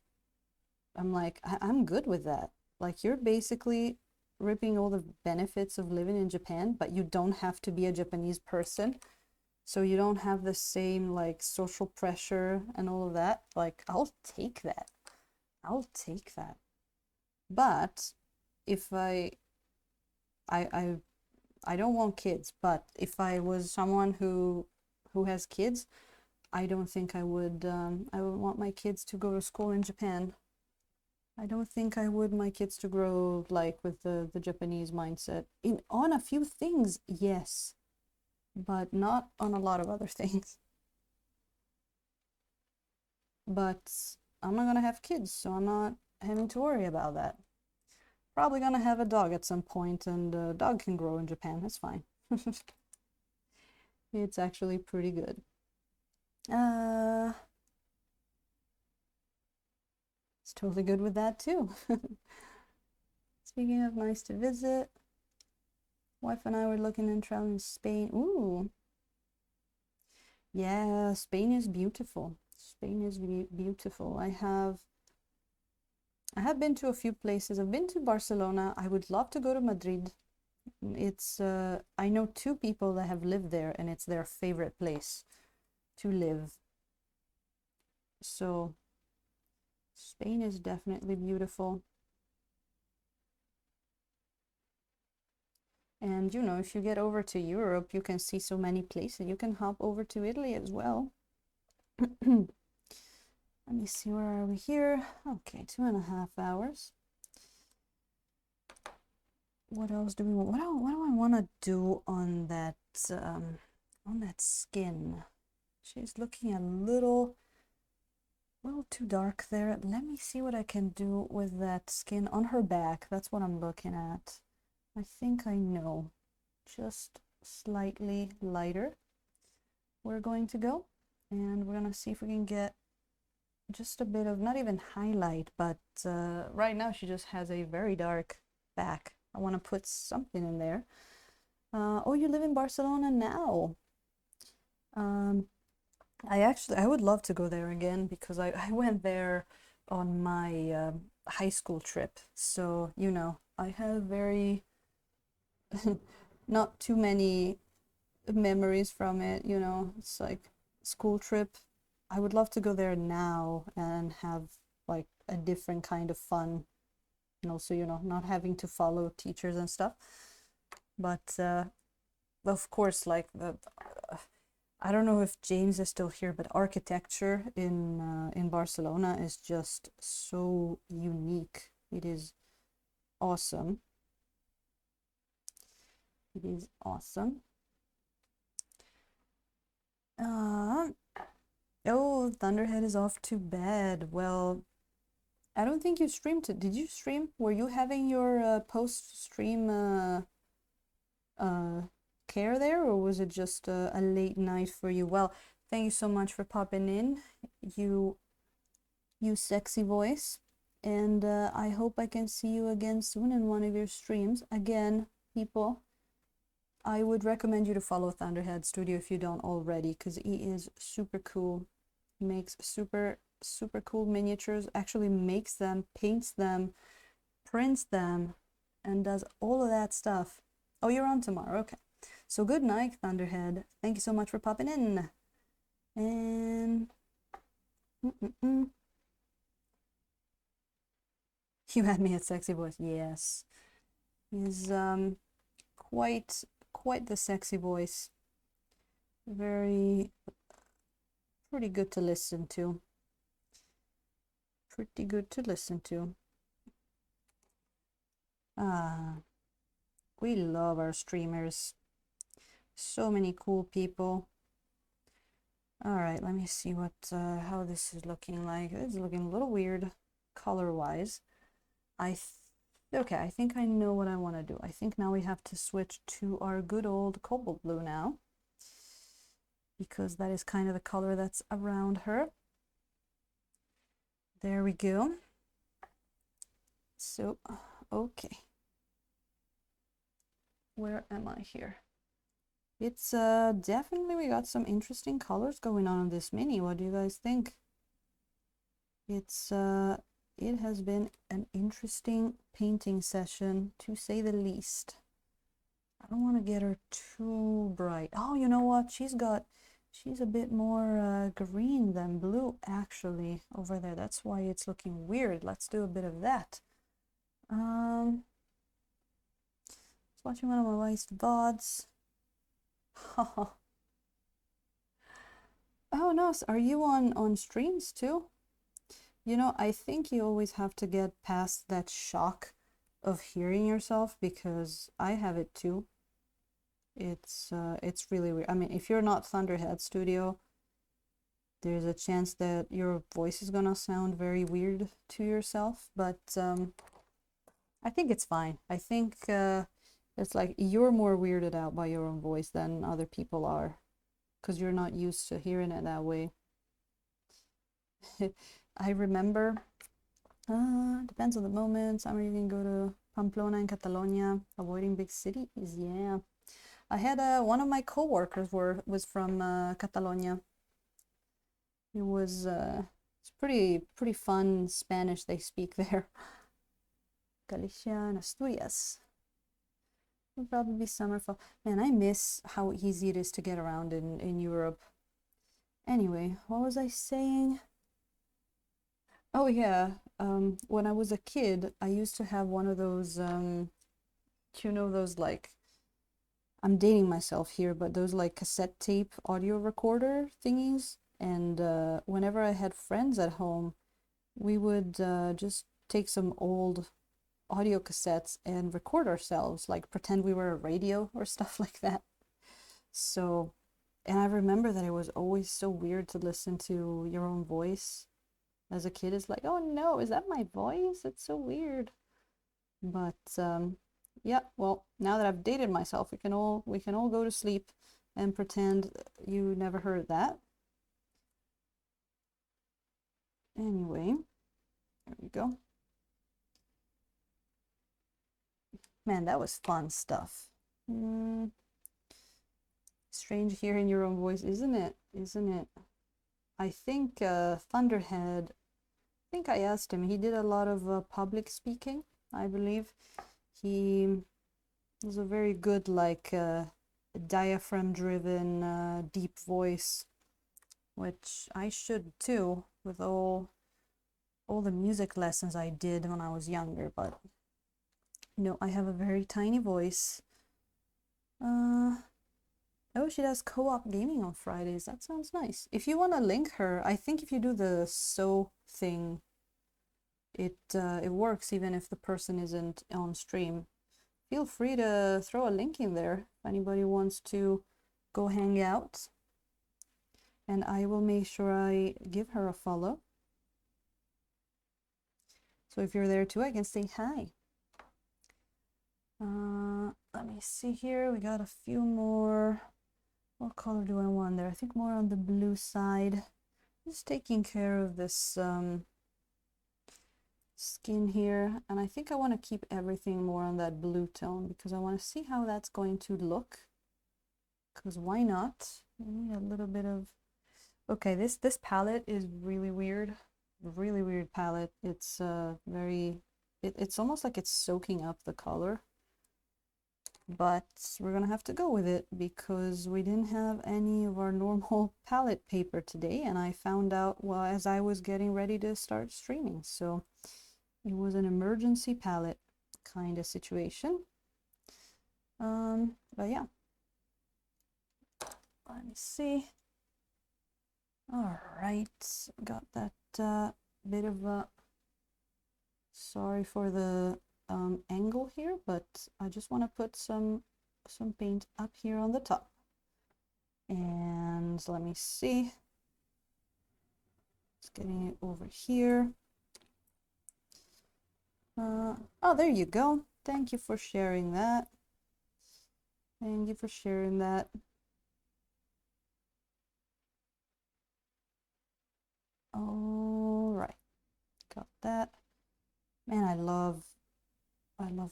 I'm like, I'm good with that. Like, you're basically ripping all the benefits of living in Japan, but you don't have to be a Japanese person. So you don't have the same like social pressure and all of that. Like, I'll take that. I'll take that. But if I I I don't want kids, but if I was someone who has kids, I don't think I would want my kids to go to school in Japan. I don't think I would my kids to grow like with the Japanese mindset. In on a few things, yes, but not on a lot of other things. But I'm not gonna have kids, so I'm not having to worry about that. Probably gonna have a dog at some point, and a dog can grow in Japan. That's fine. It's actually pretty good. Uh, it's totally good with that too. Speaking of nice to visit, wife and I were looking and traveling to Spain. Ooh, yeah, Spain is beautiful. Spain is beautiful. I have been to a few places. I've been to Barcelona. I would love to go to Madrid. It's I know two people that have lived there, and it's their favorite place to live. So Spain is definitely beautiful. And if you get over to Europe, you can see so many places. You can hop over to Italy as well. Let me see, where are we here? Okay, 2.5 hours. What else do we want? What do I want to do on that skin? She's looking a little too dark there. Let me see what I can do with that skin on her back. That's what I'm looking at. I think I know. Just slightly lighter. We're going to go, and we're gonna see if we can get just a bit of, not even highlight, but right now she just has a very dark back. I want to put something in there. Oh, you live in Barcelona now. I would love to go there again, because I went there on my high school trip. So, I have very not too many memories from it. It's like school trip. I would love to go there now and have like a different kind of fun, and also, not having to follow teachers and stuff. But of course, like I don't know if James is still here, but architecture in Barcelona is just so unique. It is awesome. It is awesome. Oh, Thunderhead is off to bed. Well, I don't think you streamed it. Did you stream? Were you having your post-stream self-care there, or was it just a late night for you? Well, thank you so much for popping in, you sexy voice, and I hope I can see you again soon in one of your streams. Again, people, I would recommend you to follow Thunderhead Studio if you don't already, because he is super cool. He makes super cool miniatures, actually makes them, paints them, prints them, and does all of that stuff. Oh, you're on tomorrow, okay. So good night, Thunderhead. Thank you so much for popping in. And you had me at sexy voice. Yes, he's quite the sexy voice. Pretty good to listen to. Pretty good to listen to. Ah, we love our streamers. So many cool people. All right, let me see what how this is looking like. It's looking a little weird color-wise. Okay, I think I know what I want to do. I think now we have to switch to our good old cobalt blue now, because that is kind of the color that's around her. There we go. So, okay. Where am I here? It's definitely, we got some interesting colors going on in this mini. What do you guys think? It's it has been an interesting painting session, to say the least. I don't want to get her too bright. Oh, you know what? She's a bit more green than blue, actually, over there. That's why it's looking weird. Let's do a bit of that. Watching one of my wife's VODs. Oh no, are you on streams too? You know, I think you always have to get past that shock of hearing yourself, because I have it too. It's really weird. I mean, if you're not Thunderhead Studio, there's a chance that your voice is gonna sound very weird to yourself, but I think it's fine. I think it's like you're more weirded out by your own voice than other people are, because you're not used to hearing it that way. I remember, depends on the moment. Summer you can go to Pamplona in Catalonia, avoiding big cities. Yeah, I had one of my co-workers was from Catalonia. It was it's pretty fun Spanish they speak there. Galicia and Asturias. It'll probably be summer, fall. Man, I miss how easy it is to get around in Europe. Anyway, what was I saying? Oh yeah, when I was a kid, I used to have one of those, you know, those like, I'm dating myself here, but those like cassette tape audio recorder thingies. And whenever I had friends at home, we would just take some old audio cassettes and record ourselves, like pretend we were a radio or stuff like that. So, and I remember that it was always so weird to listen to your own voice as a kid. It's like, oh no, is that my voice? It's so weird. But yeah, well, now that I've dated myself, we can all go to sleep and pretend you never heard that. Anyway, there we go. Man, that was fun stuff. Strange hearing your own voice, isn't it? Isn't it? I think Thunderhead, I think I asked him, he did a lot of public speaking, I believe. He was a very good, like, diaphragm-driven, deep voice, which I should too, with all the music lessons I did when I was younger, but no, I have a very tiny voice. Oh, she does co-op gaming on Fridays. That sounds nice. If you want to link her, I think if you do the so thing, it works even if the person isn't on stream. Feel free to throw a link in there if anybody wants to go hang out. And I will make sure I give her a follow. So if you're there too, I can say hi. Let me me see here. We got a few more. What color do I want there? I think more on the blue side. Just taking care of this skin here, and I think I want to keep everything more on that blue tone because I want to see how that's going to look, because why not? We need a little bit of, okay, this palette is really weird palette. It's very, it's almost like it's soaking up the color, but we're gonna have to go with it because we didn't have any of our normal palette paper today, and I found out, well, as I was getting ready to start streaming, so it was an emergency palette kind of situation. But yeah, let me see. All right, got that bit of a, sorry for the angle here, but I just want to put some paint up here on the top. And let me see, just getting it over here. Oh, there you go. Thank you for sharing that. Thank you for sharing that. All right, got that. Man, I love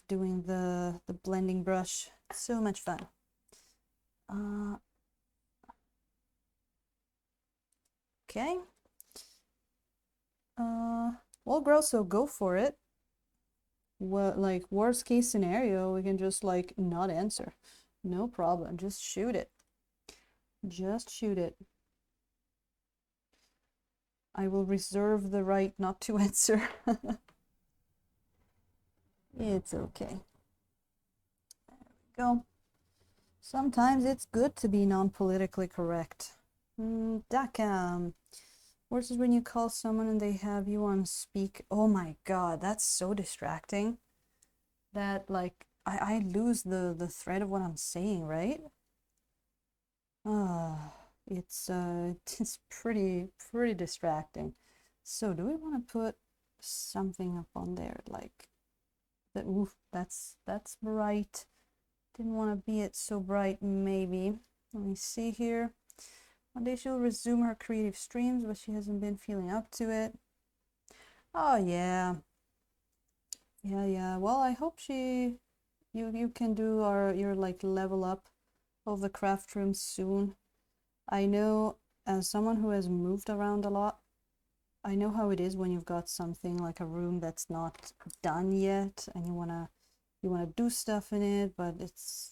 doing the blending brush. It's so much fun. Okay. Well, girl, so go for it. What, like, worst case scenario, we can just like not answer. No problem. Just shoot it. Just shoot it. I will reserve the right not to answer. It's okay. There we go. Sometimes it's good to be non-politically correct. Daka. Worse is when you call someone and they have you on speak. Oh my god, that's so distracting. That, like, I lose the thread of what I'm saying, right? It's it's pretty distracting. So do we want to put something up on there like that? Oof, that's bright. Didn't want to be it so bright, maybe. Let me see here. One day she'll resume her creative streams, but she hasn't been feeling up to it. Oh yeah. Yeah. Well, I hope you can do your like level up of the craft room soon. I know, as someone who has moved around a lot, I know how it is when you've got something like a room that's not done yet and you wanna do stuff in it, but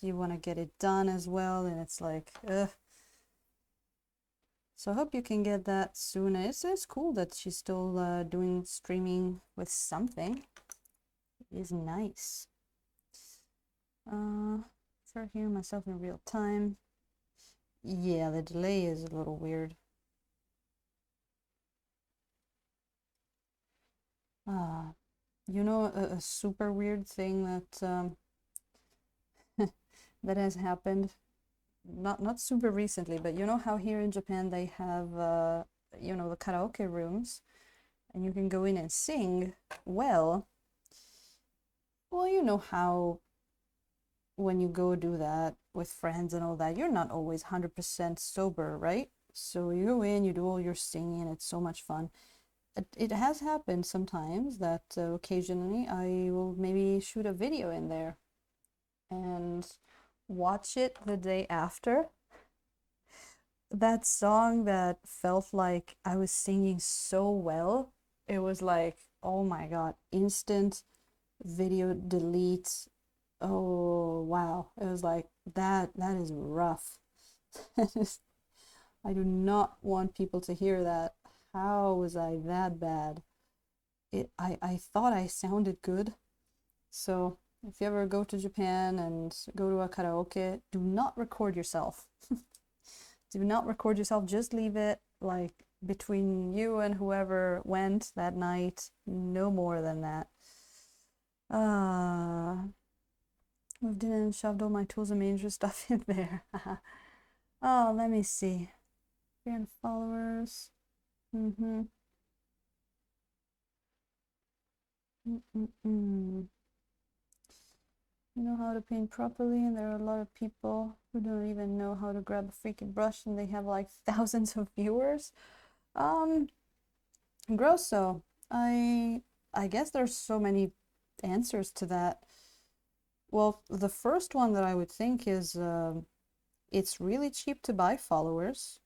you wanna get it done as well, and it's like, ugh. So I hope you can get that soon. It's cool that she's still doing streaming with something. It is nice. Start hearing myself in real time. Yeah, the delay is a little weird. You know, a super weird thing that that has happened, not super recently, but you know how here in Japan they have you know, the karaoke rooms, and you can go in and sing. Well, you know how when you go do that with friends and all that, you're not always 100% sober, right? So you go in, you do all your singing, and it's so much fun. It has happened sometimes that occasionally I will maybe shoot a video in there and watch it the day after. That song that felt like I was singing so well, it was like, oh my god, instant video delete. Oh wow, it was like that is rough. I do not want people to hear that. How was I that bad? I thought I sounded good. So if you ever go to Japan and go to a karaoke, do not record yourself. Do not record yourself. Just leave it like between you and whoever went that night. No more than that. Moved in and shoved all my tools and major stuff in there. Oh, let me see. Fan followers. Mm-hmm. who know how to paint properly, and there are a lot of people who don't even know how to grab a freaking brush, and they have like thousands of viewers. Um, Grosso. I guess there's so many answers to that. Well, the first one that I would think is it's really cheap to buy followers,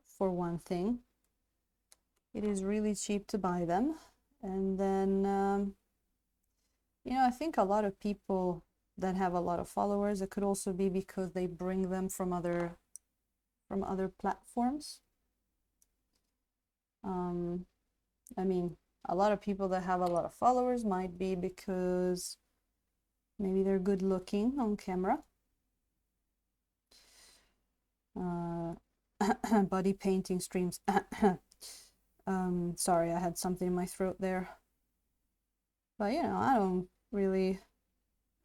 for one thing. It is really cheap to buy them. And then, I think a lot of people that have a lot of followers, it could also be because they bring them from other platforms. I mean, a lot of people that have a lot of followers might be because maybe they're good looking on camera. Body painting streams. Sorry, I had something in my throat there. But I don't really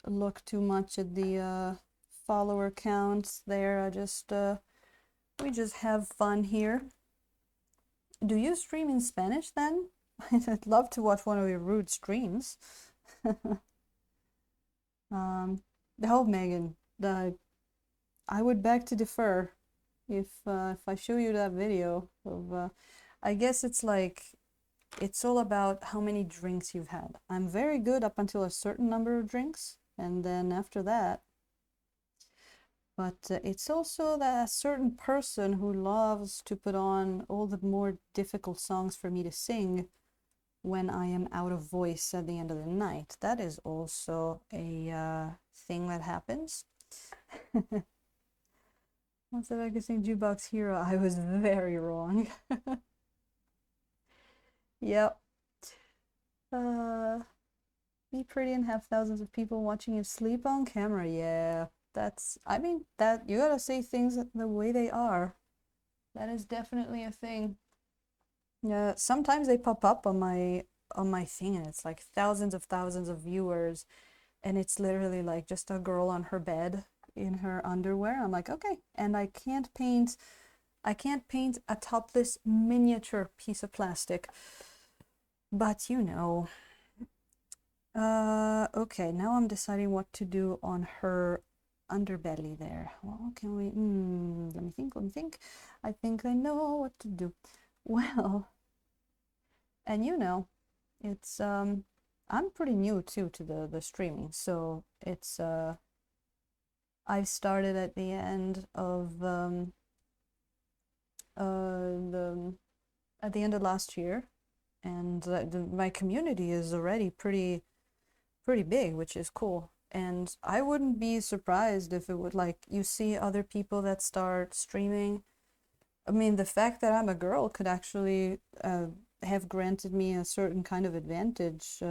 look too much at the follower counts there. We just have fun here. Do you stream in Spanish then? I'd love to watch one of your rude streams. Oh, Megan, I would beg to defer if I show you that video of I guess it's like it's all about how many drinks you've had. I'm very good up until a certain number of drinks, and then after that. But it's also that certain person who loves to put on all the more difficult songs for me to sing when I am out of voice at the end of the night. That is also a thing that happens. Once I could sing Jukebox Hero, I was very wrong. Yep. Be pretty and have thousands of people watching you sleep on camera. Yeah, I mean, that you gotta say things the way they are. That is definitely a thing. Yeah, sometimes they pop up on my thing and it's like thousands of viewers and it's literally like just a girl on her bed in her underwear. I'm like, okay, and I can't paint a topless miniature piece of plastic. But okay, now I'm deciding what to do on her underbelly there. Well, can we, let me think. I think I know what to do. Well, and it's, I'm pretty new too to the streaming, so it's, I've started at the end of, at the end of last year, and my community is already pretty big, which is cool. And I wouldn't be surprised if it would like you see other people that start streaming. I mean, the fact that I'm a girl could actually have granted me a certain kind of advantage,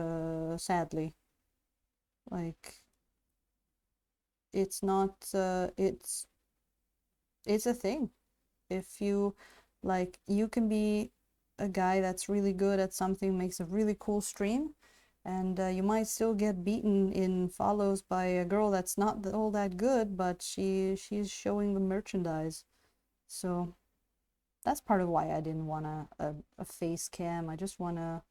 sadly. Like, it's not, it's a thing. If you, like, you can be a guy that's really good at something, makes a really cool stream, and you might still get beaten in follows by a girl that's not all that good, but she's showing the merchandise. So that's part of why I didn't want a face cam. I just want to,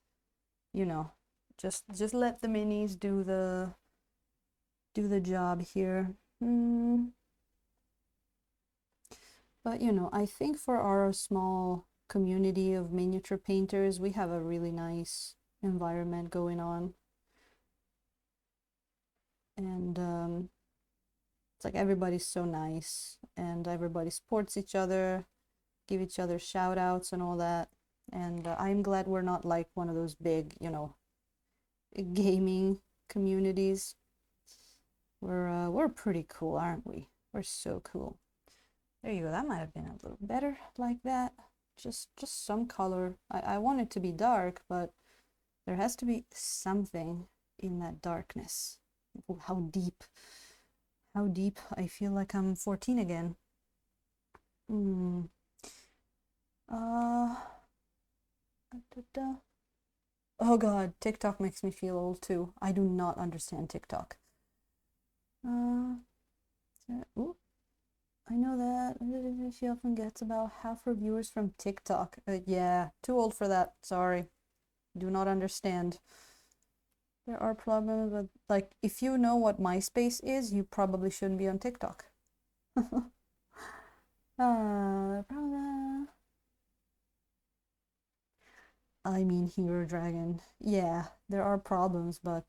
you know, just let the minis do the job here. But I think for our small community of miniature painters, we have a really nice environment going on. And it's like everybody's so nice and everybody supports each other, give each other shout outs and all that. And I'm glad we're not like one of those big, gaming communities. We're pretty cool, aren't we? We're so cool. There you go. That might have been a little better like that. Just some color. I want it to be dark, but there has to be something in that darkness. Oh, how deep. How deep. I feel like I'm 14 again. Oh God, TikTok makes me feel old too. I do not understand TikTok. Ooh, I know that she often gets about half her viewers from TikTok. Yeah, too old for that. Sorry. Do not understand. There are problems with, like, if you know what MySpace is, you probably shouldn't be on TikTok. I mean, Hero Dragon. Yeah, there are problems, but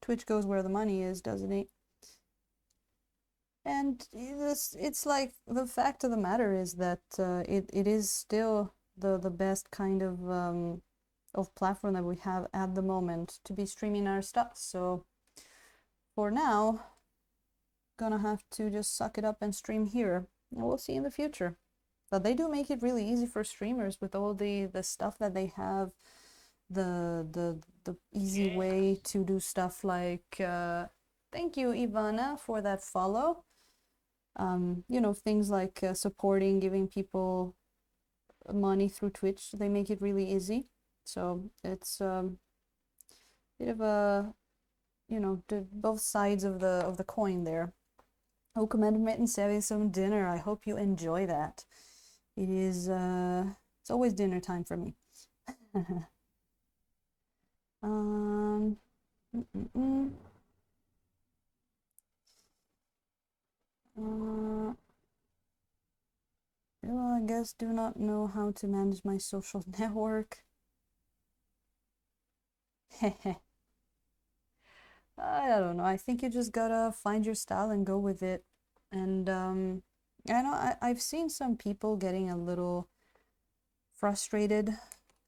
Twitch goes where the money is, doesn't it? And it's like the fact of the matter is that it is still the best kind of platform that we have at the moment to be streaming our stuff. So for now, gonna have to just suck it up and stream here. And we'll see in the future. But they do make it really easy for streamers with all the stuff that they have, the easy way to do stuff like thank you Ivana for that follow. You know, things like supporting, giving people money through Twitch. They make it really easy. So it's a bit of a, you know, both sides of the coin there. Oh, Commander Mittens having some dinner. I hope you enjoy that. It is, it's always dinner time for me. Mm -mm -mm. Well, I guess do not know how to manage my social network. I don't know. I think you just gotta find your style and go with it. And I know I've seen some people getting a little frustrated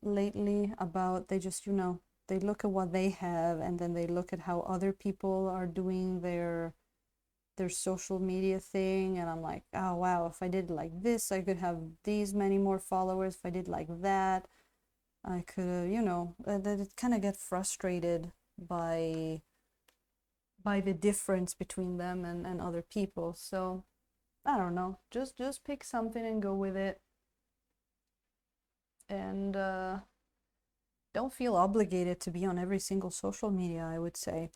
lately about they just, you know, they look at what they have and then they look at how other people are doing their social media thing, and I'm like, oh wow, if I did like this, I could have these many more followers. If I did like that, I could, you know, that it kind of get frustrated by the difference between them and other people. So I don't know, just pick something and go with it, and don't feel obligated to be on every single social media, I would say.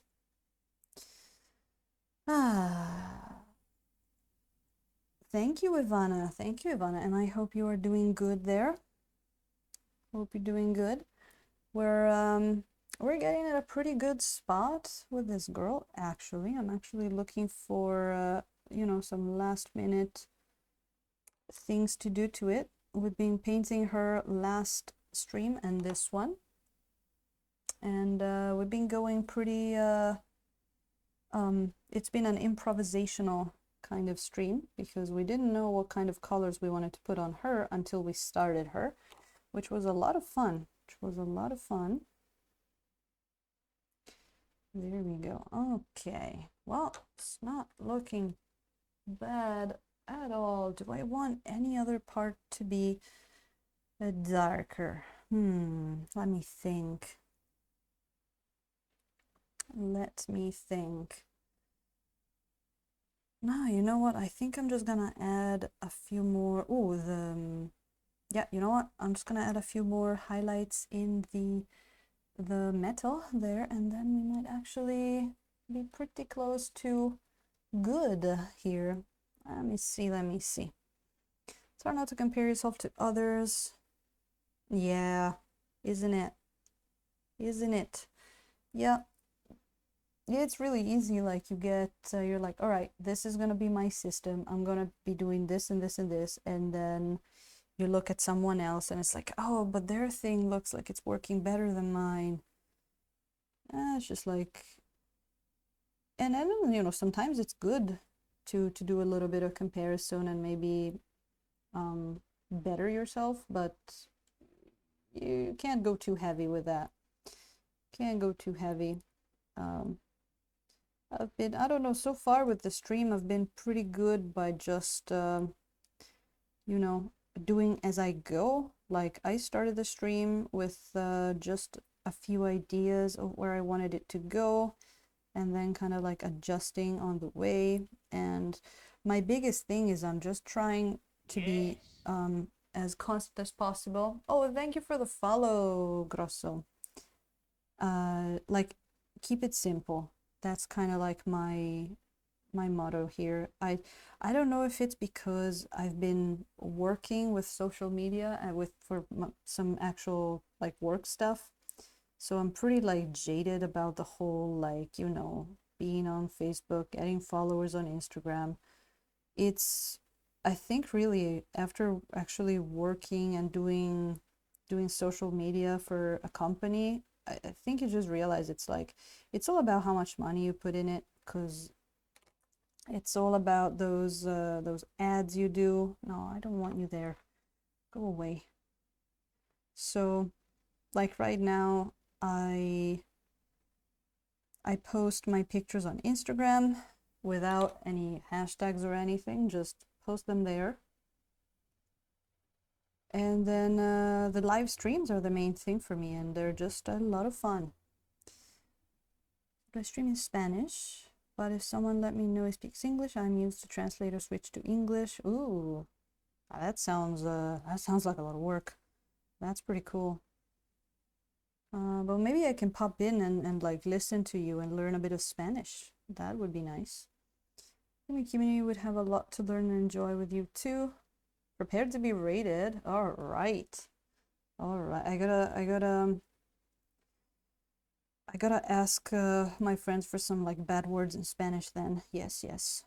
Thank you, Ivana. Thank you, Ivana. And I hope you are doing good there. Hope you're doing good. We're getting at a pretty good spot with this girl, actually. I'm actually looking for you know, some last minute things to do to it. We've been painting her last stream and this one. And we've been going pretty it's been an improvisational kind of stream because we didn't know what kind of colors we wanted to put on her until we started her, which was a lot of fun. There we go. Okay, well, it's not looking bad at all. Do I want any other part to be darker? Let me think. Let me think. No, you know what? I think I'm just gonna add a few more. Oh, yeah, you know what? I'm just gonna add a few more highlights in the metal there, and then we might actually be pretty close to good here. Let me see. Try not to compare yourself to others. Yeah, isn't it? Yeah, it's really easy. Like you get, you're like, all right, this is gonna be my system. I'm gonna be doing this and this and this, and then you look at someone else and it's like, oh, but their thing looks like it's working better than mine. It's just like, and then, you know, sometimes it's good to do a little bit of comparison and maybe better yourself, but you can't go too heavy with that. Can't go too heavy. I don't know, so far with the stream, I've been pretty good by just, you know, doing as I go. Like I started the stream with just a few ideas of where I wanted it to go, and then kind of like adjusting on the way. And my biggest thing is I'm just trying to be as constant as possible. Oh, thank you for the follow, Grosso. Like keep it simple. That's kind of like my motto here. I don't know if it's because I've been working with social media and with for some actual like work stuff, So I'm pretty like jaded about the whole like, being on Facebook, getting followers on Instagram. It's, I think really after actually working and doing social media for a company, I think you just realize it's like it's all about how much money you put in it, because it's all about those ads you do. No, I don't want you there. Go away. So like right now, I I post my pictures on Instagram without any hashtags or anything, just post them there. And then the live streams are the main thing for me, and they're just a lot of fun. I stream in Spanish, but if someone let me know he speaks English, I'm used to translate or switch to English. Ooh, that sounds like a lot of work. That's pretty cool. But maybe I can pop in and like listen to you and learn a bit of Spanish. That would be nice. The community would have a lot to learn and enjoy with you too. Prepared to be rated. All right. All right. I gotta ask my friends for some like bad words in Spanish then. Yes, yes.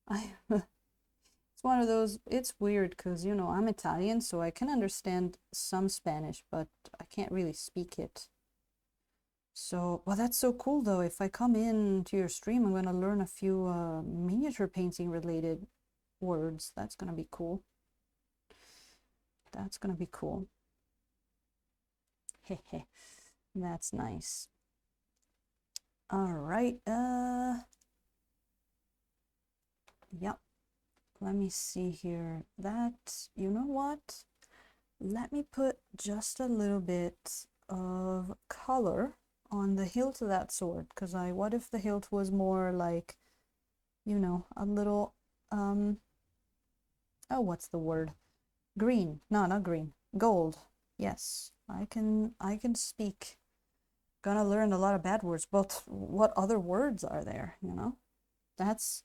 I it's one of those, it's weird because I'm Italian, so I can understand some Spanish, but I can't really speak it. So, well, that's so cool though. If I come in to your stream, I'm gonna learn a few miniature painting related words. That's gonna be cool. That's gonna be cool. Hehe. That's nice. All right. Yep. Let me see here. That, you know what? Let me put just a little bit of color on the hilt of that sword, because what if the hilt was more like, a little, oh, what's the word? Green. No, not green. Gold. Yes, I can speak. Gonna learn a lot of bad words, but what other words are there, That's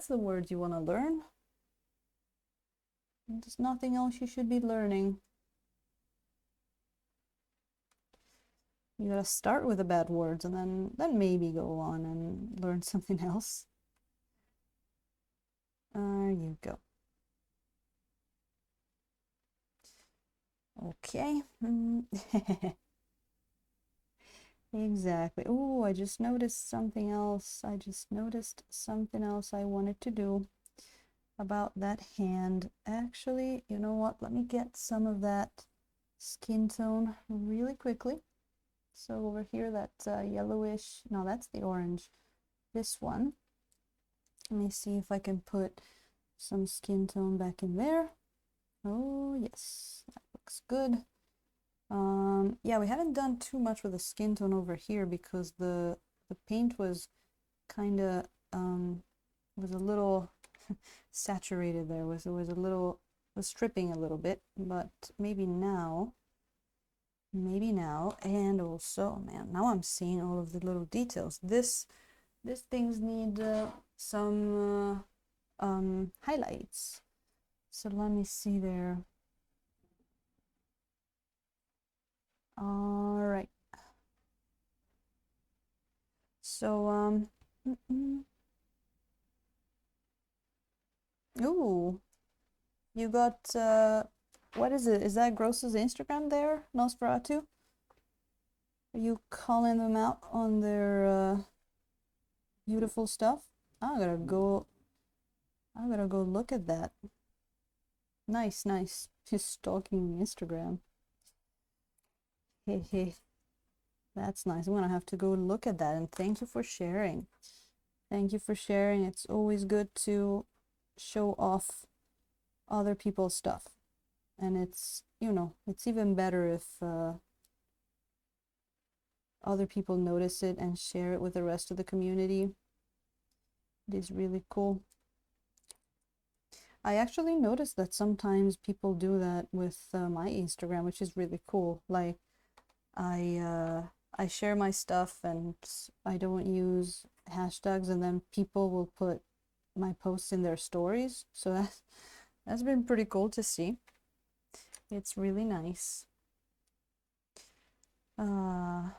the words you want to learn. There's nothing else you should be learning. You gotta start with the bad words and then maybe go on and learn something else. There you go. Okay. Exactly. Oh, I just noticed something else. I wanted to do about that hand. Actually, you know what? Let me get some of that skin tone really quickly. So over here, that yellowish, no, that's the orange. This one. Let me see if I can put some skin tone back in there. Oh, yes, that looks good. Yeah, we haven't done too much with the skin tone over here because the paint was kind of was a little saturated there. Was stripping a little bit, but maybe now, and also, man, now I'm seeing all of the little details. This things need some highlights. So let me see there. All right. So ooh, you got what is it? Is that Gross's Instagram there, Nosferatu? Are you calling them out on their beautiful stuff? I gotta go look at that. Nice, nice. He's stalking Instagram. Hey, hey. That's nice. I'm gonna have to go look at that, and thank you for sharing. Thank you for sharing. It's always good to show off other people's stuff. And it's even better if other people notice it and share it with the rest of the community. It is really cool. I actually noticed that sometimes people do that with my Instagram, which is really cool. Like I share my stuff and I don't use hashtags, and then people will put my posts in their stories. So that's been pretty cool to see. It's really nice. Uh,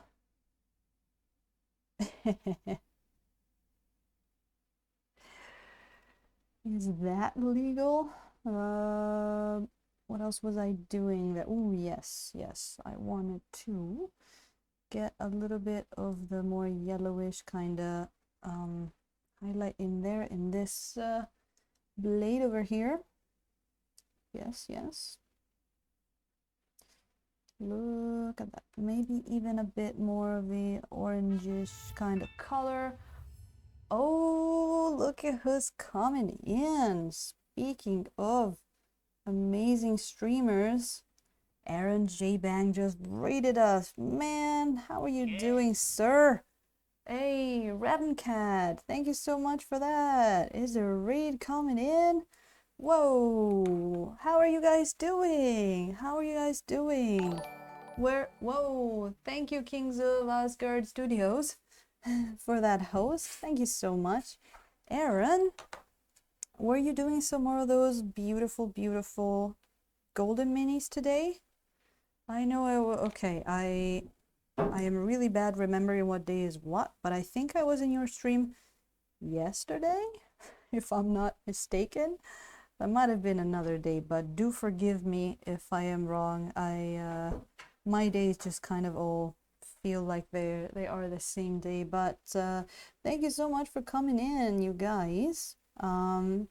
is that legal? What else was I doing that? Oh, yes, yes. I wanted to get a little bit of the more yellowish kind of highlight in there in this blade over here. Yes, yes. Look at that. Maybe even a bit more of the orangish kind of color. Oh, look at who's coming in. Speaking of amazing streamers, Aaron J. Bang just rated us. Man, how are you doing, sir? Hey, Cat, thank you so much for that. Is there a raid coming in? Whoa, how are you guys doing? How are you guys doing? Whoa, thank you, Kings of Asgard Studios, for that host. Thank you so much. Aaron, were you doing some more of those beautiful, beautiful golden minis today? I know okay, I am really bad remembering what day is what, but I think I was in your stream yesterday, if I'm not mistaken. That might have been another day, but do forgive me if I am wrong. My days just kind of all feel like they are the same day, but thank you so much for coming in, you guys. Do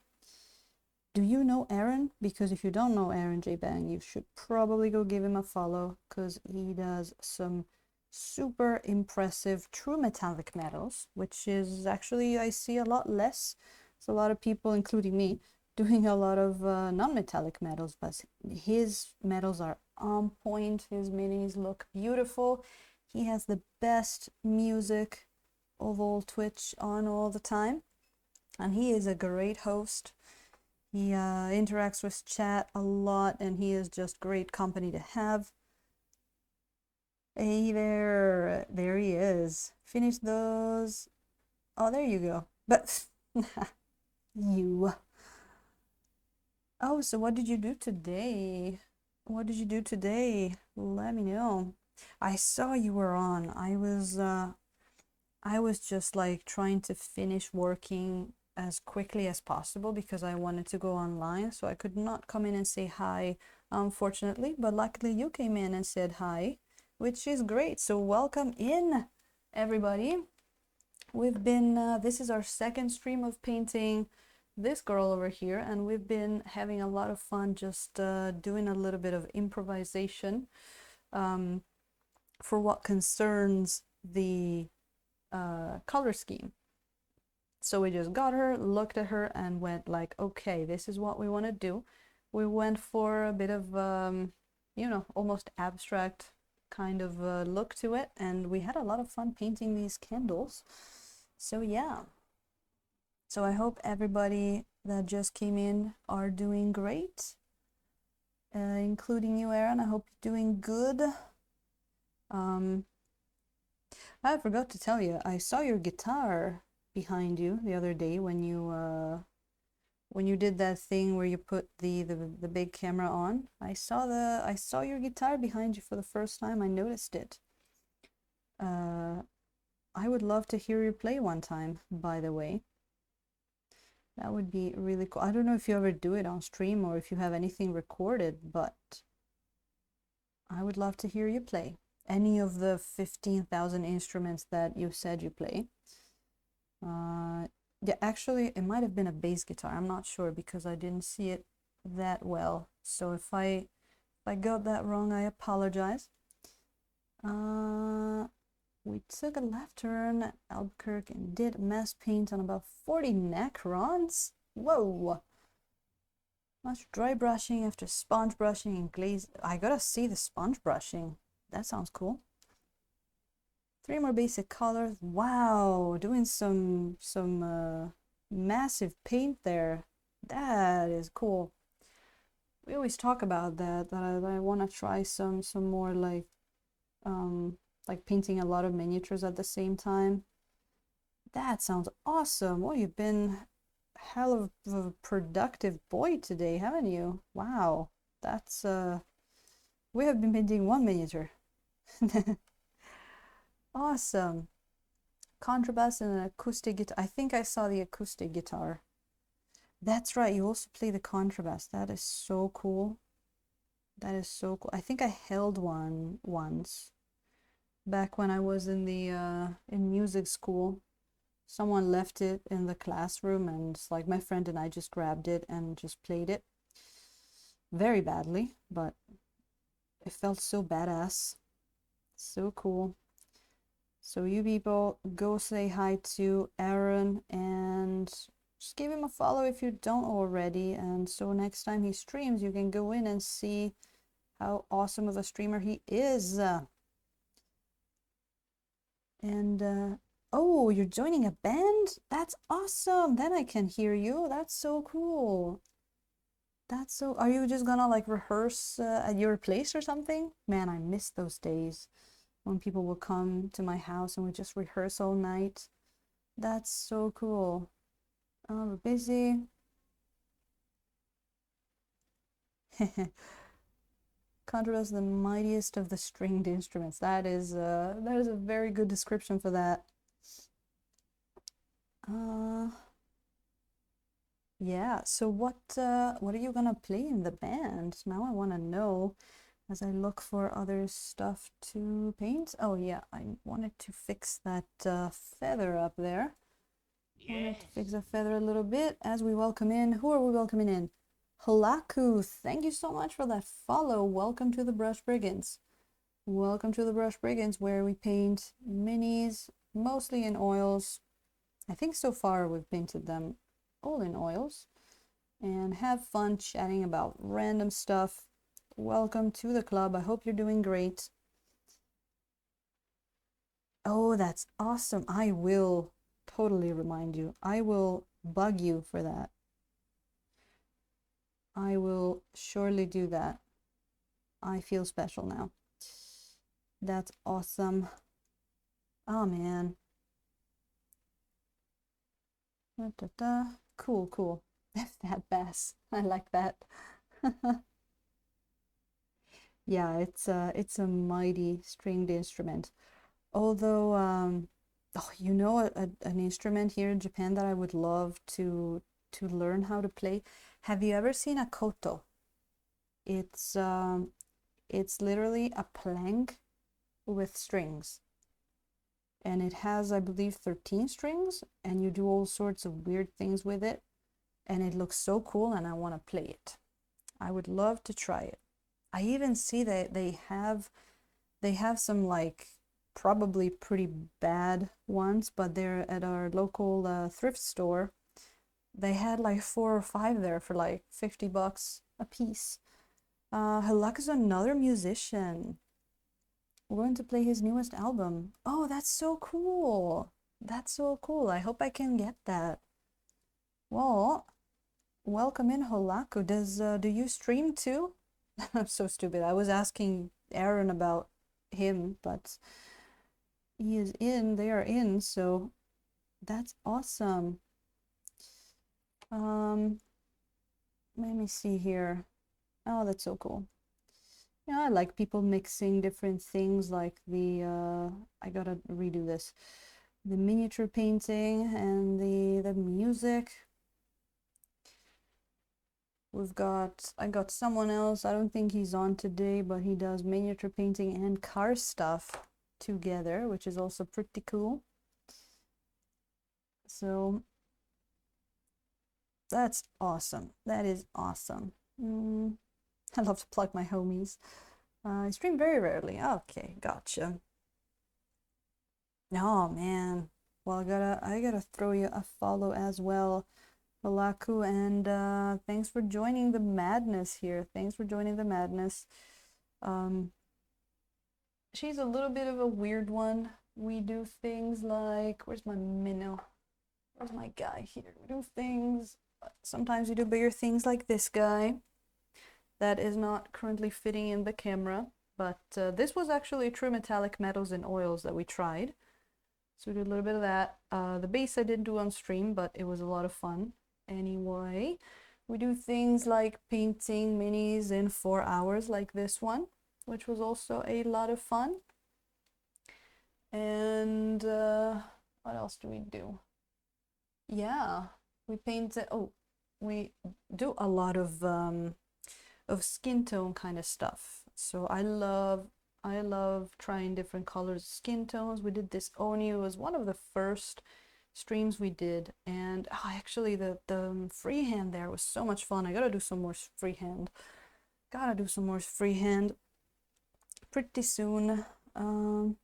you know Aaron? Because if you don't know Aaron J. Bang, you should probably go give him a follow, because he does some super impressive true metallic metals, which is actually, I see a lot less. It's a lot of people, including me, doing a lot of non-metallic metals, but his metals are on point. His minis look beautiful. He has the best music of all Twitch on all the time, and he is a great host. He interacts with chat a lot, and he is just great company to have. Hey there he is. Finish those. Oh, there you go. But you. Oh, so what did you do today? What did you do today? Let me know. I saw you were on. I was just like trying to finish working as quickly as possible because I wanted to go online, so I could not come in and say hi, unfortunately, but luckily you came in and said hi, which is great. So welcome in, everybody. We've been, this is our second stream of painting this girl over here, and we've been having a lot of fun just doing a little bit of improvisation for what concerns the color scheme. So we just got her, looked at her, and went like, okay, this is what we want to do. We went for a bit of, you know, almost abstract kind of look to it, and we had a lot of fun painting these candles. So yeah. So I hope everybody that just came in are doing great, including you, Aaron. I hope you're doing good. I forgot to tell you, I saw your guitar behind you the other day when you did that thing where you put the big camera on. I saw your guitar behind you for the first time. I noticed it. I would love to hear you play one time, by the way. That would be really cool. I don't know if you ever do it on stream or if you have anything recorded, but I would love to hear you play any of the 15,000 instruments that you said you play. Yeah, actually, it might have been a bass guitar. I'm not sure because I didn't see it that well. So if I got that wrong, I apologize. We took a left turn at Albuquerque and did mass paint on about 40 Necrons. Whoa! Much dry brushing after sponge brushing and glaze. I gotta see the sponge brushing. That sounds cool. 3 more basic colors. Wow, doing some massive paint there. That is cool. We always talk about that I want to try some more like painting a lot of miniatures at the same time. That sounds awesome. Well, you've been hell of a productive boy today, haven't you? Wow. That's we have been painting one miniature. Awesome. Contrabass and an acoustic guitar. I think I saw the acoustic guitar. That's right, you also play the contrabass. That is so cool. That is so cool. I think I held one once back when I was in the in music school. Someone left it in the classroom, and it's like my friend and I just grabbed it and just played it very badly, but it felt so badass. So cool. So you people go say hi to Aaron and just give him a follow if you don't already. And so next time he streams, you can go in and see how awesome of a streamer he is. Oh, you're joining a band? That's awesome. Then I can hear you. That's so cool. That's so. Are you just gonna like rehearse at your place or something? Man, I miss those days when people would come to my house and we just rehearse all night. That's so cool. Oh, we're busy. Contrabass, the mightiest of the stringed instruments. That is a very good description for that. Yeah. So what are you gonna play in the band? Now I want to know as I look for other stuff to paint. Oh yeah, I wanted to fix that feather up there. Wanted to fix the feather a little bit as we welcome in. Who are we welcoming in? Halaku, thank you so much for that follow. Welcome to the Brush Brigands. Welcome to the Brush Brigands, where we paint minis, mostly in oils. I think so far we've painted them all in oils. And have fun chatting about random stuff. Welcome to the club. I hope you're doing great. Oh, that's awesome. I will totally remind you. I will bug you for that. I will surely do that. I feel special now. That's awesome. Oh man. Da, da, da. Cool, cool. Fat bass. I like that. Yeah, it's a mighty stringed instrument. Although, oh, you know, an instrument here in Japan that I would love to learn how to play. Have you ever seen a koto? It's literally a plank with strings, and it has, I believe, 13 strings, and you do all sorts of weird things with it, and it looks so cool, and I want to play it. I would love to try it. I even see that they have some like probably pretty bad ones, but they're at our local thrift store. They had like 4 or 5 there for like $50 a piece. Halak is another musician. We're going to play his newest album. Oh, that's so cool. That's so cool. I hope I can get that. Well, welcome in, Holaku. Do you stream too? I'm so stupid. I was asking Aaron about him, but he is in, they are in, so that's awesome. Let me see here. Oh, that's so cool. Yeah, I like people mixing different things like the I gotta redo this. The miniature painting and the music. I got someone else. I don't think he's on today, but he does miniature painting and car stuff together, which is also pretty cool. So that's awesome. That is awesome. I love to plug my homies. I stream very rarely. Okay, gotcha. Oh man. Well, I gotta throw you a follow as well, Malaku, and thanks for joining the madness here. Thanks for joining the madness. She's a little bit of a weird one. We do things like, where's my minnow? Where's my guy here? We do things, sometimes we do bigger things like this guy that is not currently fitting in the camera, but this was actually true metallic metals and oils that we tried. So we did a little bit of that. The base I didn't do on stream, but it was a lot of fun. Anyway, we do things like painting minis in 4 hours like this one, which was also a lot of fun. And what else do we do? Yeah, we painted. Oh, we do a lot of skin tone kind of stuff. So I love trying different colors, skin tones. We did this Oni. It was one of the first streams we did, and oh, actually the freehand there was so much fun. I gotta do some more freehand. Gotta do some more freehand pretty soon. Um,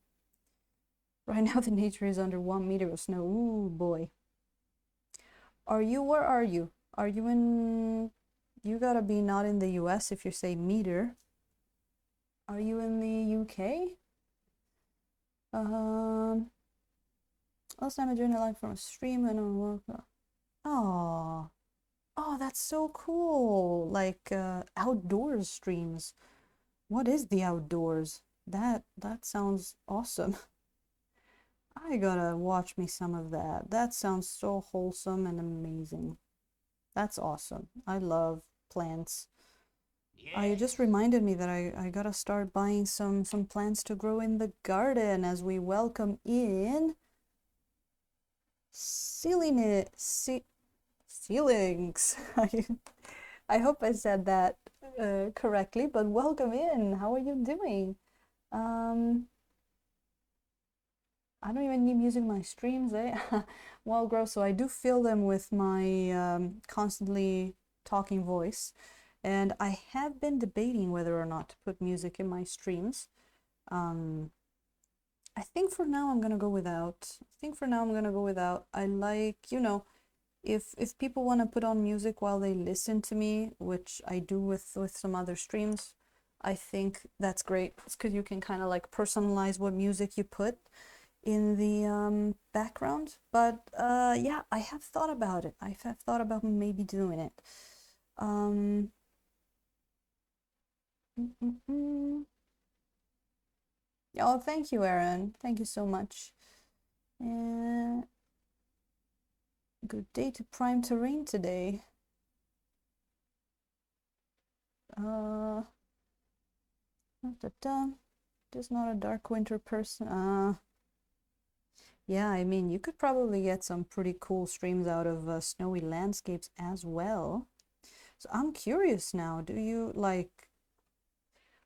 right now the nature is under 1 meter of snow. Ooh boy. Are you? Where are you? Are you in? You gotta be not in the US if you say meter. Are you in the UK? Last time I joined a live from a stream and oh, oh, that's so cool. Like outdoors streams. What is the outdoors? That sounds awesome. I gotta watch me some of that. That sounds so wholesome and amazing. That's awesome. I love plants. You just reminded me that I gotta start buying some plants to grow in the garden as we welcome in ceilings. I hope I said that correctly, but welcome in. How are you doing? Um, I don't even need music in my streams, eh? Well, gross. So I do fill them with my constantly talking voice. And I have been debating whether or not to put music in my streams. I think for now I'm gonna go without. I think for now I'm gonna go without. I like, if people want to put on music while they listen to me, which I do with some other streams, I think that's great. It's because you can kind of like personalize what music you put in the background. But yeah, I have thought about it. I have thought about maybe doing it. Um, Oh, thank you, Aaron. Thank you so much. And good day to prime terrain today. Da, da, da. Just not a dark winter person. Yeah, I mean, you could probably get some pretty cool streams out of snowy landscapes as well. So I'm curious now, do you like,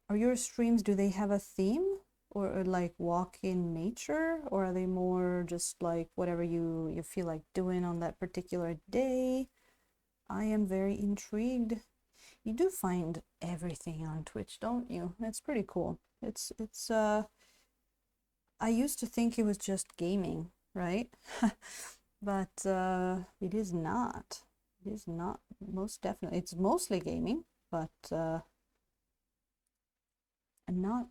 are your streams, do they have a theme? Or like walk in nature? Or are they more just like whatever you feel like doing on that particular day? I am very intrigued. You do find everything on Twitch, don't you? It's pretty cool. It's I used to think it was just gaming, right? But it is not. It is not, most definitely. It's mostly gaming, but not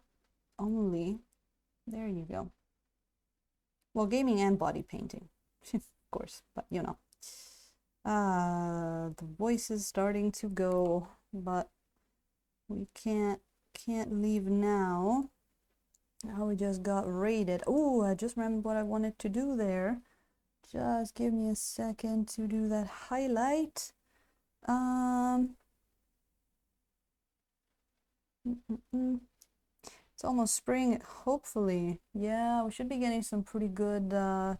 only. There you go. Well, gaming and body painting, of course, but the voice is starting to go, but we can't leave now. Now we just got raided. Oh, I just remembered what I wanted to do there. Just give me a second to do that highlight. It's almost spring, hopefully. Yeah, we should be getting some pretty good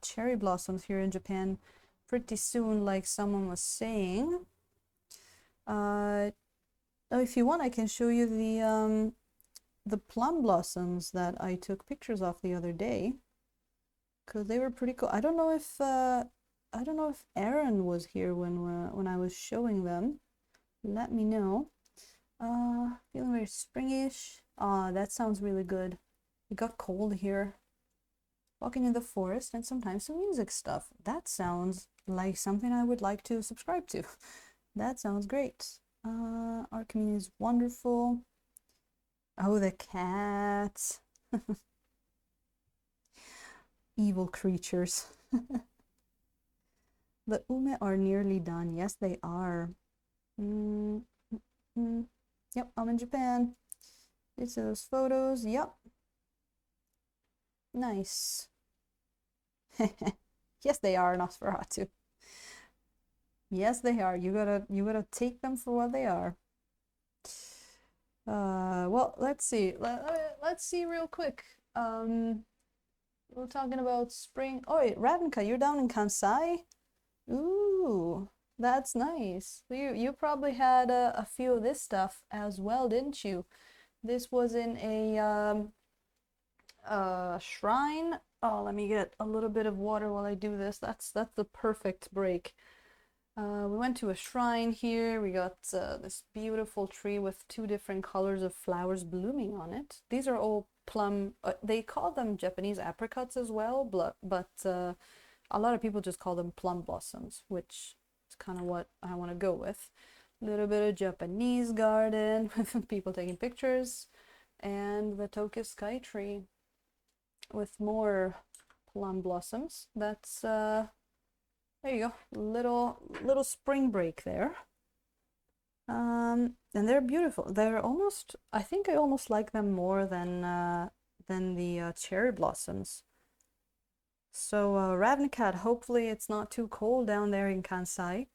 cherry blossoms here in Japan pretty soon, like someone was saying. Oh, if you want, I can show you the plum blossoms that I took pictures of the other day, because they were pretty cool. I don't know if Aaron was here when I was showing them. Let me know. Feeling very springish. That sounds really good. It got cold here. Walking in the forest and sometimes some music stuff. That sounds like something I would like to subscribe to. That sounds great. Our community is wonderful. Oh, the cats. Evil creatures. The ume are nearly done. Yes, they are. Yep, I'm in Japan. These are those photos. Yep. Nice. Yes, they are, Nosferatu. Yes, they are. You gotta take them for what they are. Well, let's see. Let's see real quick. we're talking about spring. Oh, wait, Ravnica, you're down in Kansai? Ooh, that's nice. You probably had a few of this stuff as well, didn't you? This was in a shrine. Oh, let me get a little bit of water while I do this. That's the perfect break. We went to a shrine here. We got this beautiful tree with two different colors of flowers blooming on it. These are all plum. They call them Japanese apricots as well, but a lot of people just call them plum blossoms, which is kind of what I want to go with. A little bit of Japanese garden with people taking pictures, and the Tokyo Sky Tree with more plum blossoms. That's there you go, little spring break there. And they're beautiful. They're almost, I think I almost like them more than the cherry blossoms. So Ravnikat, hopefully it's not too cold down there in Kansai.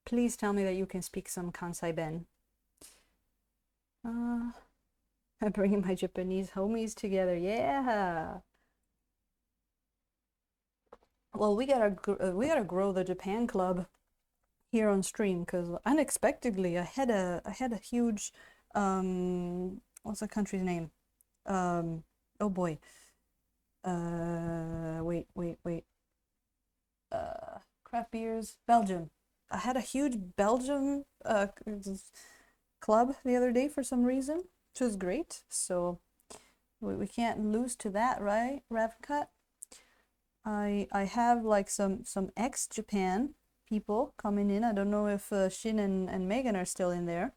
Please tell me that you can speak some Kansai Ben. I'm bringing my Japanese homies together. Yeah. Well, we gotta grow the Japan club here on stream because unexpectedly I had a huge what's the country's name? Oh boy. Wait. Craft beers, Belgium. I had a huge Belgium club the other day for some reason, which was great. So we can't lose to that, right, Ravcut? I have like some ex-Japan people coming in. I don't know if Shin and Megan are still in there.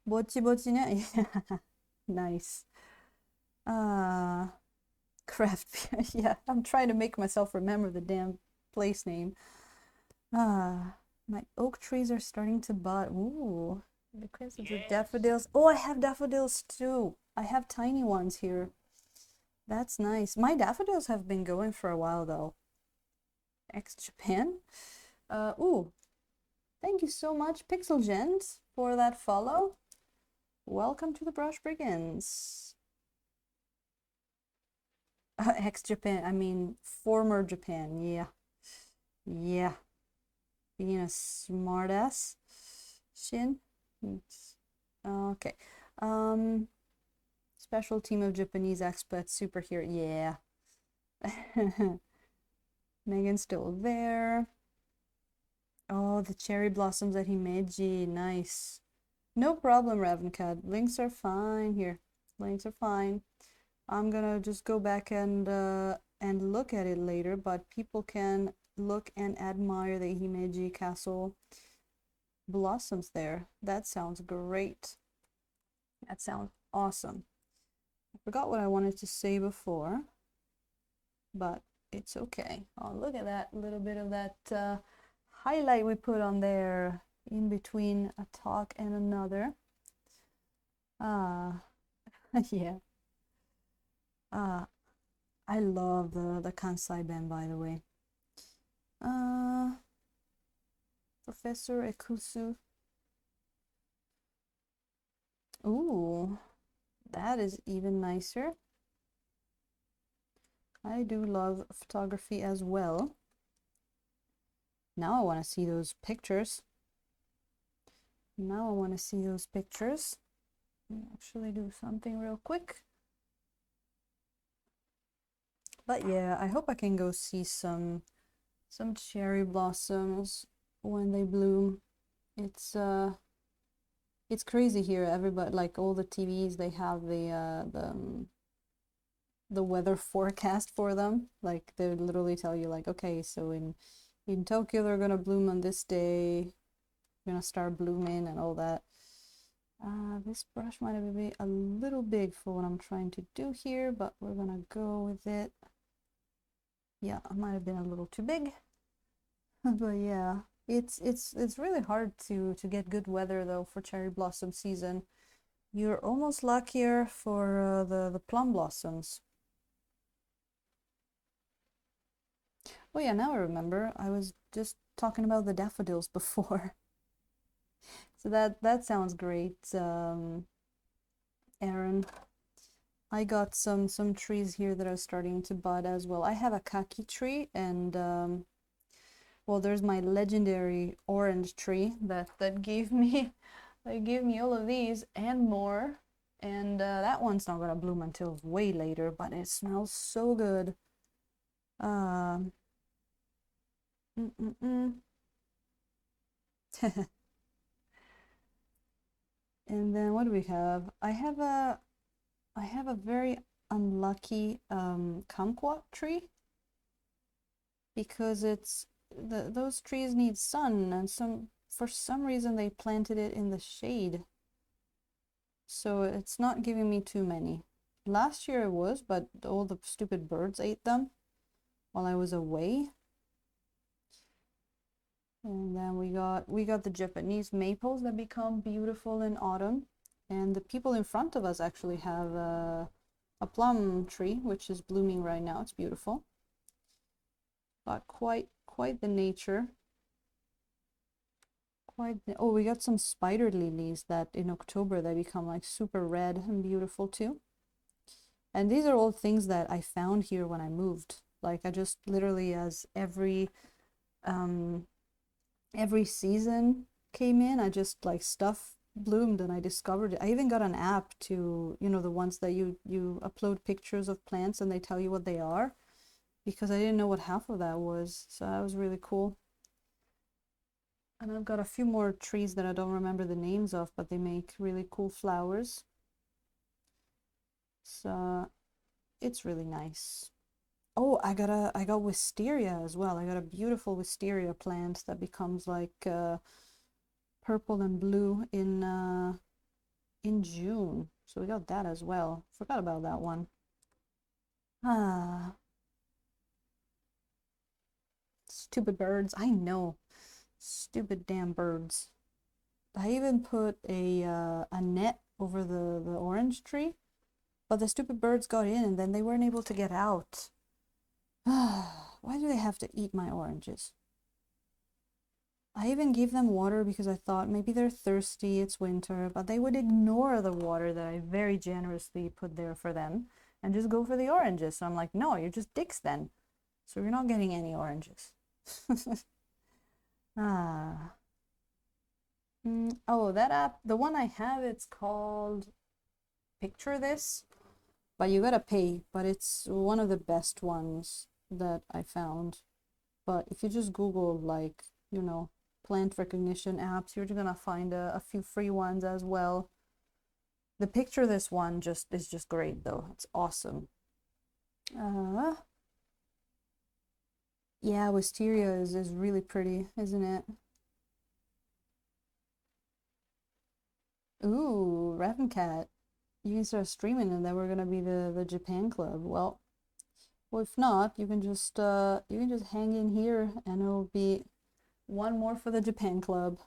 Bochi bochi ne. Nice. Craft beer. Yeah, I'm trying to make myself remember the damn place name. My oak trees are starting to bud. Ooh, the crimson of daffodils. Oh, I have daffodils too. I have tiny ones here. That's nice. My daffodils have been going for a while though. Ex-Japan. Ooh, thank you so much, Pixel Gens, for that follow. Welcome to the Brush Brigands. Ex-Japan, I mean former Japan. Yeah. Being a smartass. Shin. Okay. Special team of Japanese expats superhero. Yeah. Megan's still there. Oh, the cherry blossoms at Himeji. Nice. No problem, Ravencad. Links are fine here. Links are fine. I'm gonna just go back and look at it later, but people can look and admire the Himeji Castle blossoms there. That sounds great. That sounds awesome. I forgot what I wanted to say before, but it's okay. Oh, look at that little bit of that highlight we put on there in between a talk and another. Yeah. I love the Kansai Ben, by the way. Professor Ekusu. Ooh, that is even nicer. I do love photography as well. Now I want to see those pictures. Actually do something real quick. But yeah, I hope I can go see some cherry blossoms when they bloom. It's crazy here. Everybody, like all the TVs, they have the weather forecast for them. Like they literally tell you like, okay, so in Tokyo they're gonna bloom on this day, gonna start blooming and all that. This brush might be a little big for what I'm trying to do here, but we're gonna go with it. Yeah, it might have been a little too big. But yeah, it's really hard to get good weather though for cherry blossom season. You're almost luckier for the plum blossoms. Oh yeah, now I remember. I was just talking about the daffodils before. So that sounds great, Aaron. I got some trees here that are starting to bud as well. I have a kaki tree and well, there's my legendary orange tree that gave me they gave me all of these and more. And that one's not gonna bloom until way later, but it smells so good. Um, mm, mm, mm. And then what do we have? I have a very unlucky kumquat tree because those trees need sun, and for some reason they planted it in the shade. So it's not giving me too many. Last year it was, but all the stupid birds ate them while I was away. And then we got the Japanese maples that become beautiful in autumn. And the people in front of us actually have a plum tree, which is blooming right now. It's beautiful. But quite the nature. Oh, we got some spider lilies that in October they become like super red and beautiful too. And these are all things that I found here when I moved. Like I just literally as every season came in, I just like stuff bloomed and I discovered it. I even got an app to, you know, the ones that you upload pictures of plants and they tell you what they are, because I didn't know what half of that was. So that was really cool. And I've got a few more trees that I don't remember the names of, but they make really cool flowers. So it's really nice. Oh, I got wisteria as well. I got a beautiful wisteria plant that becomes like purple and blue in June. So we got that as well. Forgot about that one. Ah, stupid birds. I know. Stupid damn birds. I even put a net over the orange tree, but the stupid birds got in and then they weren't able to get out. Why do they have to eat my oranges? I even gave them water because I thought maybe they're thirsty, it's winter, but they would ignore the water that I very generously put there for them and just go for the oranges. So I'm like, no, you're just dicks then. So you're not getting any oranges. Ah. Oh, that app, the one I have, it's called Picture This, but you gotta pay, but it's one of the best ones that I found. But if you just Google, like, you know, plant recognition apps, you're gonna find a few free ones as well. The Picture This one is just great though. It's awesome. Yeah, wisteria is really pretty, isn't it? Ooh, Raven Cat. You can start streaming and then we're gonna be the Japan Club. Well, if not, you can just hang in here and it'll be one more for the Japan Club.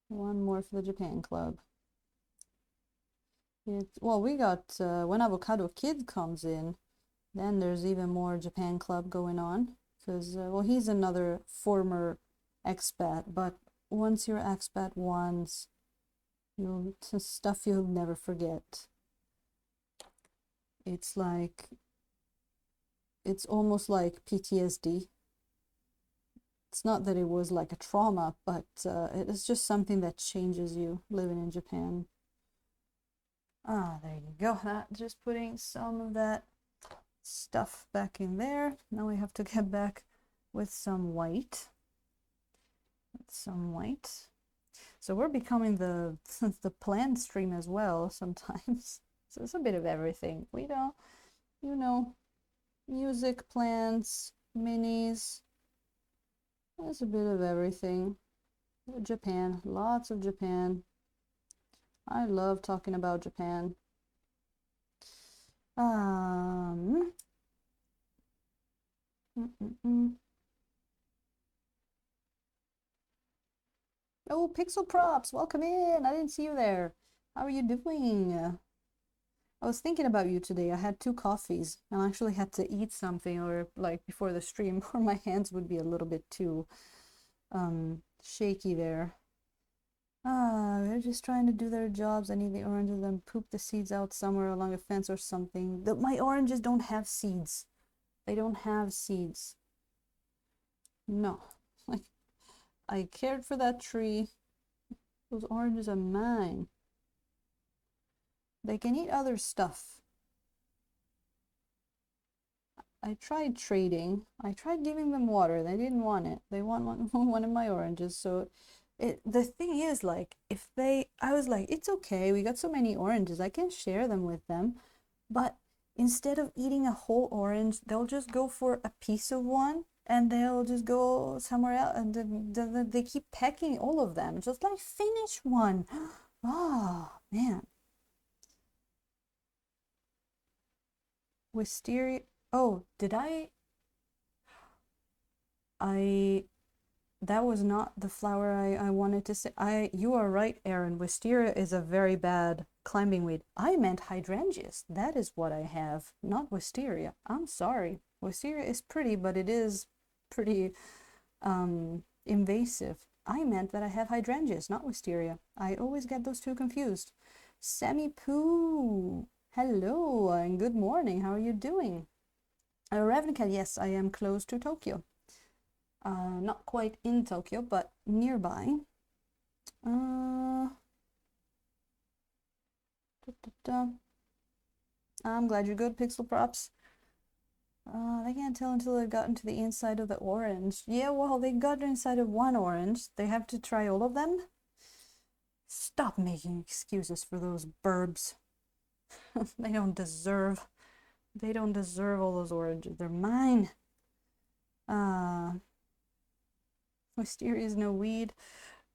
One more for the Japan Club. Well, we got when Avocado Kid comes in, then there's even more Japan Club going on because well, he's another former expat, but once you're expat once, you'll stuff you'll never forget. It's like it's almost like PTSD. It's not that it was like a trauma, but it is just something that changes you living in Japan. Ah, there you go. Just putting some of that stuff back in there. Now we have to get back with some white. Some white. So we're becoming the the plant stream as well sometimes. So it's a bit of everything. We don't, you know, music, plants, minis. There's a bit of everything. Japan, lots of Japan. I love talking about Japan. Mm -mm -mm. Oh, Pixel Props, welcome in. I didn't see you there. How are you doing? I was thinking about you today. I had 2 coffees and I actually had to eat something or like before the stream or my hands would be a little bit too shaky there. Ah, they're just trying to do their jobs. I need the oranges and poop the seeds out somewhere along a fence or something. My oranges don't have seeds. They don't have seeds. No. Like, I cared for that tree. Those oranges are mine. They can eat other stuff. I tried trading. I tried giving them water. They didn't want it. They want one of my oranges. So the thing is, like, if they, I was like, it's okay. We got so many oranges. I can share them with them. But instead of eating a whole orange, they'll just go for a piece of one and they'll just go somewhere else. And then they keep pecking all of them. Just like, finish one. Oh, man. Wisteria. Oh, did I that was not the flower I wanted to say. You are right, Aaron. Wisteria is a very bad climbing weed. I meant hydrangeas. That is what I have, not wisteria. I'm sorry. Wisteria is pretty, but it is pretty invasive. I meant that I have hydrangeas, not wisteria. I always get those two confused. Sammy Poo, hello and good morning. How are you doing? Ravnica, yes, I am close to Tokyo. Not quite in Tokyo, but nearby. Da, da, da. I'm glad you're good, Pixel Props. They can't tell until they've gotten to the inside of the orange. Yeah, well, they got inside of one orange. They have to try all of them. Stop making excuses for those burbs. They don't deserve. They don't deserve all those oranges. They're mine. Wisteria is no weed.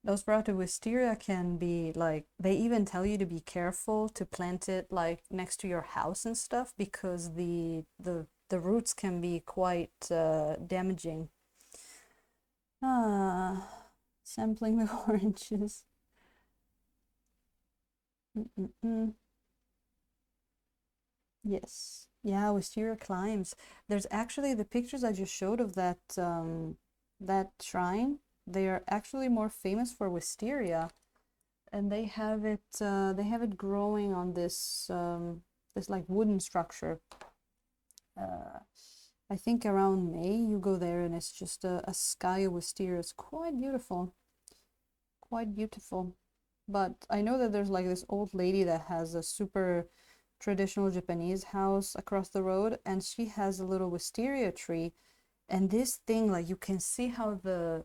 Nosferatu wisteria can be like, they even tell you to be careful to plant it like next to your house and stuff because the roots can be quite damaging. Sampling the oranges. Yes. Yeah, wisteria climbs. There's actually the pictures I just showed of that that shrine. They are actually more famous for wisteria, and they have it growing on this this like wooden structure. I think around May you go there and it's just a sky of wisteria. It's quite beautiful. Quite beautiful. But I know that there's like this old lady that has a super traditional Japanese house across the road, and she has a little wisteria tree. And this thing, like, you can see how the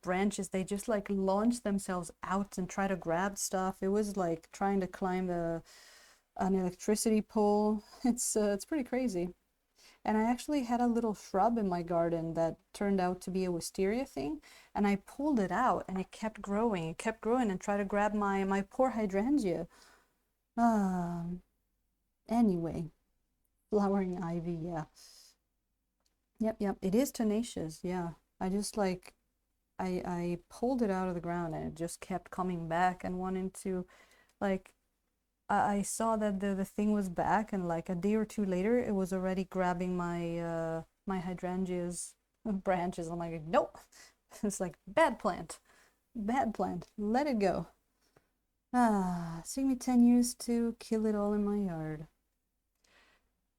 branches, they just like launch themselves out and try to grab stuff. It was like trying to climb an electricity pole. It's pretty crazy. And I actually had a little shrub in my garden that turned out to be a wisteria thing, and I pulled it out and it kept growing. It kept growing and tried to grab my poor hydrangea. Anyway, flowering ivy, yeah. Yep. It is tenacious, yeah. I just like I pulled it out of the ground and it just kept coming back and wanting to like I saw that the thing was back and like a day or two later it was already grabbing my hydrangeas branches. I'm like, nope. It's like bad plant. Bad plant. Let it go. It took me 10 years to kill it all in my yard.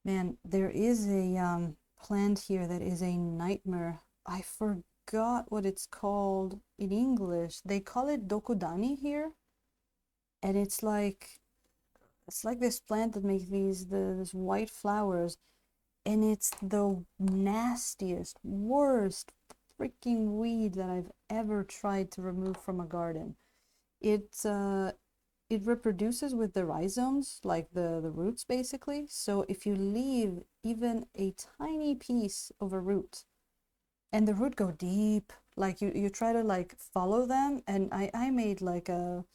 Man, there is a plant here that is a nightmare. I forgot what it's called in English. They call it dokudani here, and it's like this plant that makes these white flowers, and it's the nastiest, worst freaking weed that I've ever tried to remove from a garden. It reproduces with the rhizomes, like the roots basically. So if you leave even a tiny piece of a root, and the root go deep, like you try to like follow them, and I made like a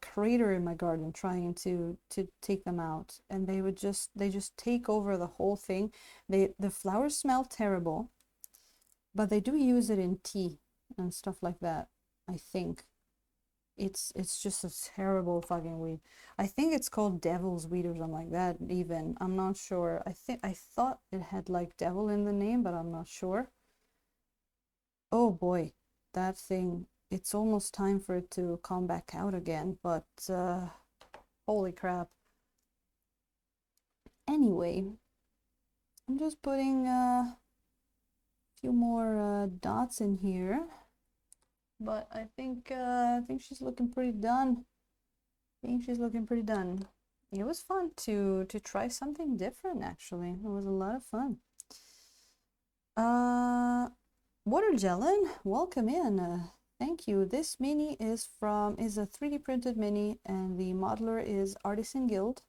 crater in my garden trying to take them out, and they just take over the whole thing. The flowers smell terrible, but they do use it in tea and stuff like that, I think. It's just a terrible fucking weed. I think it's called devil's weed or something like that even. I'm not sure. I thought it had like devil in the name, but I'm not sure. Oh boy, that thing it's almost time for it to come back out again, but holy crap. Anyway, I'm just putting a few more dots in here, but I think she's looking pretty done. I think she's looking pretty done. It was fun to try something different, actually. It was a lot of fun. Water Jellin, welcome in. Thank you. This mini is a 3D printed mini, and the modeler is Artisan Guild.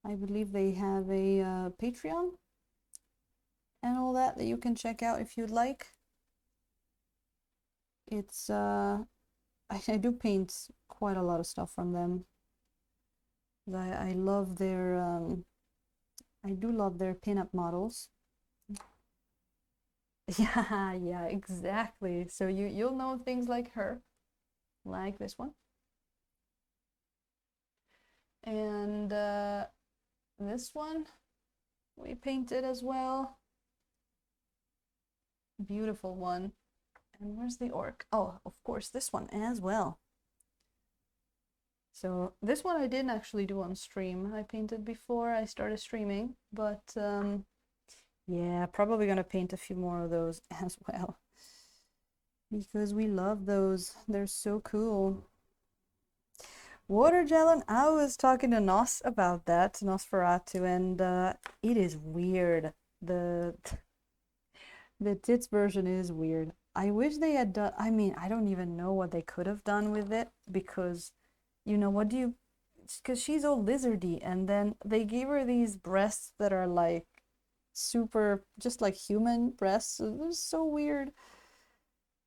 I believe they have a Patreon and all that you can check out if you'd like. It's I do paint quite a lot of stuff from them. I love their I do love their pinup models. Yeah, exactly. So you'll know things like her, like this one. And this one we painted as well. Beautiful one. And where's the orc? Oh, of course, this one as well. So this one I didn't actually do on stream. I painted before I started streaming, but yeah, probably gonna paint a few more of those as well, because we love those. They're so cool. Water Jellin, I was talking to Nos about that, Nosferatu, and it is weird. The tits version is weird. I wish they had done, I mean, I don't even know what they could have done with it, because, you know, what do you, because she's all lizardy, and then they gave her these breasts that are like super, just like human breasts. It was so weird.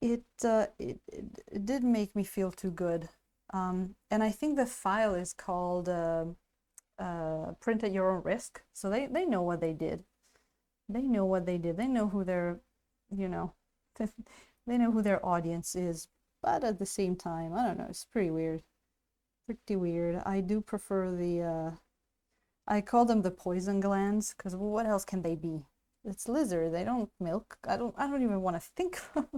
It didn't make me feel too good. And I think the file is called Print at Your Own Risk. So they know what they did. They know what they did. They know who their, you know, they know who their audience is. But at the same time, I don't know, it's pretty weird. Pretty weird. I do prefer the, I call them the poison glands, because what else can they be? It's lizard. They don't milk. I don't even want to think of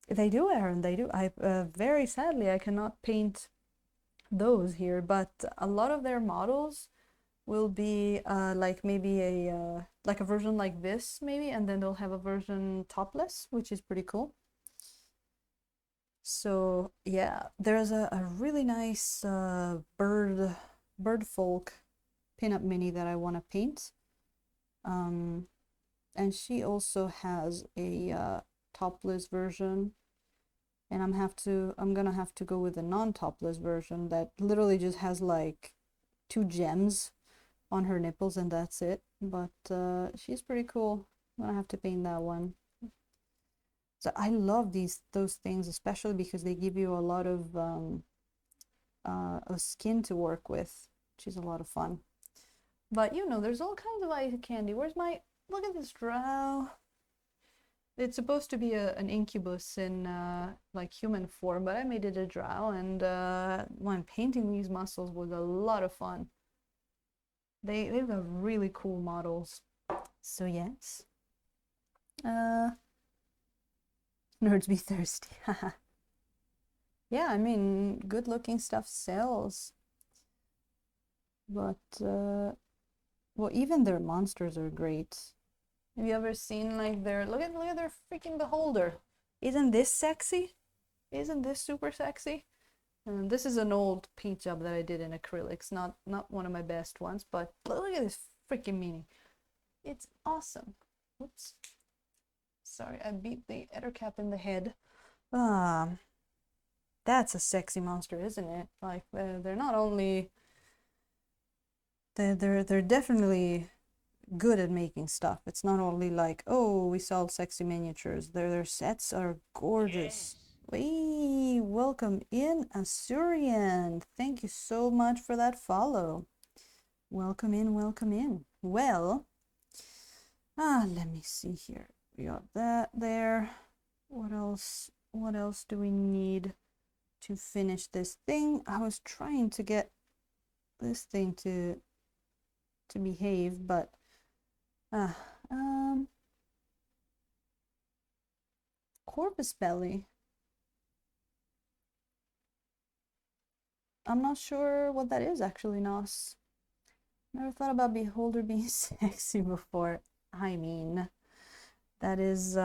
They do, Aaron. They do. I very sadly I cannot paint those here, but a lot of their models will be like maybe a like a version like this maybe, and then they'll have a version topless, which is pretty cool. So yeah, there's a really nice bird folk pinup mini that I want to paint. And she also has a topless version, and I'm gonna have to go with a non-topless version that literally just has like 2 gems on her nipples and that's it. But she's pretty cool. I'm gonna have to paint that one. So I love those things, especially because they give you a lot of skin to work with, which is a lot of fun. But you know, there's all kinds of eye candy. Where's my, look at this drow. It's supposed to be an incubus in like human form, but I made it a drow, and when painting these muscles was a lot of fun. They've got really cool models. So yes. Nerds be thirsty. Yeah, I mean, good looking stuff sells. But well, even their monsters are great. Have you ever seen like look at their freaking beholder? Isn't this sexy? Isn't this super sexy? And this is an old paint job that I did in acrylics, not one of my best ones, but look at this freaking mini. It's awesome. Oops. Sorry, I beat the editor cap in the head. That's a sexy monster, isn't it? Like they're not only they're definitely good at making stuff. It's not only like, oh, we sell sexy miniatures. Their sets are gorgeous. Hey, welcome in, Asurian. Thank you so much for that follow. Welcome in, welcome in. Well, let me see here. We got that there. What else? What else do we need to finish this thing? I was trying to get this thing to behave, but corpus belly. I'm not sure what that is actually, Nos. Never thought about beholder being sexy before. I mean, that is,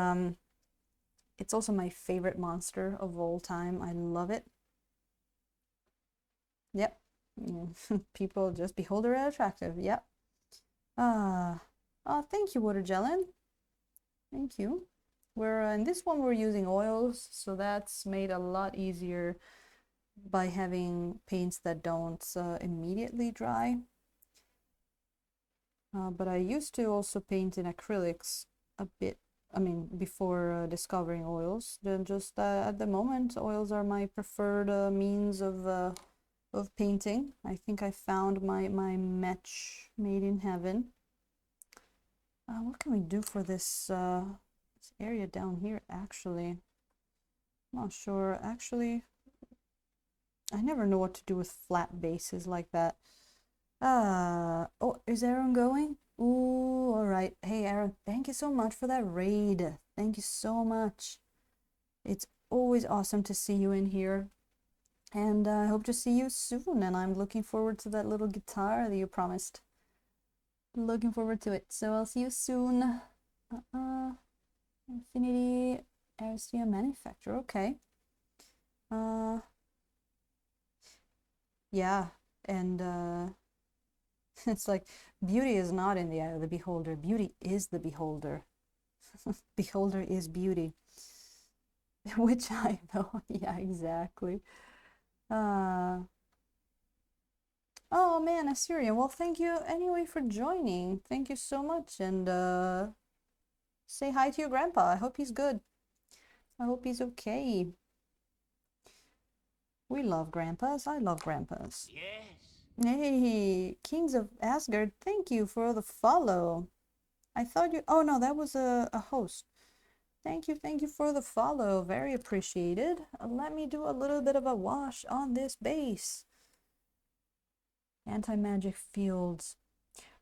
it's also my favorite monster of all time. I love it. Yep. People just beholder attractive. Yep. Oh, thank you, Water Jellin. Thank you. We're in this one we're using oils, so that's made a lot easier by having paints that don't immediately dry. But I used to also paint in acrylics a bit, I mean, before discovering oils. Then just at the moment, oils are my preferred means of painting. I think I found my match made in heaven. What can we do for this area down here, actually? I'm not sure. Actually, I never know what to do with flat bases like that. Oh, is Aaron going? Ooh, all right. Hey, Aaron, thank you so much for that raid. Thank you so much. It's always awesome to see you in here. And I hope to see you soon. And I'm looking forward to that little guitar that you promised. Looking forward to it. So I'll see you soon. Infinity Aristia Manufacturer. Okay. Yeah. And it's like, beauty is not in the eye of the beholder. Beauty is the beholder. Beholder is beauty. Which I know. Yeah, exactly. Oh man, Assyrian. Well, thank you anyway for joining. Thank you so much. And say hi to your grandpa. I hope he's good. I hope he's okay. We love grandpas. I love grandpas. Yes. Hey, Kings of Asgard, thank you for the follow. I thought you... Oh, no, that was a host. Thank you for the follow. Very appreciated. Let me do a little bit of a wash on this base. Anti-magic fields.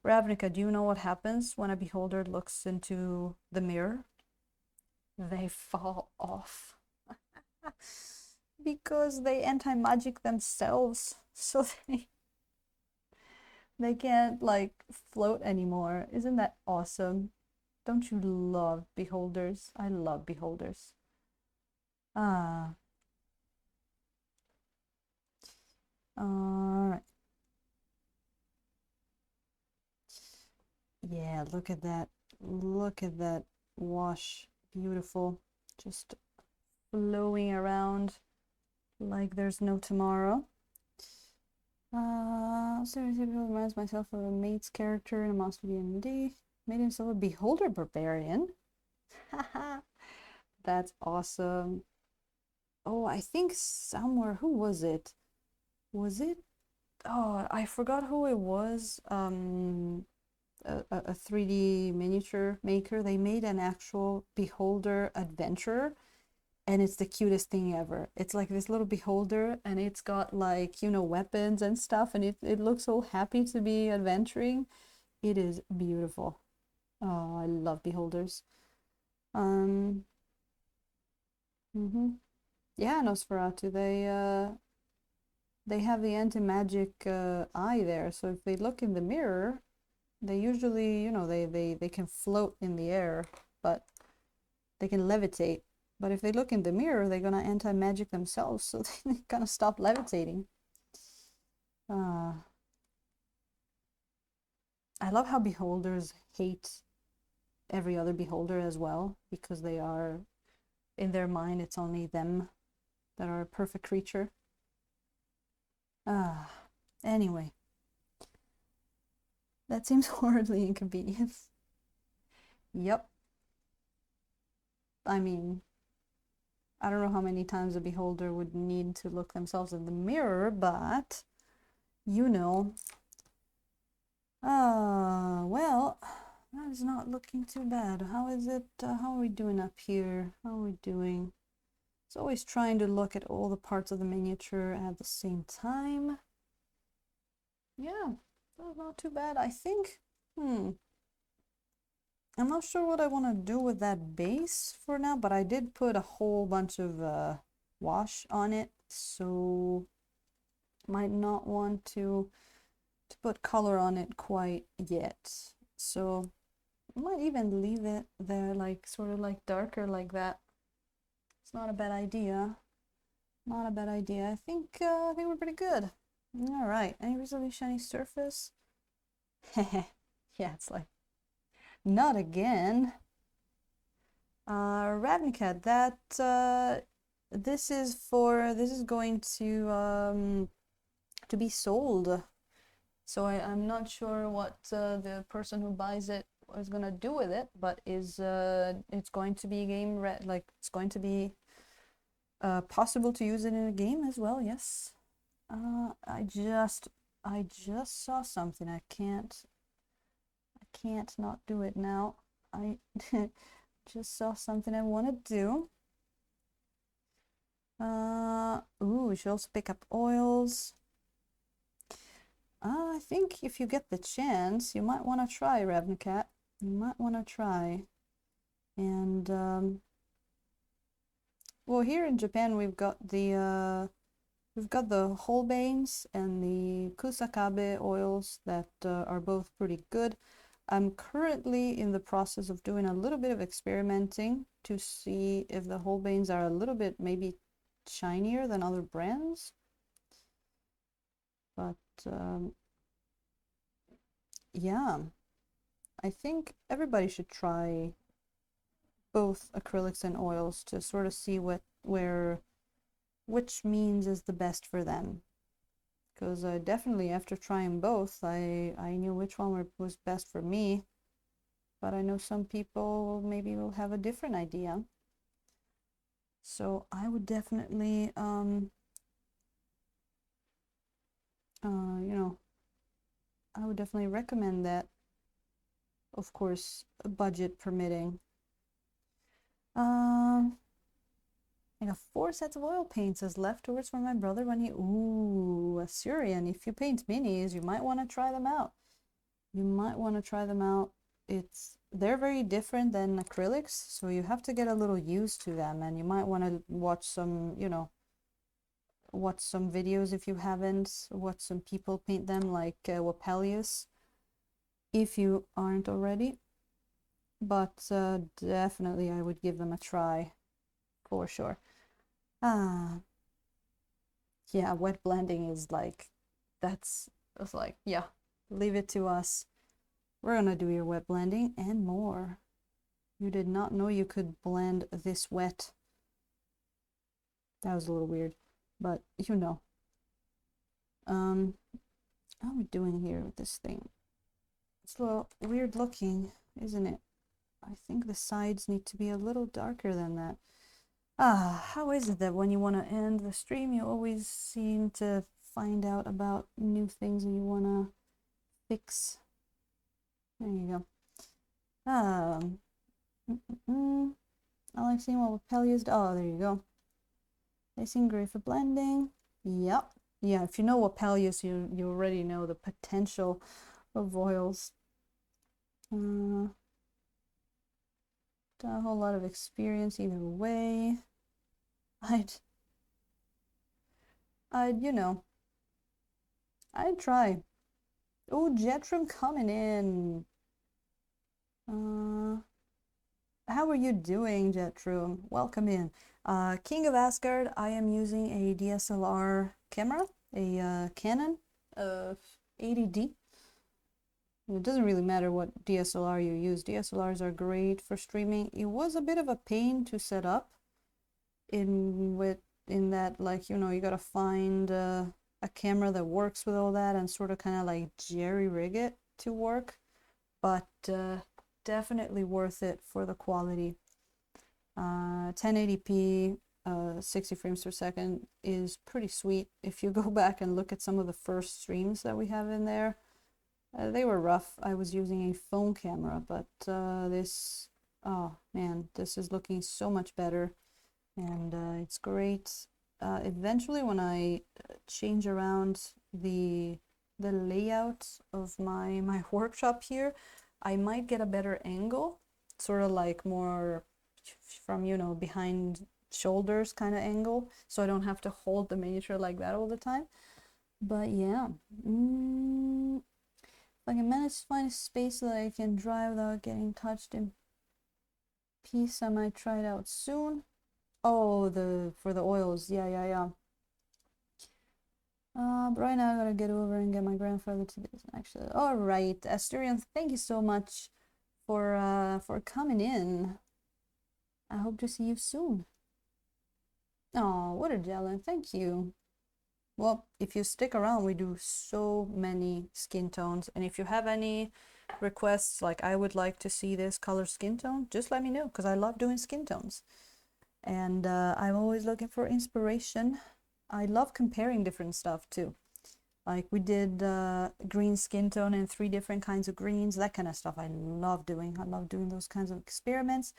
Ravnica, do you know what happens when a beholder looks into the mirror? They fall off. Because they anti-magic themselves. So they can't, like, float anymore. Isn't that awesome? Don't you love beholders? I love beholders. All right. Yeah, look at that. Look at that wash. Beautiful. Just flowing around like there's no tomorrow. Seriously, reminds myself of a mate's character in a Monster D&D. Made himself a beholder barbarian. Haha. That's awesome. Oh, I think somewhere, who was it? Was it? Oh, I forgot who it was. A 3D miniature maker. They made an actual beholder adventure, and it's the cutest thing ever. It's like this little beholder, and it's got, like, you know, weapons and stuff, and it looks so happy to be adventuring. It is beautiful. Oh, I love beholders. Yeah, Nosferatu, they have the anti-magic eye there, so if they look in the mirror, they usually, you know, they can float in the air, but they can levitate. But if they look in the mirror, they're gonna anti-magic themselves, so they're gonna stop levitating. I love how beholders hate every other beholder as well, because they are, in their mind, it's only them that are a perfect creature. Anyway. That seems horribly inconvenient. Yep. I mean, I don't know how many times a beholder would need to look themselves in the mirror, but you know. Well, that is not looking too bad. How is it? How are we doing up here? How are we doing? It's always trying to look at all the parts of the miniature at the same time. Yeah, that's not too bad. I think, I'm not sure what I want to do with that base for now, but I did put a whole bunch of wash on it, so might not want to put color on it quite yet. So I might even leave it there, like sort of like darker like that. It's not a bad idea. Not a bad idea. I think we're pretty good. All right. Any reasonably shiny surface? Yeah, it's like not again. Ravnica, this is going to be sold. So I'm not sure what the person who buys it is gonna do with it, but it's going to be like it's going to be possible to use it in a game as well. Yes. I just saw something. I can't not do it now. I just saw something I want to do. Ooh, we should also pick up oils. I think if you get the chance, you might want to try Ravnicat. You might want to try. And well, here in Japan we've got the Holbeins and the Kusakabe oils that are both pretty good. I'm currently in the process of doing a little bit of experimenting to see if the Holbeins are a little bit maybe shinier than other brands. But yeah, I think everybody should try both acrylics and oils to sort of see which means is the best for them. Because definitely after trying both, I knew which one was best for me. But I know some people maybe will have a different idea. So I would definitely, you know, I would definitely recommend that. Of course, budget permitting. I got 4 sets of oil paints as leftovers from my brother when he... Ooh, Assyrian. If you paint minis, you might want to try them out. You might want to try them out. They're very different than acrylics, so you have to get a little used to them, and you might want to watch some, you know, watch some videos if you haven't, watch some people paint them like Wapelius, if you aren't already. But definitely I would give them a try, for sure. Ah, yeah, wet blending is like, it's like, yeah, leave it to us. We're gonna do your wet blending and more. You did not know you could blend this wet. That was a little weird, but you know. How are we doing here with this thing? It's a little weird looking, isn't it? I think the sides need to be a little darker than that. How is it that when you want to end the stream, you always seem to find out about new things and you want to fix? There you go. I like seeing what Pelly used. Oh, there you go. They seem great for blending. Yep. Yeah, if you know what Pellius, you already know the potential of oils. Not a whole lot of experience either way. You know, I'd try. Oh, Jetrum coming in. How are you doing, Jetrum? Welcome in. King of Asgard, I am using a DSLR camera, a Canon 80D. It doesn't really matter what DSLR you use. DSLRs are great for streaming. It was a bit of a pain to set up in that, like, you know, you gotta find a camera that works with all that and sort of kind of like jerry rig it to work, but definitely worth it for the quality. 1080p 60 frames per second is pretty sweet. If you go back and look at some of the first streams that we have in there, they were rough. I was using a phone camera, but this, oh man, this is looking so much better, and it's great. Eventually, when I change around the layout of my workshop here, I might get a better angle sort of like more from, you know, behind shoulders kind of angle, so I don't have to hold the miniature like that all the time. But yeah, if I can manage to find a space that I can drive without getting touched in peace, I might try it out soon. Oh, for the oils, yeah. But right now I gotta get over and get my grandfather to this. Actually, all right, Asturian, thank you so much for coming in. I hope to see you soon. Oh, what a gentleman! Thank you. Well, if you stick around, we do so many skin tones, and if you have any requests, like I would like to see this color skin tone, just let me know, because I love doing skin tones, and I'm always looking for inspiration. I love comparing different stuff too. Like we did green skin tone and 3 different kinds of greens, that kind of stuff I love doing. I love doing those kinds of experiments.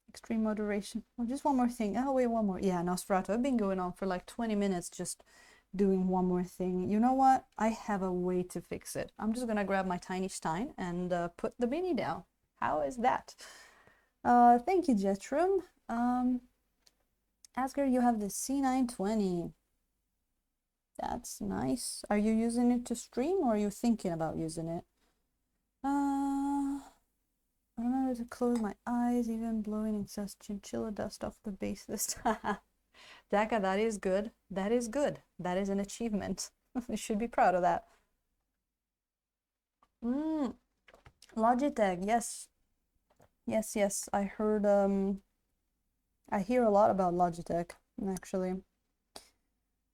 Extreme moderation. Oh, just one more thing. Oh, wait, one more. Yeah, Nosferatu. I've been going on for like 20 minutes just doing one more thing. You know what? I have a way to fix it. I'm just gonna grab my tiny stein and put the mini down. How is that? Thank you, Jetrum. Asger, you have the C920. That's nice. Are you using it to stream, or are you thinking about using it? Remember to close my eyes, even blowing excess chinchilla dust off the base this time. Daka, that is good. That is good. That is an achievement. You should be proud of that. Logitech, yes. Yes. I heard, I hear a lot about Logitech, actually.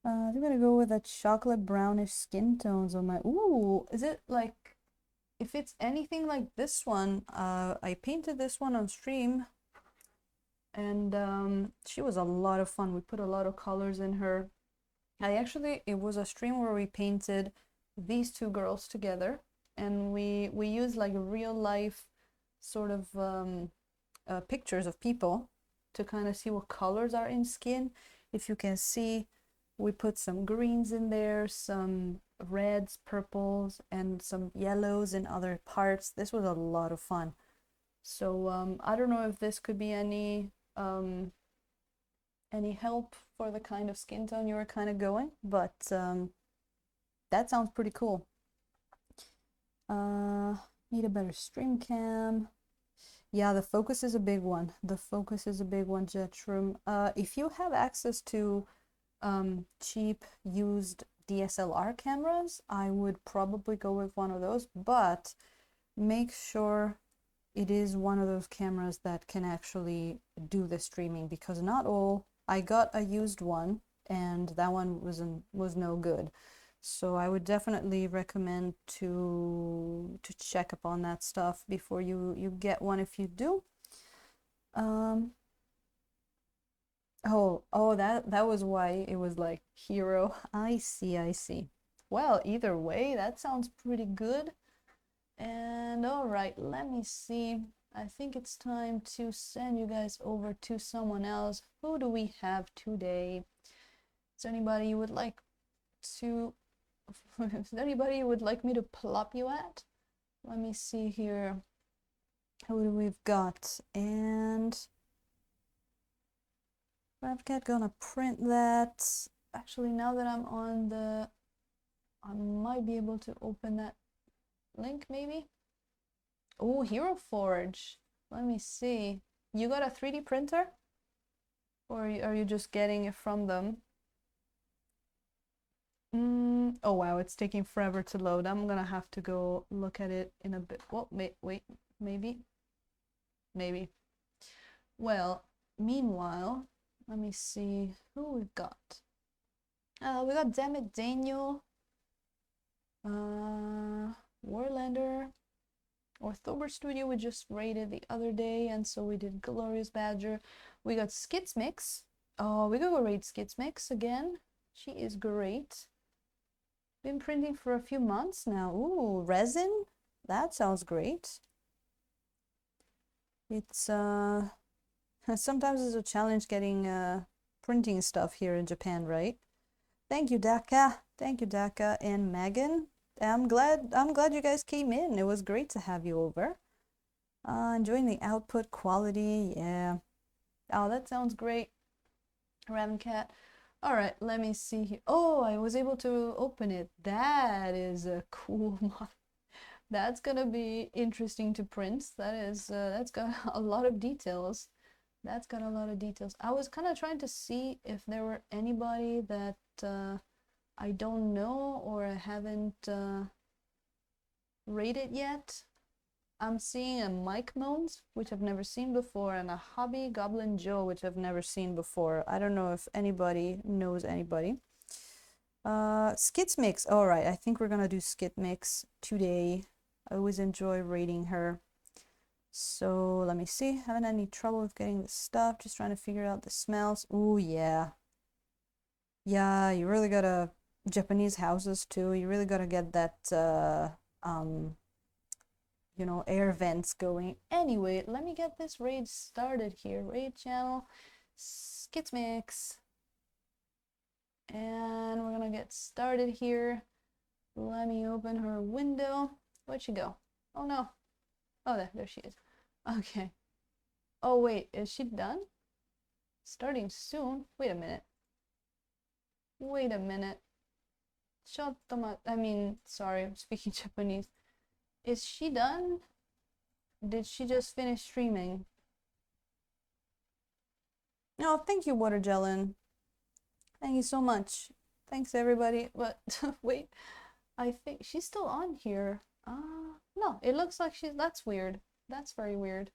I'm gonna go with a chocolate brownish skin tones on my, ooh, is it like, if it's anything like this one, I painted this one on stream, and she was a lot of fun. We put a lot of colors in her. It was a stream where we painted these 2 girls together, and we used like real life sort of pictures of people to kind of see what colors are in skin. If you can see, we put some greens in there, some reds, purples, and some yellows in other parts. This was a lot of fun. So I don't know if this could be any help for the kind of skin tone you were kind of going, but that sounds pretty cool. Need a better stream cam. Yeah, the focus is a big one. The focus is a big one, Jetrum. If you have access to cheap used DSLR cameras, I would probably go with one of those, but make sure it is one of those cameras that can actually do the streaming, because not all, I got a used one and that one was no good. So I would definitely recommend to check up on that stuff before you get one, if you do. Oh, that was why it was like hero. I see. Well, either way, that sounds pretty good. And all right, let me see. I think it's time to send you guys over to someone else. Who do we have today? Is there anybody you would like to is there anybody you would like me to plop you at? Let me see here. Who do we've got? And Bravcat gonna print that. Actually, now that I'm on the, I might be able to open that link maybe. Oh, Hero Forge. Let me see. You got a 3D printer? Or are you just getting it from them? Oh wow, it's taking forever to load. I'm gonna have to go look at it in a bit. Well, wait, maybe. Well, meanwhile, let me see who we've got. We got Dammit Daniel, Warlander, Orthober Studio we just raided the other day, and so we did Glorious Badger. We got Skitsmix. Oh, we go raid Skitsmix again. She is great. Been printing for a few months now. Ooh, resin? That sounds great. It's sometimes it's a challenge getting printing stuff here in Japan, right? Thank you, Daka. Thank you, Daka and Megan. I'm glad you guys came in. It was great to have you over. Enjoying the output quality. Yeah. Oh, that sounds great. Raven Cat. All right, let me see here. Oh, I was able to open it. That is a cool mod. That's gonna be interesting to print. That's got a lot of details. That's got a lot of details. I was kind of trying to see if there were anybody that I don't know or I haven't rated yet. I'm seeing a Mike Moans, which I've never seen before, and a Hobby Goblin Joe, which I've never seen before. I don't know if anybody knows anybody. Skits Mix. All right, I think we're gonna do Skit Mix today. I always enjoy rating her. So let me see. Haven't had any trouble with getting the stuff. Just trying to figure out the smells. Oh yeah. Yeah, you really gotta Japanese houses too. You really gotta get that you know, air vents going. Anyway, let me get this raid started here. Raid channel, Skits Mix. And we're gonna get started here. Let me open her window. Where'd she go? Oh no. Oh, there she is. Okay. Oh wait, is she done? Starting soon? Wait a minute. Wait a minute. I mean, sorry, I'm speaking Japanese. Is she done? Did she just finish streaming? Oh, thank you, Watergellin. Thank you so much. Thanks, everybody. But wait, I think she's still on here. No, it looks like that's weird. That's very weird.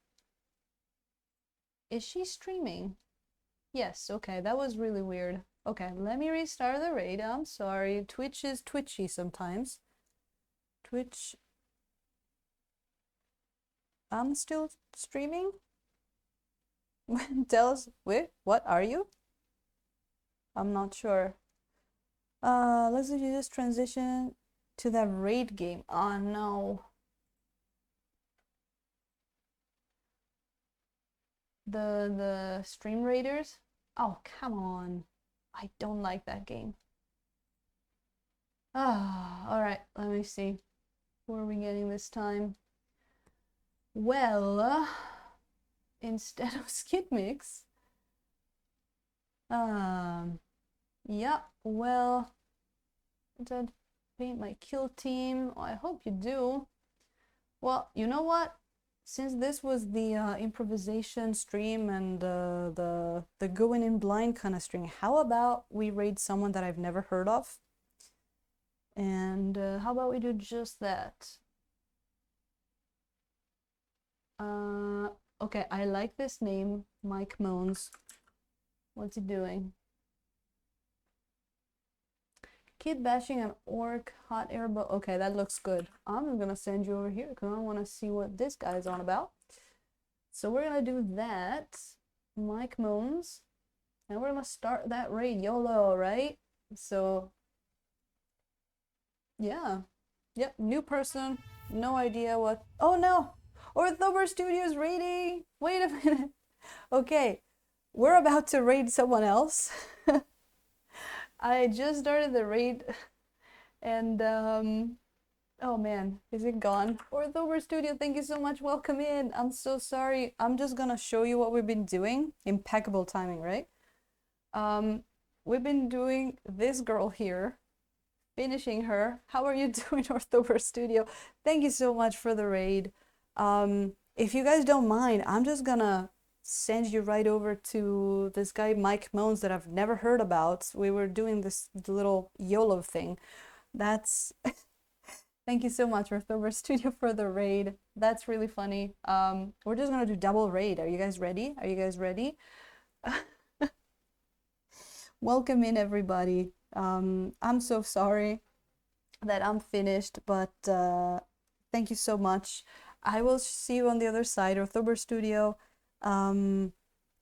Is she streaming? Yes, okay, that was really weird. Okay, let me restart the raid. I'm sorry. Twitch is twitchy sometimes. Twitch. I'm still streaming? Tell us, wait, what are you? I'm not sure. Let's do this transition to that raid game. Oh no. The Stream Raiders? Oh, come on. I don't like that game. Ah, all right, let me see. Who are we getting this time? Well, instead of Skit Mix, yeah, well, did paint my kill team. Oh, I hope you do. Well, you know what? Since this was the improvisation stream and the going in blind kind of stream, how about we raid someone that I've never heard of? And how about we do just that? Okay, I like this name, Mike Moans. What's he doing? Kid bashing an orc, hot air bow. Okay, that looks good. I'm gonna send you over here because I want to see what this guy's on about. So we're gonna do that, Mike Moans, and we're gonna start that raid. YOLO, right? So yeah, yep, new person, no idea what. Oh no, Orthober Studios raiding. Wait a minute. Okay, we're about to raid someone else. I just started the raid and oh man, is it gone? Orthober Studio, thank you so much. Welcome in. I'm so sorry. I'm just gonna show you what we've been doing. Impeccable timing, right? We've been doing this girl here, finishing her. How are you doing, Orthober Studio? Thank you so much for the raid. If you guys don't mind, I'm just gonna send you right over to this guy Mike Moans that I've never heard about. We were doing this little YOLO thing. That's thank you so much, Orthober Studio, for the raid. That's really funny. We're just gonna do double raid. Are you guys ready? Are you guys ready? Welcome in, everybody. I'm so sorry that I'm finished, but thank you so much. I will see you on the other side, Orthober Studio.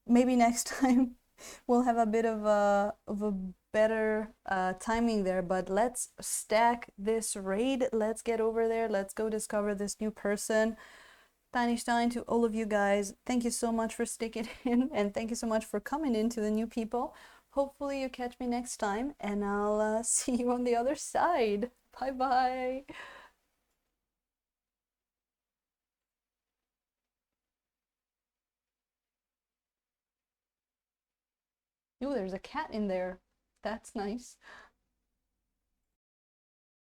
Maybe next time we'll have a bit of a better timing there, but let's stack this raid. Let's get over there. Let's go discover this new person. Tiny Stein, to all of you guys, thank you so much for sticking in, and thank you so much for coming in to the new people. Hopefully you catch me next time, and I'll see you on the other side. Bye bye. Ooh, there's a cat in there. That's nice.